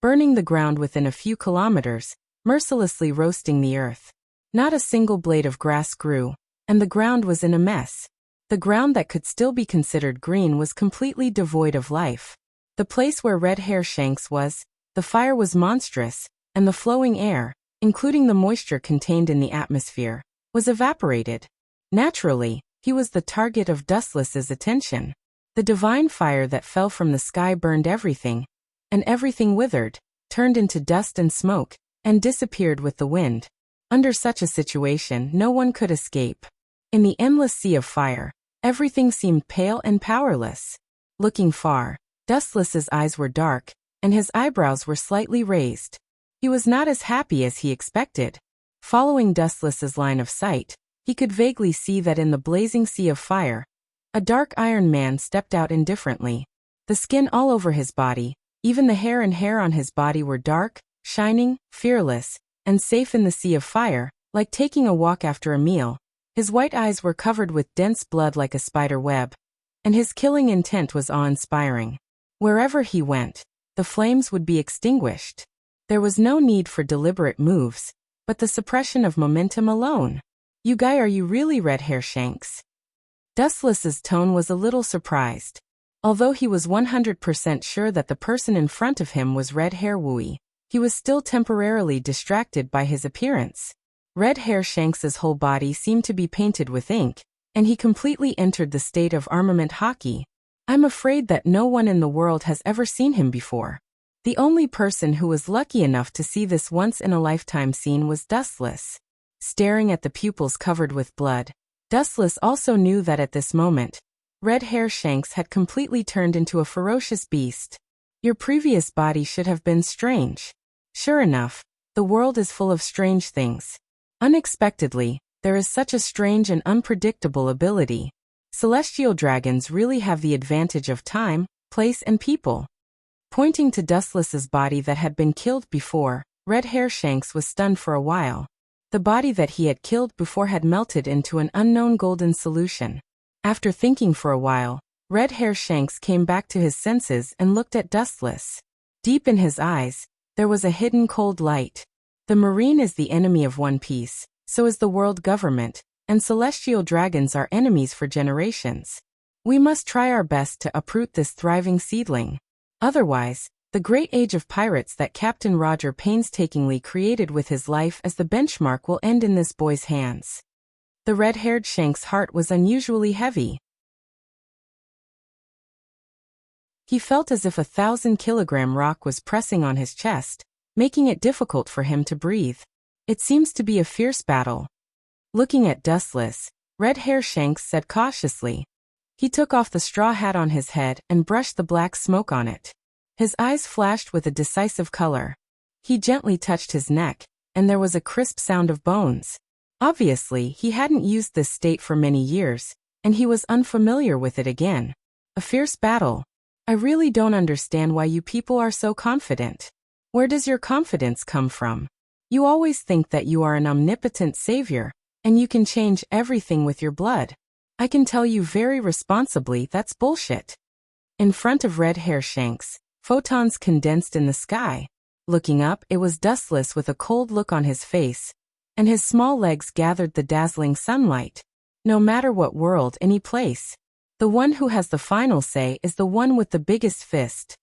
burning the ground within a few kilometers, mercilessly roasting the earth. Not a single blade of grass grew, and the ground was in a mess. The ground that could still be considered green was completely devoid of life. The place where Red Hair Shanks was, the fire was monstrous, and the flowing air, including the moisture contained in the atmosphere, was evaporated. Naturally, he was the target of Dustless's attention. The divine fire that fell from the sky burned everything, and everything withered, turned into dust and smoke, and disappeared with the wind. Under such a situation, no one could escape. In the endless sea of fire, everything seemed pale and powerless. Looking far, Dustless's eyes were dark, and his eyebrows were slightly raised. He was not as happy as he expected. Following Dustless's line of sight, he could vaguely see that in the blazing sea of fire, a dark iron man stepped out indifferently. The skin all over his body, even the hair on his body were dark, shining, fearless, and safe in the sea of fire, like taking a walk after a meal. His white eyes were covered with dense blood like a spider web, and his killing intent was awe-inspiring. Wherever he went, the flames would be extinguished. There was no need for deliberate moves, but the suppression of momentum alone. "You guy, are you really Red Hair Shanks?" Dustless's tone was a little surprised. Although he was 100% sure that the person in front of him was Red Hair Wui, he was still temporarily distracted by his appearance. Red Hair Shanks's whole body seemed to be painted with ink, and he completely entered the state of armament hockey. I'm afraid that no one in the world has ever seen him before. The only person who was lucky enough to see this once-in-a-lifetime scene was Dustless. Staring at the pupils covered with blood, Dustless also knew that at this moment, Red Hair Shanks had completely turned into a ferocious beast. Your previous body should have been strange. Sure enough, the world is full of strange things. Unexpectedly, there is such a strange and unpredictable ability. Celestial dragons really have the advantage of time, place, and people. Pointing to Dustless's body that had been killed before, Red Hair Shanks was stunned for a while. The body that he had killed before had melted into an unknown golden solution. After thinking for a while, Red Hair Shanks came back to his senses and looked at Dustless. Deep in his eyes, there was a hidden cold light. The Marine is the enemy of One Piece, so is the world government, and celestial dragons are enemies for generations. We must try our best to uproot this thriving seedling. Otherwise, the great age of pirates that Captain Roger painstakingly created with his life as the benchmark will end in this boy's hands. The red-haired Shank's heart was unusually heavy. He felt as if a 1,000-kilogram rock was pressing on his chest, making it difficult for him to breathe. It seems to be a fierce battle. Looking at Dustless, Red Hair Shanks said cautiously. He took off the straw hat on his head and brushed the black smoke on it. His eyes flashed with a decisive color. He gently touched his neck, and there was a crisp sound of bones. Obviously, he hadn't used this state for many years, and he was unfamiliar with it again. A fierce battle. I really don't understand why you people are so confident. Where does your confidence come from? You always think that you are an omnipotent savior, and you can change everything with your blood. I can tell you very responsibly that's bullshit. In front of Red Hair Shanks, photons condensed in the sky. Looking up, it was Dustless with a cold look on his face, and his small legs gathered the dazzling sunlight. No matter what world, any place, the one who has the final say is the one with the biggest fist.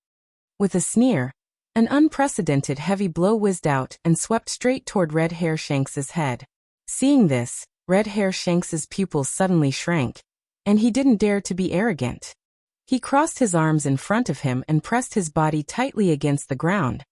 With a sneer, an unprecedented heavy blow whizzed out and swept straight toward Red Hair Shanks's head. Seeing this, Red Hair Shanks's pupils suddenly shrank, and he didn't dare to be arrogant. He crossed his arms in front of him and pressed his body tightly against the ground,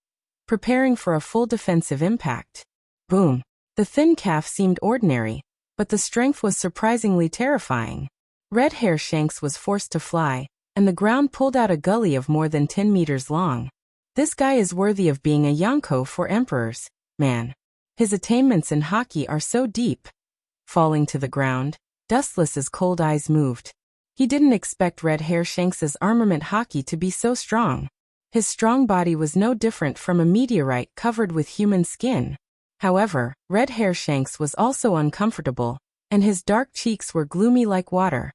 preparing for a full defensive impact. Boom! The thin calf seemed ordinary, but the strength was surprisingly terrifying. Red Hair Shanks was forced to fly, and the ground pulled out a gully of more than 10 meters long. This guy is worthy of being a Yonko for emperors, man. His attainments in hockey are so deep. Falling to the ground, Dustless's cold eyes moved. He didn't expect Red Hair Shanks's armament hockey to be so strong. His strong body was no different from a meteorite covered with human skin. However, Red Hair Shanks was also uncomfortable, and his dark cheeks were gloomy like water.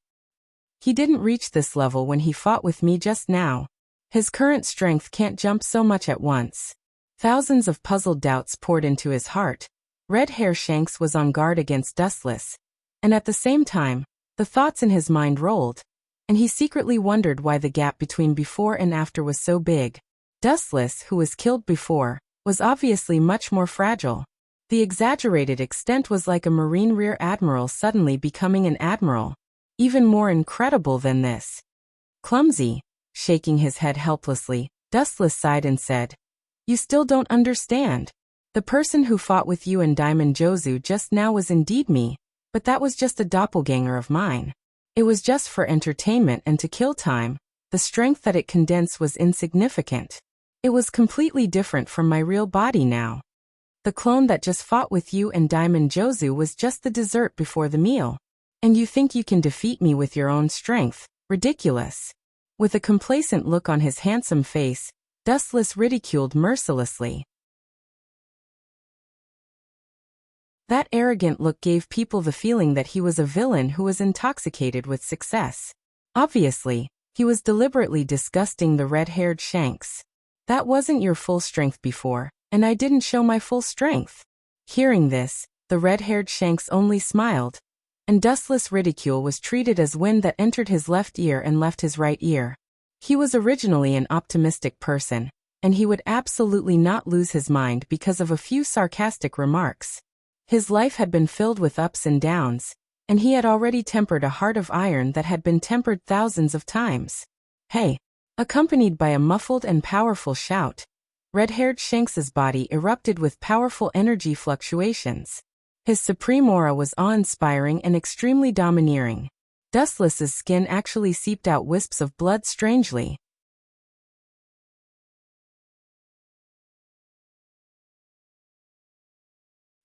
He didn't reach this level when he fought with me just now. His current strength can't jump so much at once. Thousands of puzzled doubts poured into his heart. Red Hair Shanks was on guard against Dustless, and at the same time, the thoughts in his mind rolled, and he secretly wondered why the gap between before and after was so big. Dustless, who was killed before, was obviously much more fragile. The exaggerated extent was like a Marine Rear Admiral suddenly becoming an admiral. Even more incredible than this. Clumsy, shaking his head helplessly, Dustless sighed and said, "You still don't understand. The person who fought with you and Diamond Jozu just now was indeed me, but that was just a doppelganger of mine. It was just for entertainment and to kill time. The strength that it condensed was insignificant. It was completely different from my real body now. The clone that just fought with you and Diamond Jozu was just the dessert before the meal. And you think you can defeat me with your own strength? Ridiculous." With a complacent look on his handsome face, Dustless ridiculed mercilessly. That arrogant look gave people the feeling that he was a villain who was intoxicated with success. Obviously, he was deliberately disgusting the red-haired Shanks. "That wasn't your full strength before, and I didn't show my full strength." Hearing this, the red-haired Shanks only smiled, and Dustless' ridicule was treated as wind that entered his left ear and left his right ear. He was originally an optimistic person, and he would absolutely not lose his mind because of a few sarcastic remarks. His life had been filled with ups and downs, and he had already tempered a heart of iron that had been tempered thousands of times. "Hey!" Accompanied by a muffled and powerful shout, red-haired Shanks's body erupted with powerful energy fluctuations. His supreme aura was awe-inspiring and extremely domineering. Dustless's skin actually seeped out wisps of blood strangely.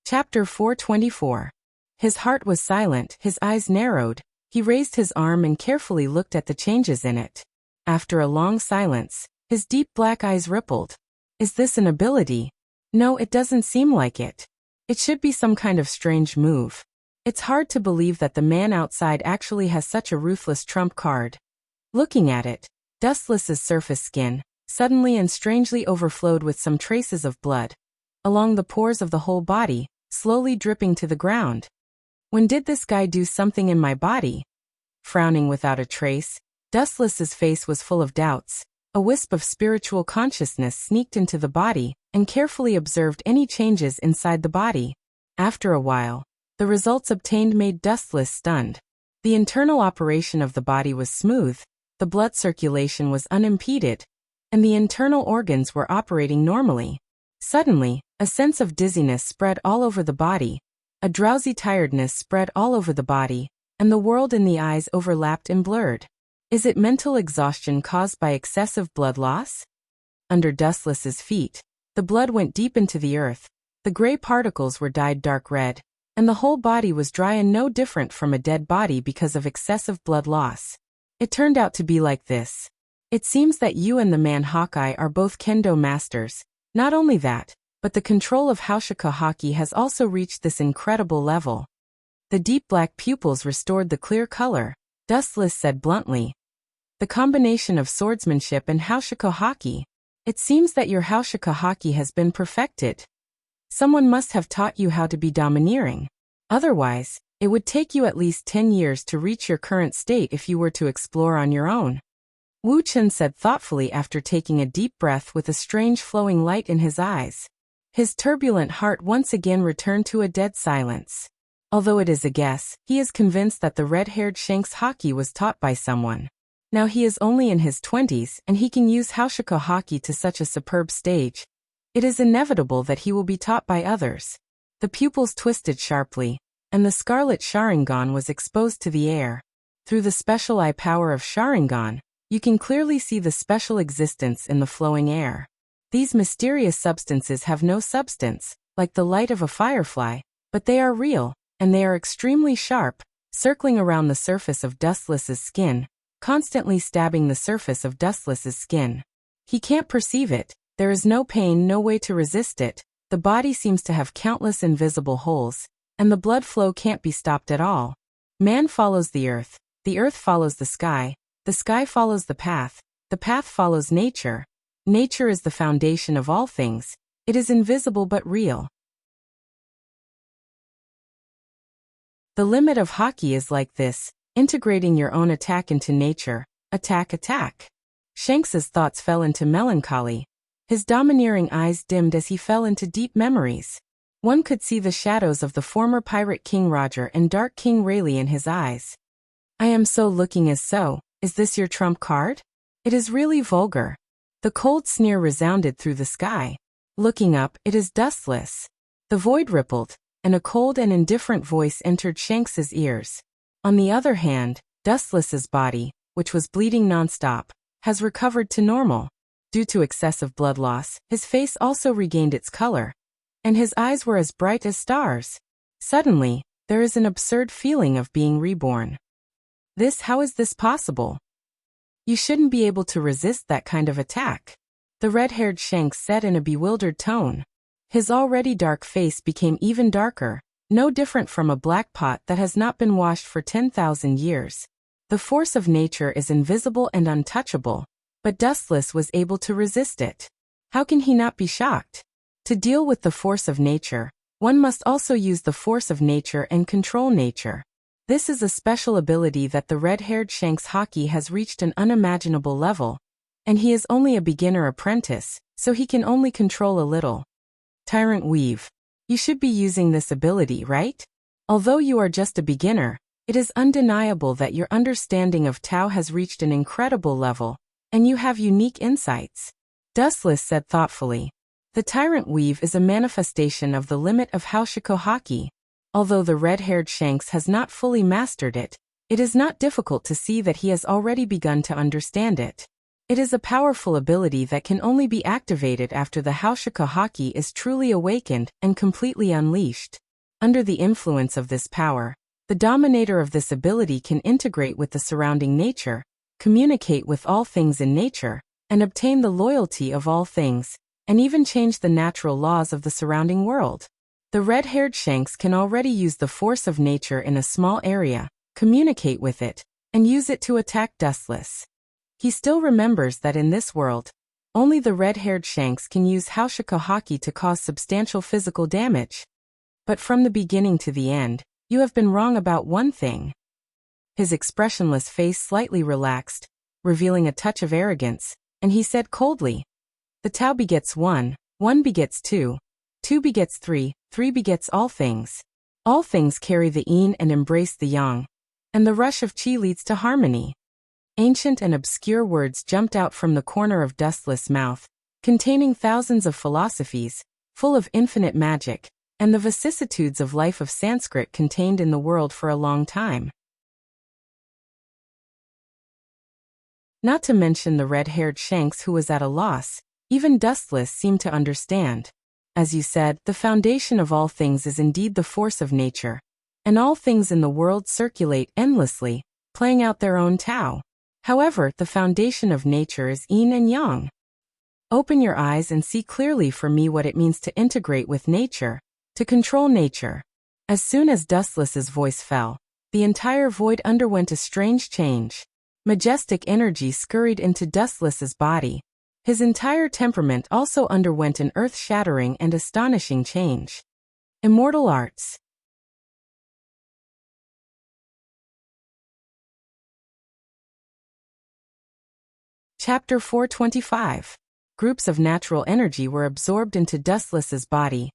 Chapter 424. His heart was silent, his eyes narrowed. He raised his arm and carefully looked at the changes in it. After a long silence, his deep black eyes rippled. "Is this an ability? No, it doesn't seem like it. It should be some kind of strange move. It's hard to believe that the man outside actually has such a ruthless trump card." Looking at it, Dustless's surface skin suddenly and strangely overflowed with some traces of blood, along the pores of the whole body, slowly dripping to the ground. "When did this guy do something in my body?" Frowning without a trace, Dustless's face was full of doubts. A wisp of spiritual consciousness sneaked into the body and carefully observed any changes inside the body. After a while, the results obtained made Dustless stunned. The internal operation of the body was smooth, the blood circulation was unimpeded, and the internal organs were operating normally. Suddenly, a sense of dizziness spread all over the body, a drowsy tiredness spread all over the body, and the world in the eyes overlapped and blurred. Is it mental exhaustion caused by excessive blood loss? Under Dustless's feet, the blood went deep into the earth, the gray particles were dyed dark red, and the whole body was dry and no different from a dead body because of excessive blood loss. It turned out to be like this. "It seems that you and the man Hawkeye are both kendo masters. Not only that, but the control of Haushika Haki has also reached this incredible level." The deep black pupils restored the clear color. Dustless said bluntly, "The combination of swordsmanship and Haushika Haki. It seems that your Haushika Haki has been perfected. Someone must have taught you how to be domineering. Otherwise, it would take you at least 10 years to reach your current state if you were to explore on your own." Wu Chen said thoughtfully after taking a deep breath with a strange flowing light in his eyes. His turbulent heart once again returned to a dead silence. Although it is a guess, he is convinced that the red-haired Shanks Haki was taught by someone. Now he is only in his 20s and he can use Haushika Haki to such a superb stage. It is inevitable that he will be taught by others. The pupils twisted sharply, and the scarlet Sharingan was exposed to the air. Through the special eye power of Sharingan, you can clearly see the special existence in the flowing air. These mysterious substances have no substance, like the light of a firefly, but they are real, and they are extremely sharp, circling around the surface of Dustless's skin, constantly stabbing the surface of Dustless's skin. He can't perceive it, there is no pain, no way to resist it, the body seems to have countless invisible holes, and the blood flow can't be stopped at all. Man follows the earth, The earth follows the sky follows the path follows nature. Nature is the foundation of all things. It is invisible but real. The limit of Haki is like this, integrating your own attack into nature. Attack. Shanks's thoughts fell into melancholy. His domineering eyes dimmed as he fell into deep memories. One could see the shadows of the former pirate King Roger and Dark King Rayleigh in his eyes. I am so looking as so. Is this your trump card? It is really vulgar. The cold sneer resounded through the sky. Looking up, it is dustless. The void rippled, and a cold and indifferent voice entered Shanks's ears. On the other hand, Dustless's body, which was bleeding nonstop, has recovered to normal. Due to excessive blood loss, his face also regained its color, and his eyes were as bright as stars. Suddenly, there is an absurd feeling of being reborn. How is this possible? You shouldn't be able to resist that kind of attack, the red-haired Shanks said in a bewildered tone. His already dark face became even darker, no different from a black pot that has not been washed for 10,000 years. The force of nature is invisible and untouchable, but Dustless was able to resist it. How can he not be shocked? To deal with the force of nature, one must also use the force of nature and control nature. This is a special ability that the red-haired Shanks Haki has reached an unimaginable level, and he is only a beginner apprentice, so he can only control a little. Tyrant Weave. You should be using this ability, right? Although you are just a beginner, it is undeniable that your understanding of Tao has reached an incredible level, and you have unique insights. Dustless said thoughtfully. The Tyrant Weave is a manifestation of the limit of Haushiko Haki. Although the red-haired Shanks has not fully mastered it, it is not difficult to see that he has already begun to understand it. It is a powerful ability that can only be activated after the Haushiko Haki is truly awakened and completely unleashed. Under the influence of this power, the dominator of this ability can integrate with the surrounding nature, communicate with all things in nature, and obtain the loyalty of all things, and even change the natural laws of the surrounding world. The red-haired Shanks can already use the force of nature in a small area, communicate with it, and use it to attack Dustless. He still remembers that in this world, only the red-haired Shanks can use Haushiko Haki to cause substantial physical damage. But from the beginning to the end, you have been wrong about one thing. His expressionless face slightly relaxed, revealing a touch of arrogance, and he said coldly, the Tao begets one, one begets two begets three begets all things. All things carry the yin and embrace the yang, and the rush of qi leads to harmony. Ancient and obscure words jumped out from the corner of Dustless' mouth, containing thousands of philosophies, full of infinite magic, and the vicissitudes of life of Sanskrit contained in the world for a long time. Not to mention the red-haired Shanks who was at a loss, even Dustless seemed to understand. As you said, the foundation of all things is indeed the force of nature, and all things in the world circulate endlessly, playing out their own Tao. However, the foundation of nature is yin and yang. Open your eyes and see clearly for me what it means to integrate with nature, to control nature. As soon as Dustless's voice fell, the entire void underwent a strange change. Majestic energy scurried into Dustless's body. His entire temperament also underwent an earth-shattering and astonishing change. Immortal Arts. Chapter 425. Groups of natural energy were absorbed into Dustless's body,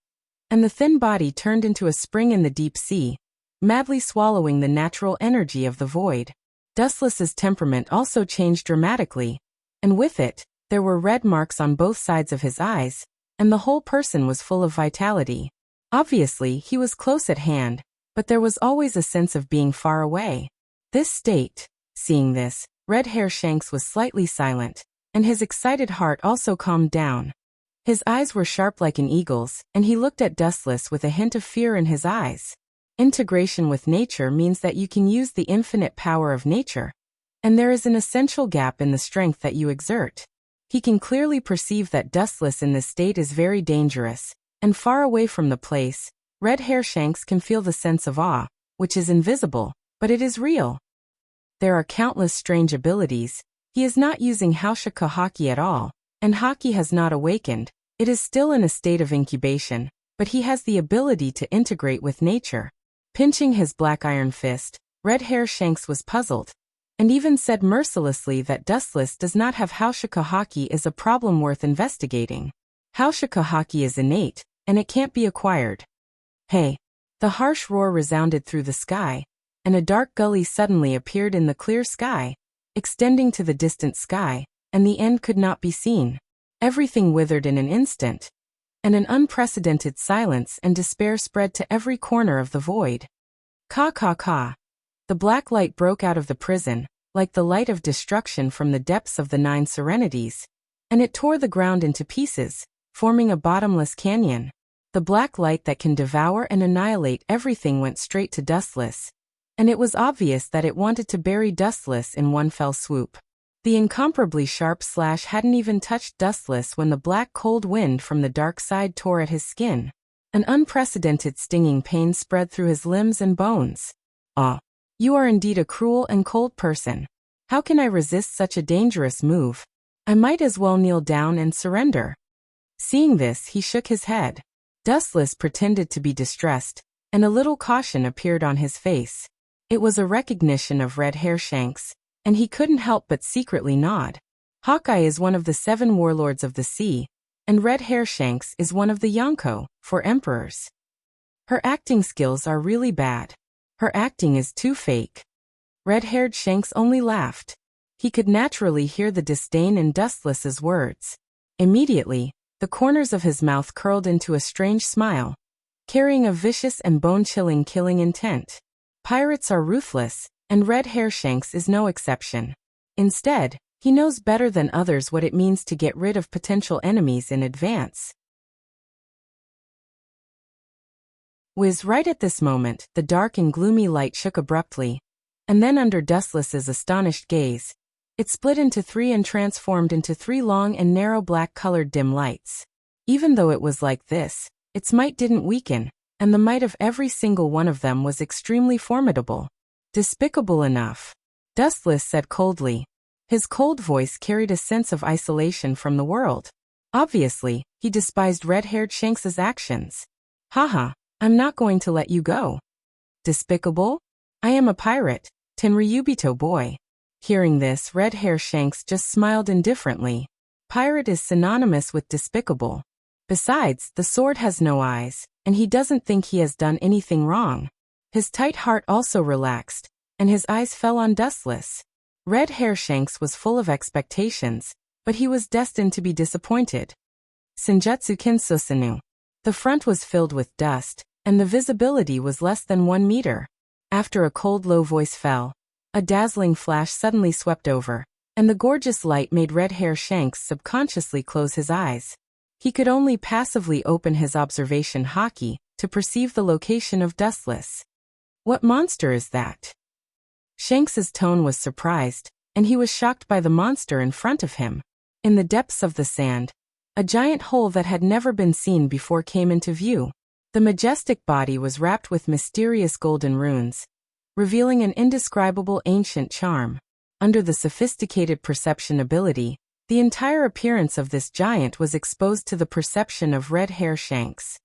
and the thin body turned into a spring in the deep sea, madly swallowing the natural energy of the void. Dustless's temperament also changed dramatically, and with it, there were red marks on both sides of his eyes, and the whole person was full of vitality. Obviously, he was close at hand, but there was always a sense of being far away. Seeing this, Red-Hair Shanks was slightly silent, and his excited heart also calmed down. His eyes were sharp like an eagle's, and he looked at Dustless with a hint of fear in his eyes. Integration with nature means that you can use the infinite power of nature, and there is an essential gap in the strength that you exert. He can clearly perceive that Dustless in this state is very dangerous, and far away from the place, Red-Hair Shanks can feel the sense of awe, which is invisible, but it is real. There are countless strange abilities. He is not using Haushika Haki at all, and Haki has not awakened. It is still in a state of incubation, but he has the ability to integrate with nature. Pinching his black iron fist, Red Hair Shanks was puzzled, and even said mercilessly that Dustless does not have Haushika Haki is a problem worth investigating. Haushika Haki is innate, and it can't be acquired. Hey! The harsh roar resounded through the sky, and a dark gully suddenly appeared in the clear sky, extending to the distant sky, and the end could not be seen. Everything withered in an instant, and an unprecedented silence and despair spread to every corner of the void. Ka ka ka! The black light broke out of the prison, like the light of destruction from the depths of the 9 serenities, and it tore the ground into pieces, forming a bottomless canyon. The black light that can devour and annihilate everything went straight to Dustless, and it was obvious that it wanted to bury Dustless in one fell swoop. The incomparably sharp slash hadn't even touched Dustless when the black cold wind from the dark side tore at his skin. An unprecedented stinging pain spread through his limbs and bones. Ah, you are indeed a cruel and cold person. How can I resist such a dangerous move? I might as well kneel down and surrender. Seeing this, he shook his head. Dustless pretended to be distressed, and a little caution appeared on his face. It was a recognition of Red Hair Shanks, and he couldn't help but secretly nod. Hawkeye is one of the 7 warlords of the sea, and Red Hair Shanks is one of the Yonko, for emperors. Her acting skills are really bad. Her acting is too fake. Red-haired Shanks only laughed. He could naturally hear the disdain in Dustless's words. Immediately, the corners of his mouth curled into a strange smile, carrying a vicious and bone-chilling killing intent. Pirates are ruthless, and Red Hair Shanks is no exception. Instead, he knows better than others what it means to get rid of potential enemies in advance. Whiz! Right at this moment, the dark and gloomy light shook abruptly, and then under Dustless's astonished gaze, it split into 3 and transformed into 3 long and narrow black-colored dim lights. Even though it was like this, its might didn't weaken, and the might of every single one of them was extremely formidable. Despicable enough, Dustless said coldly. His cold voice carried a sense of isolation from the world. Obviously, he despised Red-haired Shanks's actions. Haha, I'm not going to let you go. Despicable? I am a pirate, Tenryubito boy. Hearing this, Red Hair Shanks just smiled indifferently. Pirate is synonymous with despicable. Besides, the sword has no eyes, and he doesn't think he has done anything wrong. His tight heart also relaxed, and his eyes fell on Dustless. Red Hair Shanks was full of expectations, but he was destined to be disappointed. Senjutsu Kinsusanu. The front was filled with dust, and the visibility was less than 1 meter. After a cold low voice fell, a dazzling flash suddenly swept over, and the gorgeous light made Red Hair Shanks subconsciously close his eyes. He could only passively open his observation haki to perceive the location of Dustless. What monster is that? Shanks's tone was surprised, and he was shocked by the monster in front of him. In the depths of the sand, a giant hole that had never been seen before came into view. The majestic body was wrapped with mysterious golden runes, revealing an indescribable ancient charm. Under the sophisticated perception ability, the entire appearance of this giant was exposed to the perception of Red Hair Shanks.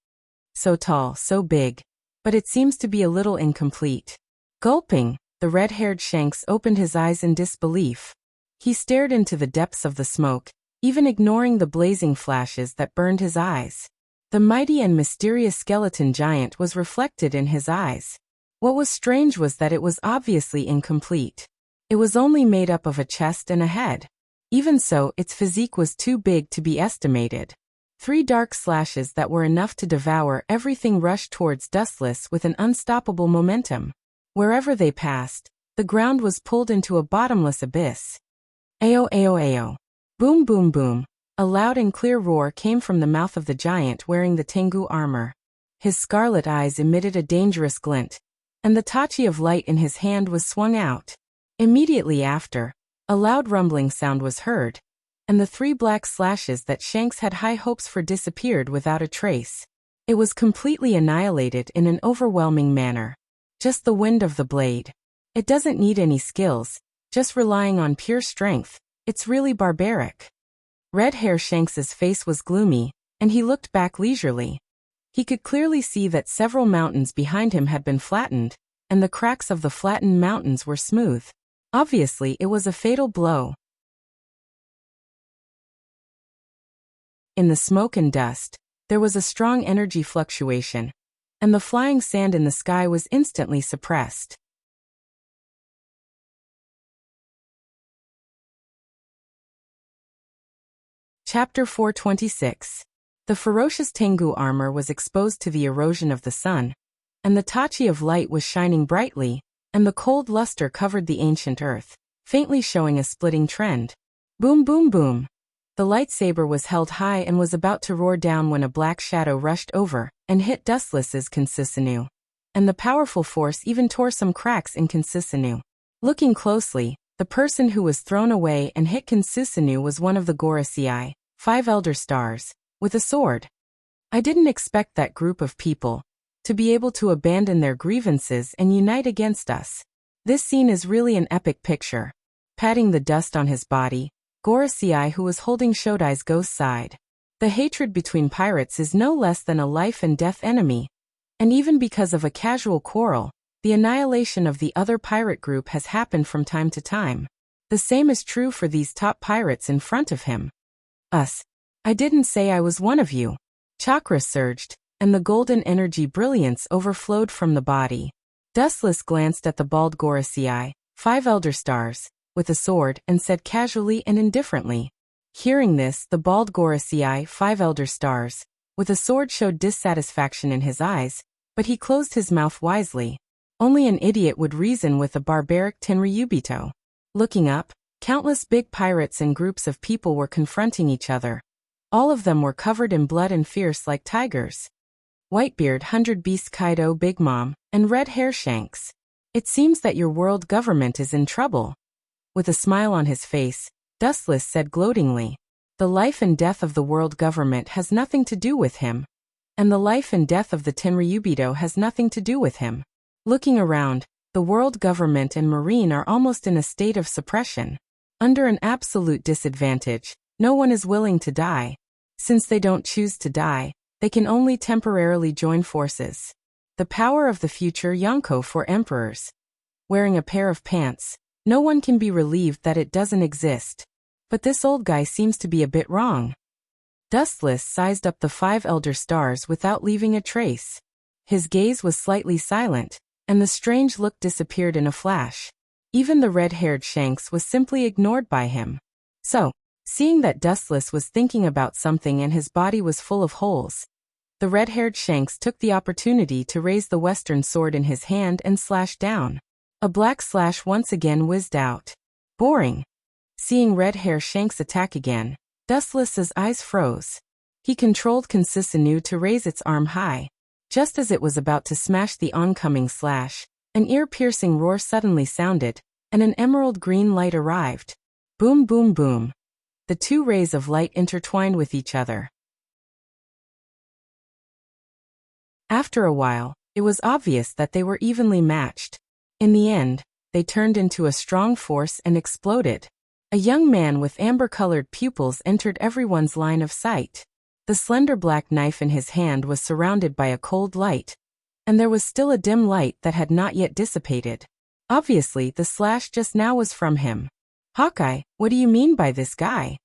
So tall, so big, but it seems to be a little incomplete. Gulping, the red-haired Shanks opened his eyes in disbelief. He stared into the depths of the smoke, even ignoring the blazing flashes that burned his eyes. The mighty and mysterious skeleton giant was reflected in his eyes. What was strange was that it was obviously incomplete. It was only made up of a chest and a head. Even so, its physique was too big to be estimated. 3 dark slashes that were enough to devour everything rushed towards Dustless with an unstoppable momentum. Wherever they passed, the ground was pulled into a bottomless abyss. Ayo ayo ayo. Boom boom boom. A loud and clear roar came from the mouth of the giant wearing the Tengu armor. His scarlet eyes emitted a dangerous glint, and the tachi of light in his hand was swung out. Immediately after, a loud rumbling sound was heard, and the 3 black slashes that Shanks had high hopes for disappeared without a trace. It was completely annihilated in an overwhelming manner. Just the wind of the blade. It doesn't need any skills, just relying on pure strength. It's really barbaric. Red Hair Shanks's face was gloomy, and he looked back leisurely. He could clearly see that several mountains behind him had been flattened, and the cracks of the flattened mountains were smooth. Obviously, it was a fatal blow. In the smoke and dust, there was a strong energy fluctuation, and the flying sand in the sky was instantly suppressed. Chapter 426. The ferocious Tengu armor was exposed to the erosion of the sun, and the Tachi of light was shining brightly, and the cold luster covered the ancient earth, faintly showing a splitting trend. Boom boom boom. The lightsaber was held high and was about to roar down when a black shadow rushed over and hit Dustless's Consisinu, and the powerful force even tore some cracks in Consisinu. Looking closely, the person who was thrown away and hit Consisinu was one of the Gorasii, 5 Elder Stars, with a sword. I didn't expect that group of people to be able to abandon their grievances and unite against us. This scene is really an epic picture. Patting the dust on his body, Gorasii, who was holding Shodai's ghost, sighed. The hatred between pirates is no less than a life and death enemy, and even because of a casual quarrel, the annihilation of the other pirate group has happened from time to time. The same is true for these top pirates in front of him. Us. I didn't say I was one of you. Chakra surged, and the golden energy brilliance overflowed from the body. Dustless glanced at the bald Gorasii, 5 Elder Stars, with a sword, and said casually and indifferently. Hearing this, the bald Gorasii, 5 Elder Stars, with a sword showed dissatisfaction in his eyes, but he closed his mouth wisely. Only an idiot would reason with a barbaric Tenryubito. Looking up, countless big pirates and groups of people were confronting each other. All of them were covered in blood and fierce like tigers. Whitebeard, 100 Beast Kaido, Big Mom, and Red Hair Shanks. It seems that your world government is in trouble. With a smile on his face, Dustless said gloatingly. The life and death of the world government has nothing to do with him. And the life and death of the Tenryubito has nothing to do with him. Looking around, the world government and marine are almost in a state of suppression. Under an absolute disadvantage, no one is willing to die. Since they don't choose to die, they can only temporarily join forces. The power of the future Yonko for emperors. Wearing a pair of pants, no one can be relieved that it doesn't exist. But this old guy seems to be a bit wrong. Dustless sized up the 5 Elder Stars without leaving a trace. His gaze was slightly silent, and the strange look disappeared in a flash. Even the red-haired Shanks was simply ignored by him. So, seeing that Dustless was thinking about something and his body was full of holes, the red-haired Shanks took the opportunity to raise the western sword in his hand and slash down. A black slash once again whizzed out. Boring. Seeing Red Hair Shanks attack again, Dustless's eyes froze. He controlled Consisinu to raise its arm high. Just as it was about to smash the oncoming slash, an ear-piercing roar suddenly sounded, and an emerald green light arrived. Boom boom boom. The two rays of light intertwined with each other. After a while, it was obvious that they were evenly matched. In the end, they turned into a strong force and exploded. A young man with amber-colored pupils entered everyone's line of sight. The slender black knife in his hand was surrounded by a cold light, and there was still a dim light that had not yet dissipated. Obviously, the slash just now was from him. Hawkeye, what do you mean by this guy?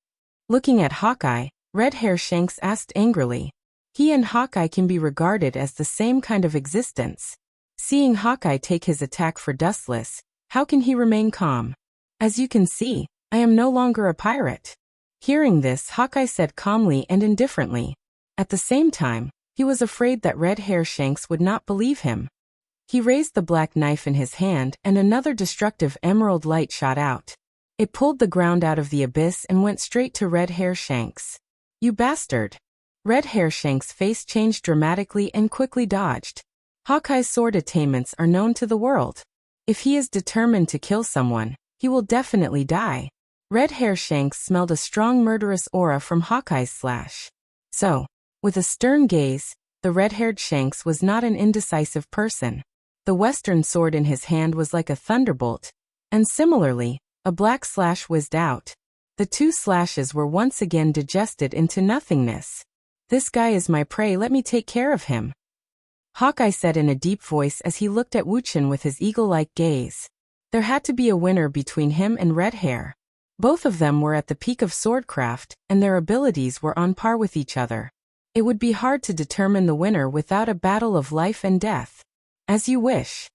Looking at Hawkeye, Red Hair Shanks asked angrily. He and Hawkeye can be regarded as the same kind of existence. Seeing Hawkeye take his attack for Dustless, how can he remain calm? As you can see, I am no longer a pirate. Hearing this, Hawkeye said calmly and indifferently. At the same time, he was afraid that Red Hair Shanks would not believe him. He raised the black knife in his hand and another destructive emerald light shot out. It pulled the ground out of the abyss and went straight to Red Hair Shanks. You bastard! Red Hair Shanks' face changed dramatically and quickly dodged. Hawkeye's sword attainments are known to the world. If he is determined to kill someone, he will definitely die. Red Hair Shanks smelled a strong murderous aura from Hawkeye's slash. So, with a stern gaze, the red-haired Shanks was not an indecisive person. The western sword in his hand was like a thunderbolt, and similarly, A black slash whizzed out. The 2 slashes were once again digested into nothingness. "This guy is my prey, let me take care of him," Hawkeye said in a deep voice as he looked at Wuxia with his eagle-like gaze. There had to be a winner between him and Red Hair. Both of them were at the peak of swordcraft, and their abilities were on par with each other. It would be hard to determine the winner without a battle of life and death. "As you wish."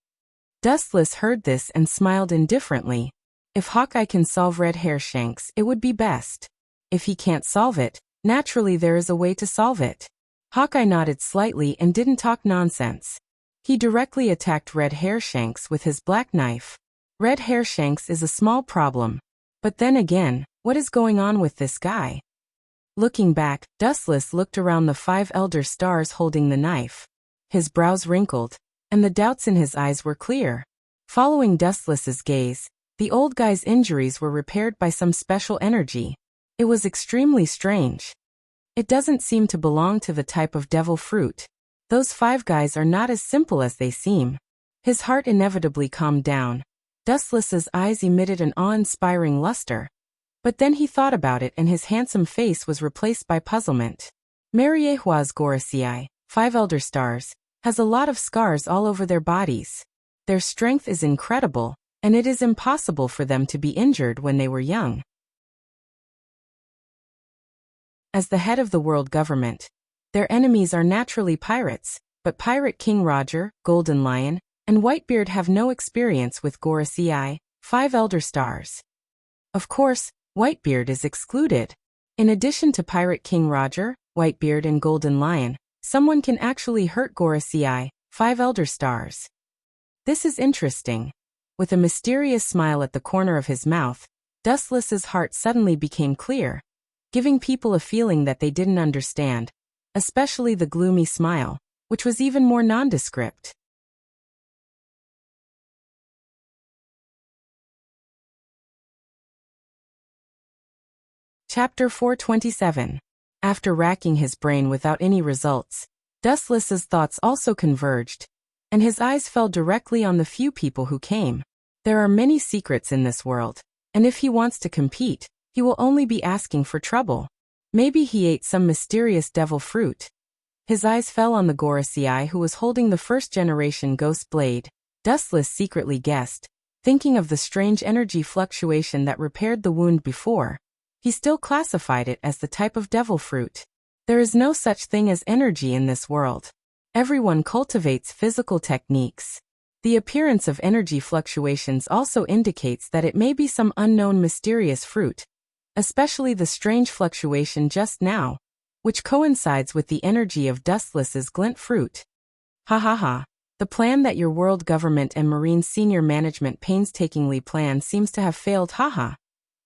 Dustless heard this and smiled indifferently. If Hawkeye can solve Red Hair Shanks, it would be best. If he can't solve it, naturally there is a way to solve it. Hawkeye nodded slightly and didn't talk nonsense. He directly attacked Red Hair Shanks with his black knife. Red Hair Shanks is a small problem. But then again, what is going on with this guy? Looking back, Dustless looked around the 5 elder stars holding the knife. His brows wrinkled, and the doubts in his eyes were clear. Following Dustless's gaze, the old guy's injuries were repaired by some special energy. It was extremely strange. It doesn't seem to belong to the type of devil fruit. Those 5 guys are not as simple as they seem. His heart inevitably calmed down. Dustless's eyes emitted an awe-inspiring luster. But then he thought about it and his handsome face was replaced by puzzlement. Mariehua's Gorosei, 5 elder stars, has a lot of scars all over their bodies. Their strength is incredible, and it is impossible for them to be injured when they were young. As the head of the world government, their enemies are naturally pirates, but Pirate King Roger, Golden Lion, and Whitebeard have no experience with Gorosei, 5 elder stars. Of course, Whitebeard is excluded. In addition to Pirate King Roger, Whitebeard and Golden Lion, someone can actually hurt Gorosei, 5 elder stars. This is interesting. With a mysterious smile at the corner of his mouth, Dustless's heart suddenly became clear, giving people a feeling that they didn't understand, especially the gloomy smile, which was even more nondescript. Chapter 427. After racking his brain without any results, Dustless's thoughts also converged, and his eyes fell directly on the few people who came. There are many secrets in this world, and if he wants to compete, he will only be asking for trouble. Maybe he ate some mysterious devil fruit. His eyes fell on the Gorosei who was holding the first-generation ghost blade. Dustless secretly guessed, thinking of the strange energy fluctuation that repaired the wound before. He still classified it as the type of devil fruit. There is no such thing as energy in this world. Everyone cultivates physical techniques. The appearance of energy fluctuations also indicates that it may be some unknown mysterious fruit, especially the strange fluctuation just now, which coincides with the energy of Dustless's glint fruit. Ha ha ha. The plan that your world government and marine senior management painstakingly planned seems to have failed, haha.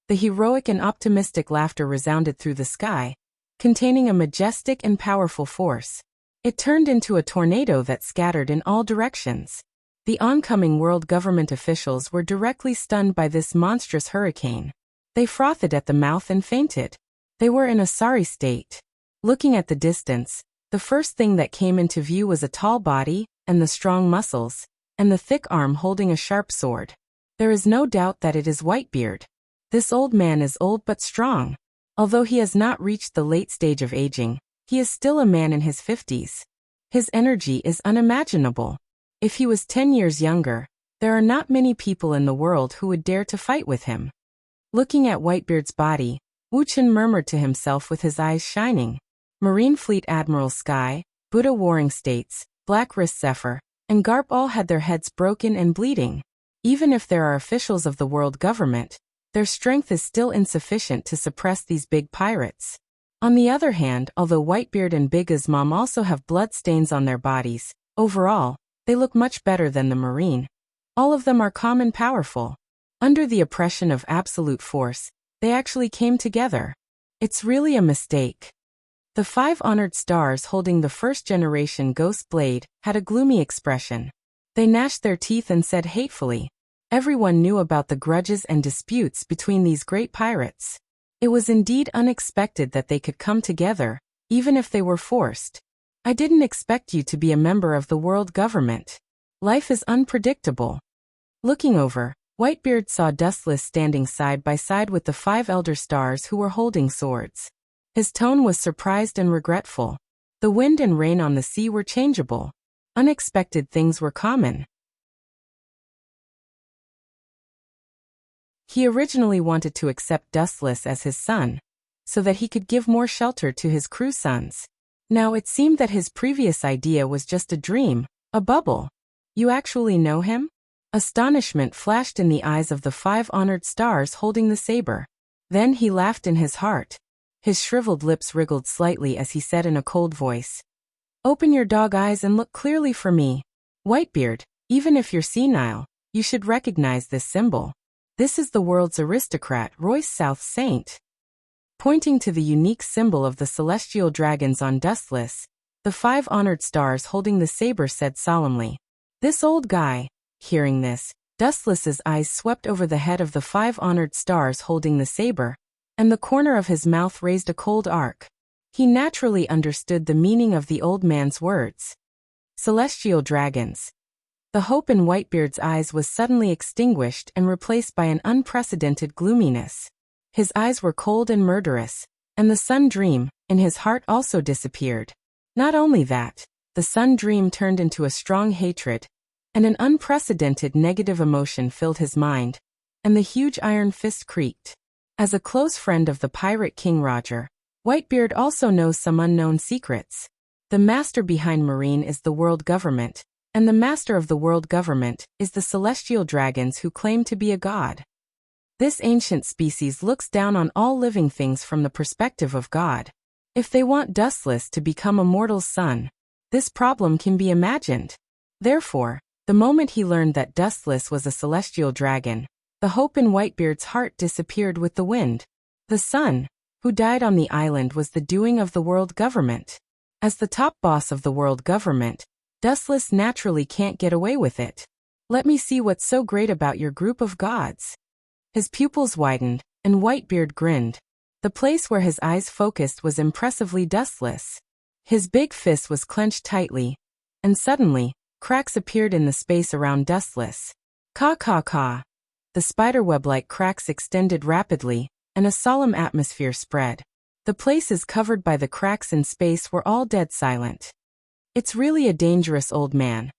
The heroic and optimistic laughter resounded through the sky, containing a majestic and powerful force. It turned into a tornado that scattered in all directions. The oncoming world government officials were directly stunned by this monstrous hurricane. They frothed at the mouth and fainted. They were in a sorry state. Looking at the distance, the first thing that came into view was a tall body, and the strong muscles, and the thick arm holding a sharp sword. There is no doubt that it is Whitebeard. This old man is old but strong. Although he has not reached the late stage of aging, he is still a man in his 50s. His energy is unimaginable. If he was 10 years younger, there are not many people in the world who would dare to fight with him. Looking at Whitebeard's body, Wuxia murmured to himself with his eyes shining. Marine Fleet Admiral Sky, Buddha Warring States, Black Wrist Zephyr, and Garp all had their heads broken and bleeding. Even if there are officials of the world government, their strength is still insufficient to suppress these big pirates. On the other hand, although Whitebeard and Big Mom also have blood stains on their bodies, overall, they look much better than the Marine. All of them are calm and powerful. Under the oppression of absolute force, they actually came together. It's really a mistake. The 5 honored stars holding the first-generation ghost blade had a gloomy expression. They gnashed their teeth and said hatefully. Everyone knew about the grudges and disputes between these great pirates. It was indeed unexpected that they could come together, even if they were forced. I didn't expect you to be a member of the world government. Life is unpredictable. Looking over, Whitebeard saw Dustless standing side by side with the 5 elder stars who were holding swords. His tone was surprised and regretful. The wind and rain on the sea were changeable. Unexpected things were common. He originally wanted to accept Dustless as his son, so that he could give more shelter to his crew sons. Now it seemed that his previous idea was just a dream, a bubble. You actually know him? Astonishment flashed in the eyes of the 5 honored stars holding the saber. Then he laughed in his heart. His shriveled lips wriggled slightly as he said in a cold voice, "Open your dog eyes and look clearly for me. Whitebeard, even if you're senile, you should recognize this symbol. This is the world's aristocrat, Royce South Saint." Pointing to the unique symbol of the celestial dragons on Dustless, the 5 honored stars holding the saber said solemnly, "This old guy." Hearing this, Dustless's eyes swept over the head of the 5 honored stars holding the saber, and the corner of his mouth raised a cold arc. He naturally understood the meaning of the old man's words. Celestial dragons. The hope in Whitebeard's eyes was suddenly extinguished and replaced by an unprecedented gloominess. His eyes were cold and murderous, and the sun dream in his heart also disappeared. Not only that, the sun dream turned into a strong hatred, and an unprecedented negative emotion filled his mind, and the huge iron fist creaked. As a close friend of the pirate King Roger, Whitebeard also knows some unknown secrets. The master behind Marine is the world government, and the master of the world government is the celestial dragons who claim to be a god. This ancient species looks down on all living things from the perspective of God. If they want Dustless to become a mortal's son, this problem can be imagined. Therefore, the moment he learned that Dustless was a celestial dragon, the hope in Whitebeard's heart disappeared with the wind. The son, who died on the island, was the doing of the world government. As the top boss of the world government, Dustless naturally can't get away with it. "Let me see what's so great about your group of gods." His pupils widened, and Whitebeard grinned. The place where his eyes focused was impressively Dustless. His big fist was clenched tightly, and suddenly, cracks appeared in the space around Dustless. Caw caw caw. The spiderweb-like cracks extended rapidly, and a solemn atmosphere spread. The places covered by the cracks in space were all dead silent. "It's really a dangerous old man."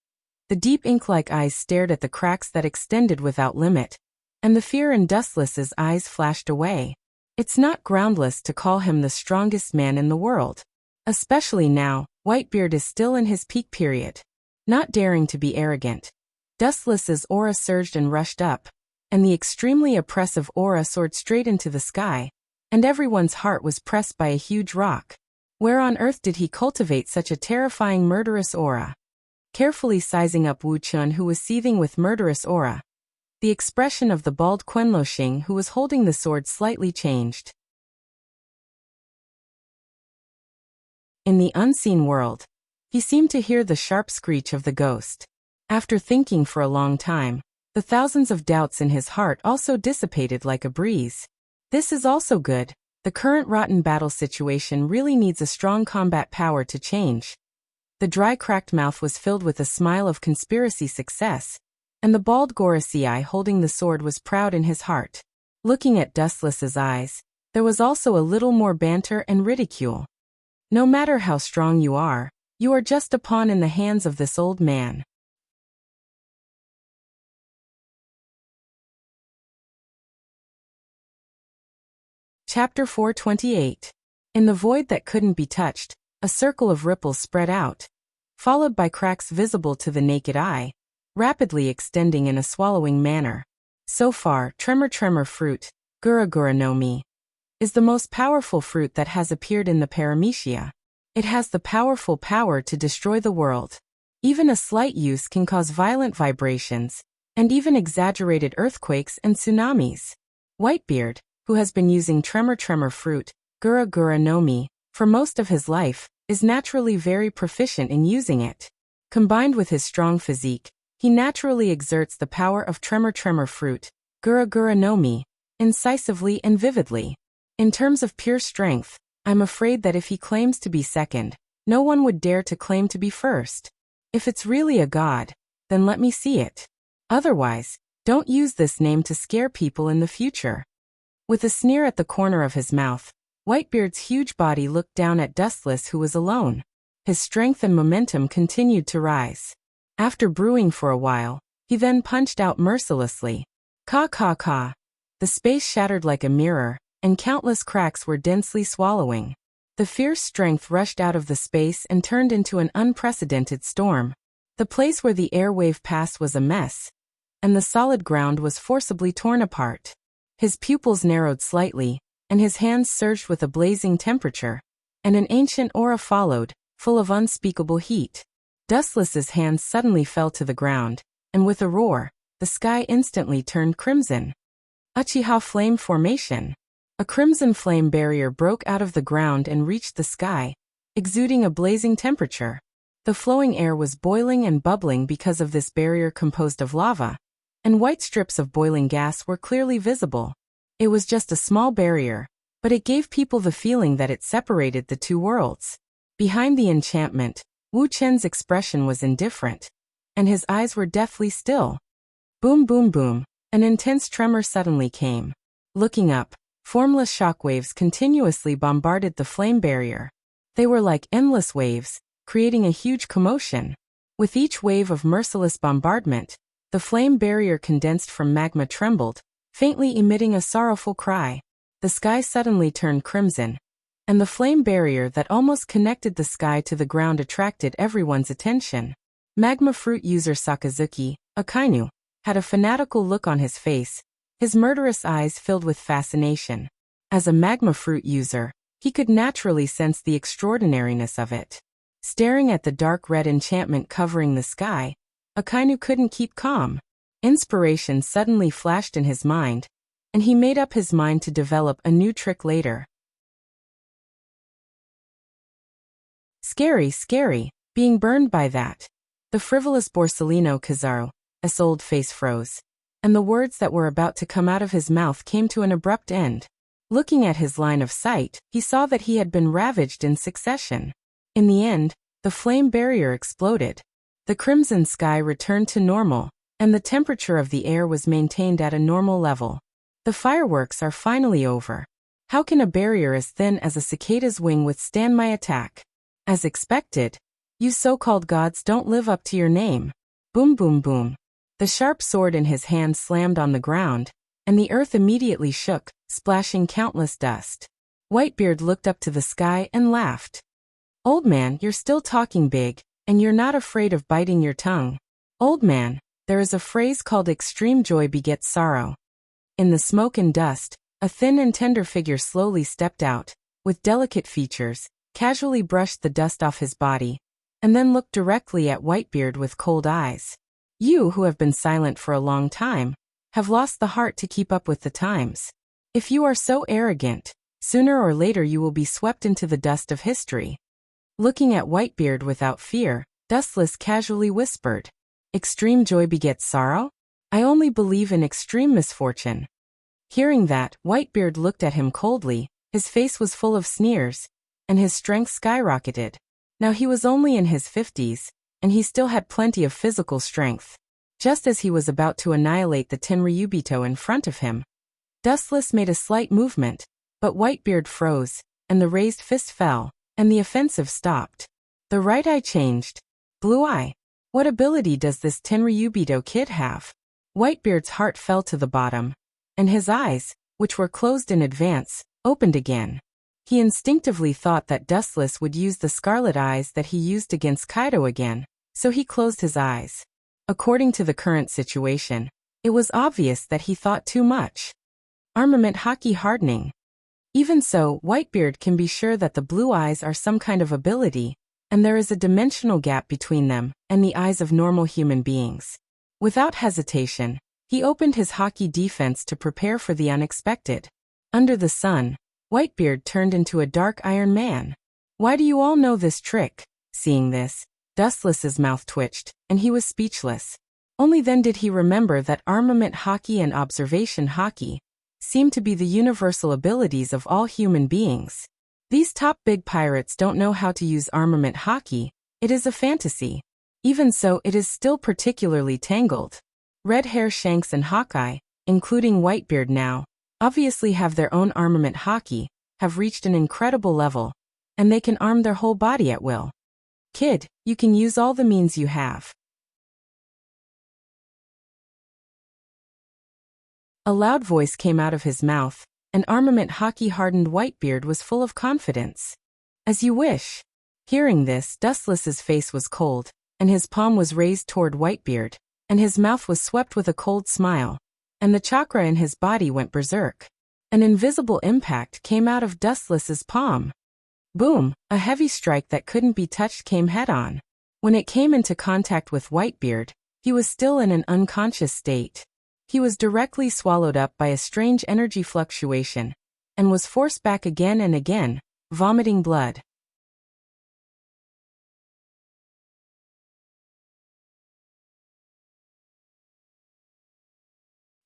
The deep ink-like eyes stared at the cracks that extended without limit, and the fear in Dustless's eyes flashed away. It's not groundless to call him the strongest man in the world. Especially now, Whitebeard is still in his peak period. Not daring to be arrogant, Dustless's aura surged and rushed up, and the extremely oppressive aura soared straight into the sky, and everyone's heart was pressed by a huge rock. Where on earth did he cultivate such a terrifying murderous aura? Carefully sizing up Wuxia, who was seething with murderous aura, the expression of the bald Quenloxing who was holding the sword slightly changed. In the unseen world, he seemed to hear the sharp screech of the ghost. After thinking for a long time, the thousands of doubts in his heart also dissipated like a breeze. This is also good. The current rotten battle situation really needs a strong combat power to change. The dry cracked mouth was filled with a smile of conspiracy success, and the bald Wuxia holding the sword was proud in his heart. Looking at Dustless's eyes, there was also a little more banter and ridicule. No matter how strong you are just a pawn in the hands of this old man. Chapter 428. In the void that couldn't be touched, a circle of ripples spread out, followed by cracks visible to the naked eye, rapidly extending in a swallowing manner. So far, Tremor fruit, Gura no Mi, is the most powerful fruit that has appeared in the Paramecia. It has the powerful power to destroy the world. Even a slight use can cause violent vibrations, and even exaggerated earthquakes and tsunamis. Whitebeard, who has been using Tremor fruit, Gura no Mi, for most of his life, is naturally very proficient in using it. Combined with his strong physique, he naturally exerts the power of Tremor fruit, Gura no Mi, incisively and vividly. In terms of pure strength, I'm afraid that if he claims to be second, no one would dare to claim to be first. If it's really a god, then let me see it. Otherwise, Don't use this name to scare people in the future. With a sneer at the corner of his mouth, Whitebeard's huge body looked down at Dustless, who was alone. His strength and momentum continued to rise. After brewing for a while, he then punched out mercilessly. Ka ka ka. The space shattered like a mirror, and countless cracks were densely swallowing. The fierce strength rushed out of the space and turned into an unprecedented storm. The place where the air wave passed was a mess, and the solid ground was forcibly torn apart. His pupils narrowed slightly, and his hands surged with a blazing temperature, and an ancient aura followed, full of unspeakable heat. Dustless's hands suddenly fell to the ground, and with a roar, the sky instantly turned crimson. Uchiha Flame Formation. A crimson flame barrier broke out of the ground and reached the sky, exuding a blazing temperature. The flowing air was boiling and bubbling because of this barrier composed of lava, and white strips of boiling gas were clearly visible. It was just a small barrier, but it gave people the feeling that it separated the two worlds. Behind the enchantment, Wu Chen's expression was indifferent, and his eyes were deathly still. Boom boom boom, an intense tremor suddenly came. Looking up, formless shockwaves continuously bombarded the flame barrier. They were like endless waves, creating a huge commotion. With each wave of merciless bombardment, the flame barrier condensed from magma trembled, faintly emitting a sorrowful cry. The sky suddenly turned crimson, and the flame barrier that almost connected the sky to the ground attracted everyone's attention. Magma fruit user Sakazuki, Akainu, had a fanatical look on his face, his murderous eyes filled with fascination. As a magma fruit user, he could naturally sense the extraordinariness of it. Staring at the dark red enchantment covering the sky, Akainu couldn't keep calm. Inspiration suddenly flashed in his mind, and he made up his mind to develop a new trick later. Scary, scary, being burned by that. The frivolous Borsellino Kizaru, his old face froze, and the words that were about to come out of his mouth came to an abrupt end. Looking at his line of sight, he saw that he had been ravaged in succession. In the end, the flame barrier exploded. The crimson sky returned to normal, and the temperature of the air was maintained at a normal level. The fireworks are finally over. How can a barrier as thin as a cicada's wing withstand my attack? As expected, you so-called gods don't live up to your name. Boom boom boom. The sharp sword in his hand slammed on the ground, and the earth immediately shook, splashing countless dust. Whitebeard looked up to the sky and laughed. Old man, you're still talking big, and you're not afraid of biting your tongue. Old man, there is a phrase called extreme joy begets sorrow. In the smoke and dust, a thin and tender figure slowly stepped out, with delicate features, casually brushed the dust off his body, and then looked directly at Whitebeard with cold eyes. You, who have been silent for a long time, have lost the heart to keep up with the times. If you are so arrogant, sooner or later you will be swept into the dust of history. Looking at Whitebeard without fear, Dustless casually whispered, Extreme joy begets sorrow? I only believe in extreme misfortune. Hearing that, Whitebeard looked at him coldly, his face was full of sneers, and his strength skyrocketed. Now he was only in his 50s, and he still had plenty of physical strength. Just as he was about to annihilate the Tenryubito in front of him, Dustless made a slight movement, but Whitebeard froze, and the raised fist fell, and the offensive stopped. The right eye changed. Blue eye. What ability does this Tenryubito kid have? Whitebeard's heart fell to the bottom, and his eyes, which were closed in advance, opened again. He instinctively thought that Dustless would use the scarlet eyes that he used against Kaido again, so he closed his eyes. According to the current situation, it was obvious that he thought too much. Armament Haki hardening. Even so, Whitebeard can be sure that the blue eyes are some kind of ability, and there is a dimensional gap between them and the eyes of normal human beings. Without hesitation, he opened his Haki defense to prepare for the unexpected. Under the sun, Whitebeard turned into a dark iron man. Why do you all know this trick? Seeing this, Dustless's mouth twitched, and he was speechless. Only then did he remember that armament Haki and observation Haki seem to be the universal abilities of all human beings. These top big pirates don't know how to use armament Haki. It is a fantasy. Even so, it is still particularly tangled. Red Hair Shanks and Hawkeye, including Whitebeard now, obviously have their own armament haki, have reached an incredible level, and they can arm their whole body at will. Kid, you can use all the means you have. A loud voice came out of his mouth, and armament haki-hardened Whitebeard was full of confidence. As you wish. Hearing this, Dustless's face was cold, and his palm was raised toward Whitebeard, and his mouth was swept with a cold smile, and the chakra in his body went berserk. An invisible impact came out of Dustless's palm. Boom! A heavy strike that couldn't be touched came head-on. When it came into contact with Whitebeard, he was still in an unconscious state. He was directly swallowed up by a strange energy fluctuation, and was forced back again and again, vomiting blood.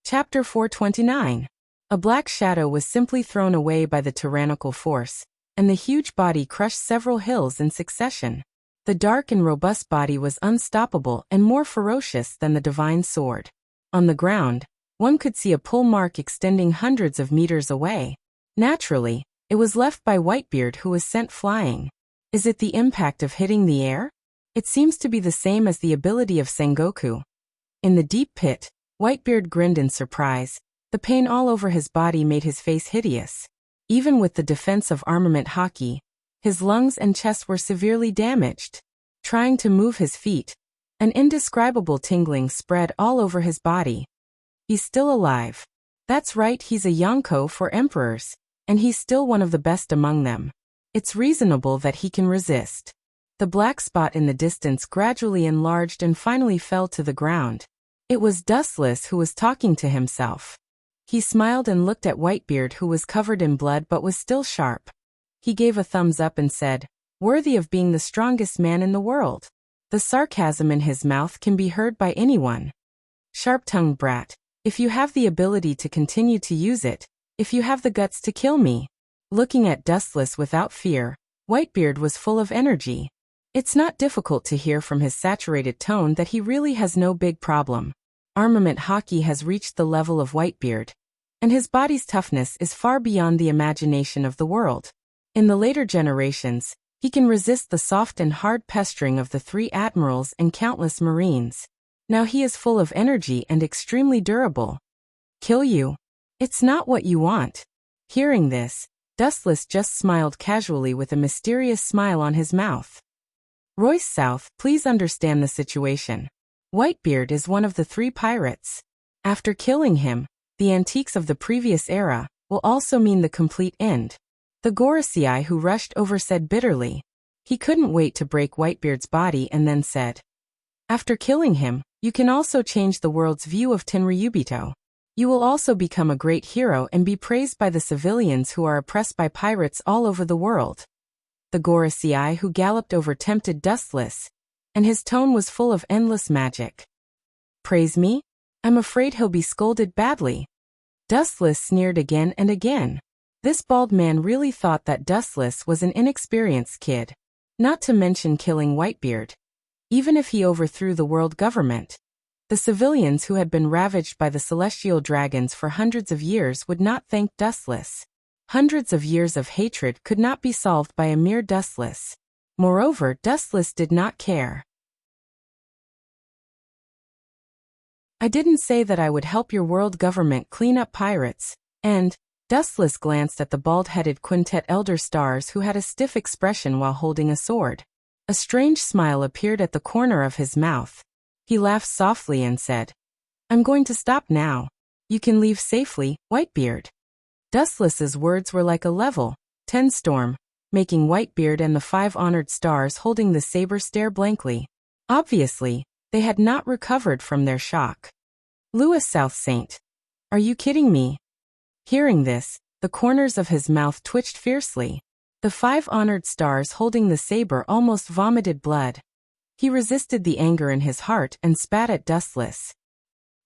Chapter 429. A black shadow was simply thrown away by the tyrannical force, and the huge body crushed several hills in succession. The dark and robust body was unstoppable and more ferocious than the divine sword. On the ground, one could see a pull mark extending hundreds of meters away. Naturally, it was left by Whitebeard, who was sent flying. Is it the impact of hitting the air? It seems to be the same as the ability of Sengoku. In the deep pit, Whitebeard grinned in surprise. The pain all over his body made his face hideous. Even with the defense of armament haki, his lungs and chest were severely damaged. Trying to move his feet, an indescribable tingling spread all over his body. He's still alive. That's right, he's a Yonko for emperors, and he's still one of the best among them. It's reasonable that he can resist. The black spot in the distance gradually enlarged and finally fell to the ground. It was Dustless who was talking to himself. He smiled and looked at Whitebeard, who was covered in blood but was still sharp. He gave a thumbs up and said, "Worthy of being the strongest man in the world." The sarcasm in his mouth can be heard by anyone. Sharp-tongued brat, if you have the ability to continue to use it, if you have the guts to kill me. Looking at Dustless without fear, Whitebeard was full of energy. It's not difficult to hear from his saturated tone that he really has no big problem. Armament haki has reached the level of Whitebeard, and his body's toughness is far beyond the imagination of the world. In the later generations, he can resist the soft and hard pestering of the 3 admirals and countless marines. Now he is full of energy and extremely durable. Kill you? It's not what you want. Hearing this, Dustless just smiled casually with a mysterious smile on his mouth. Royce South, please understand the situation. Whitebeard is one of the 3 pirates. After killing him, the antiques of the previous era will also mean the complete end. The Gorosei who rushed over said bitterly. He couldn't wait to break Whitebeard's body and then said, "After killing him, you can also change the world's view of Tenryubito. You will also become a great hero and be praised by the civilians who are oppressed by pirates all over the world." The Gorosei who galloped over tempted Dustless, and his tone was full of endless magic. "Praise me? I'm afraid he'll be scolded badly." Dustless sneered again and again. This bald man really thought that Dustless was an inexperienced kid. Not to mention killing Whitebeard. Even if he overthrew the world government, the civilians who had been ravaged by the celestial dragons for hundreds of years would not thank Dustless. Hundreds of years of hatred could not be solved by a mere Dustless. Moreover, Dustless did not care. "I didn't say that I would help your world government clean up pirates," and Dustless glanced at the bald-headed Quintet Elder Stars who had a stiff expression while holding a sword. A strange smile appeared at the corner of his mouth. He laughed softly and said, "I'm going to stop now. You can leave safely, Whitebeard." Dustless's words were like a level 10 storm, making Whitebeard and the 5 honored stars holding the saber stare blankly. Obviously, they had not recovered from their shock. "Louis South Saint. Are you kidding me?" Hearing this, the corners of his mouth twitched fiercely. The 5 honored stars holding the saber almost vomited blood. He resisted the anger in his heart and spat at Dustless.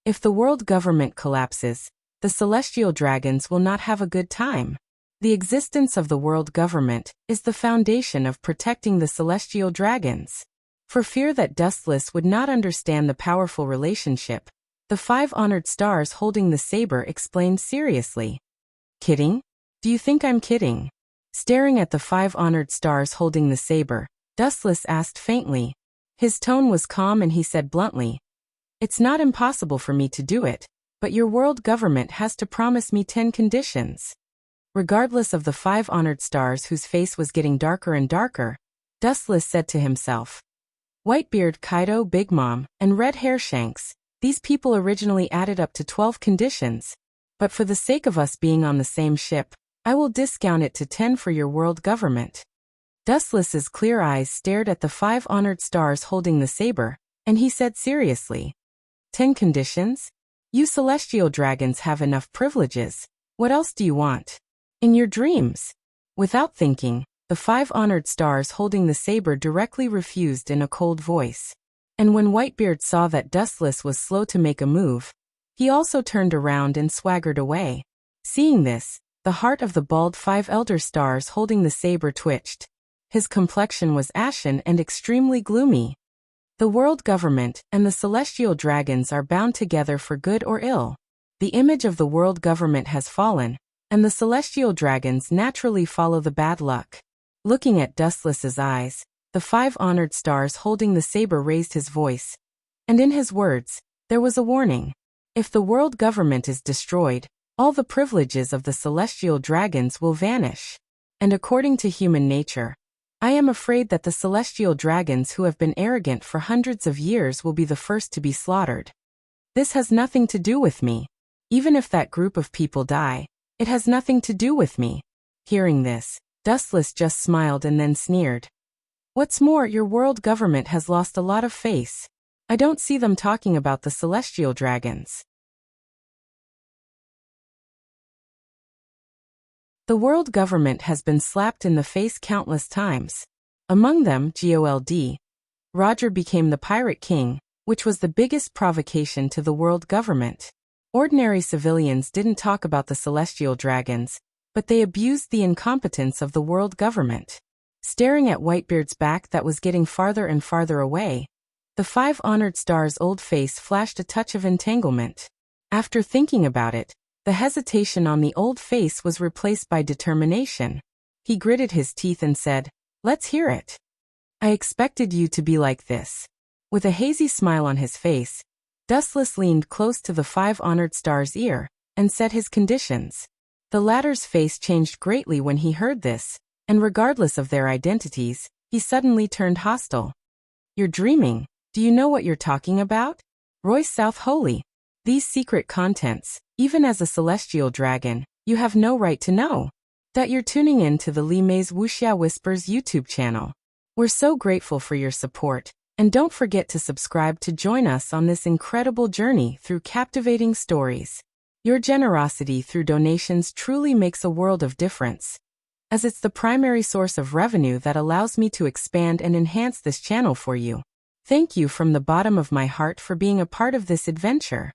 If the world government collapses, the celestial dragons will not have a good time. The existence of the world government is the foundation of protecting the celestial dragons. For fear that Dustless would not understand the powerful relationship, The 5 honored stars holding the saber explained seriously. Kidding? Do you think I'm kidding? Staring at the 5 honored stars holding the saber, Dustless asked faintly. His tone was calm and he said bluntly, "It's not impossible for me to do it, but your world government has to promise me 10 conditions." Regardless of the 5 honored stars whose face was getting darker and darker, Dustless said to himself, "Whitebeard, Kaido, Big Mom, and Red Hair Shanks, these people originally added up to 12 conditions, but for the sake of us being on the same ship, I will discount it to 10 for your world government." Dustless's clear eyes stared at the 5 honored stars holding the saber, and he said seriously, "10 conditions? You celestial dragons have enough privileges. What else do you want? In your dreams?" Without thinking, the 5 honored stars holding the saber directly refused in a cold voice. And when Whitebeard saw that Dustless was slow to make a move, he also turned around and swaggered away. Seeing this, the heart of the bald 5 elder stars holding the saber twitched. His complexion was ashen and extremely gloomy. The world government and the celestial dragons are bound together for good or ill. The image of the world government has fallen, and the celestial dragons naturally follow the bad luck. Looking at Dustless's eyes, the 5 honored stars holding the saber raised his voice, and in his words, there was a warning. If the world government is destroyed, all the privileges of the celestial dragons will vanish. And according to human nature, I am afraid that the celestial dragons who have been arrogant for hundreds of years will be the first to be slaughtered. This has nothing to do with me. Even if that group of people die, it has nothing to do with me. Hearing this, Dustless just smiled and then sneered. What's more, your world government has lost a lot of face. I don't see them talking about the celestial dragons. The world government has been slapped in the face countless times. Among them, GOLD. Roger became the Pirate King, which was the biggest provocation to the world government. Ordinary civilians didn't talk about the celestial dragons, but they abused the incompetence of the world government. Staring at Whitebeard's back that was getting farther and farther away, the 5 honored stars' old face flashed a touch of entanglement. After thinking about it, the hesitation on the old face was replaced by determination. He gritted his teeth and said, "Let's hear it." "I expected you to be like this." With a hazy smile on his face, Dustless leaned close to the 5 honored star's ear and said his conditions. The latter's face changed greatly when he heard this, and regardless of their identities, he suddenly turned hostile. "You're dreaming. Do you know what you're talking about? Royce South Holy. These secret contents, even as a celestial dragon, you have no right to know." That you're tuning in to the Li Mei's Wuxia Whispers YouTube channel. We're so grateful for your support, and don't forget to subscribe to join us on this incredible journey through captivating stories. Your generosity through donations truly makes a world of difference, as it's the primary source of revenue that allows me to expand and enhance this channel for you. Thank you from the bottom of my heart for being a part of this adventure.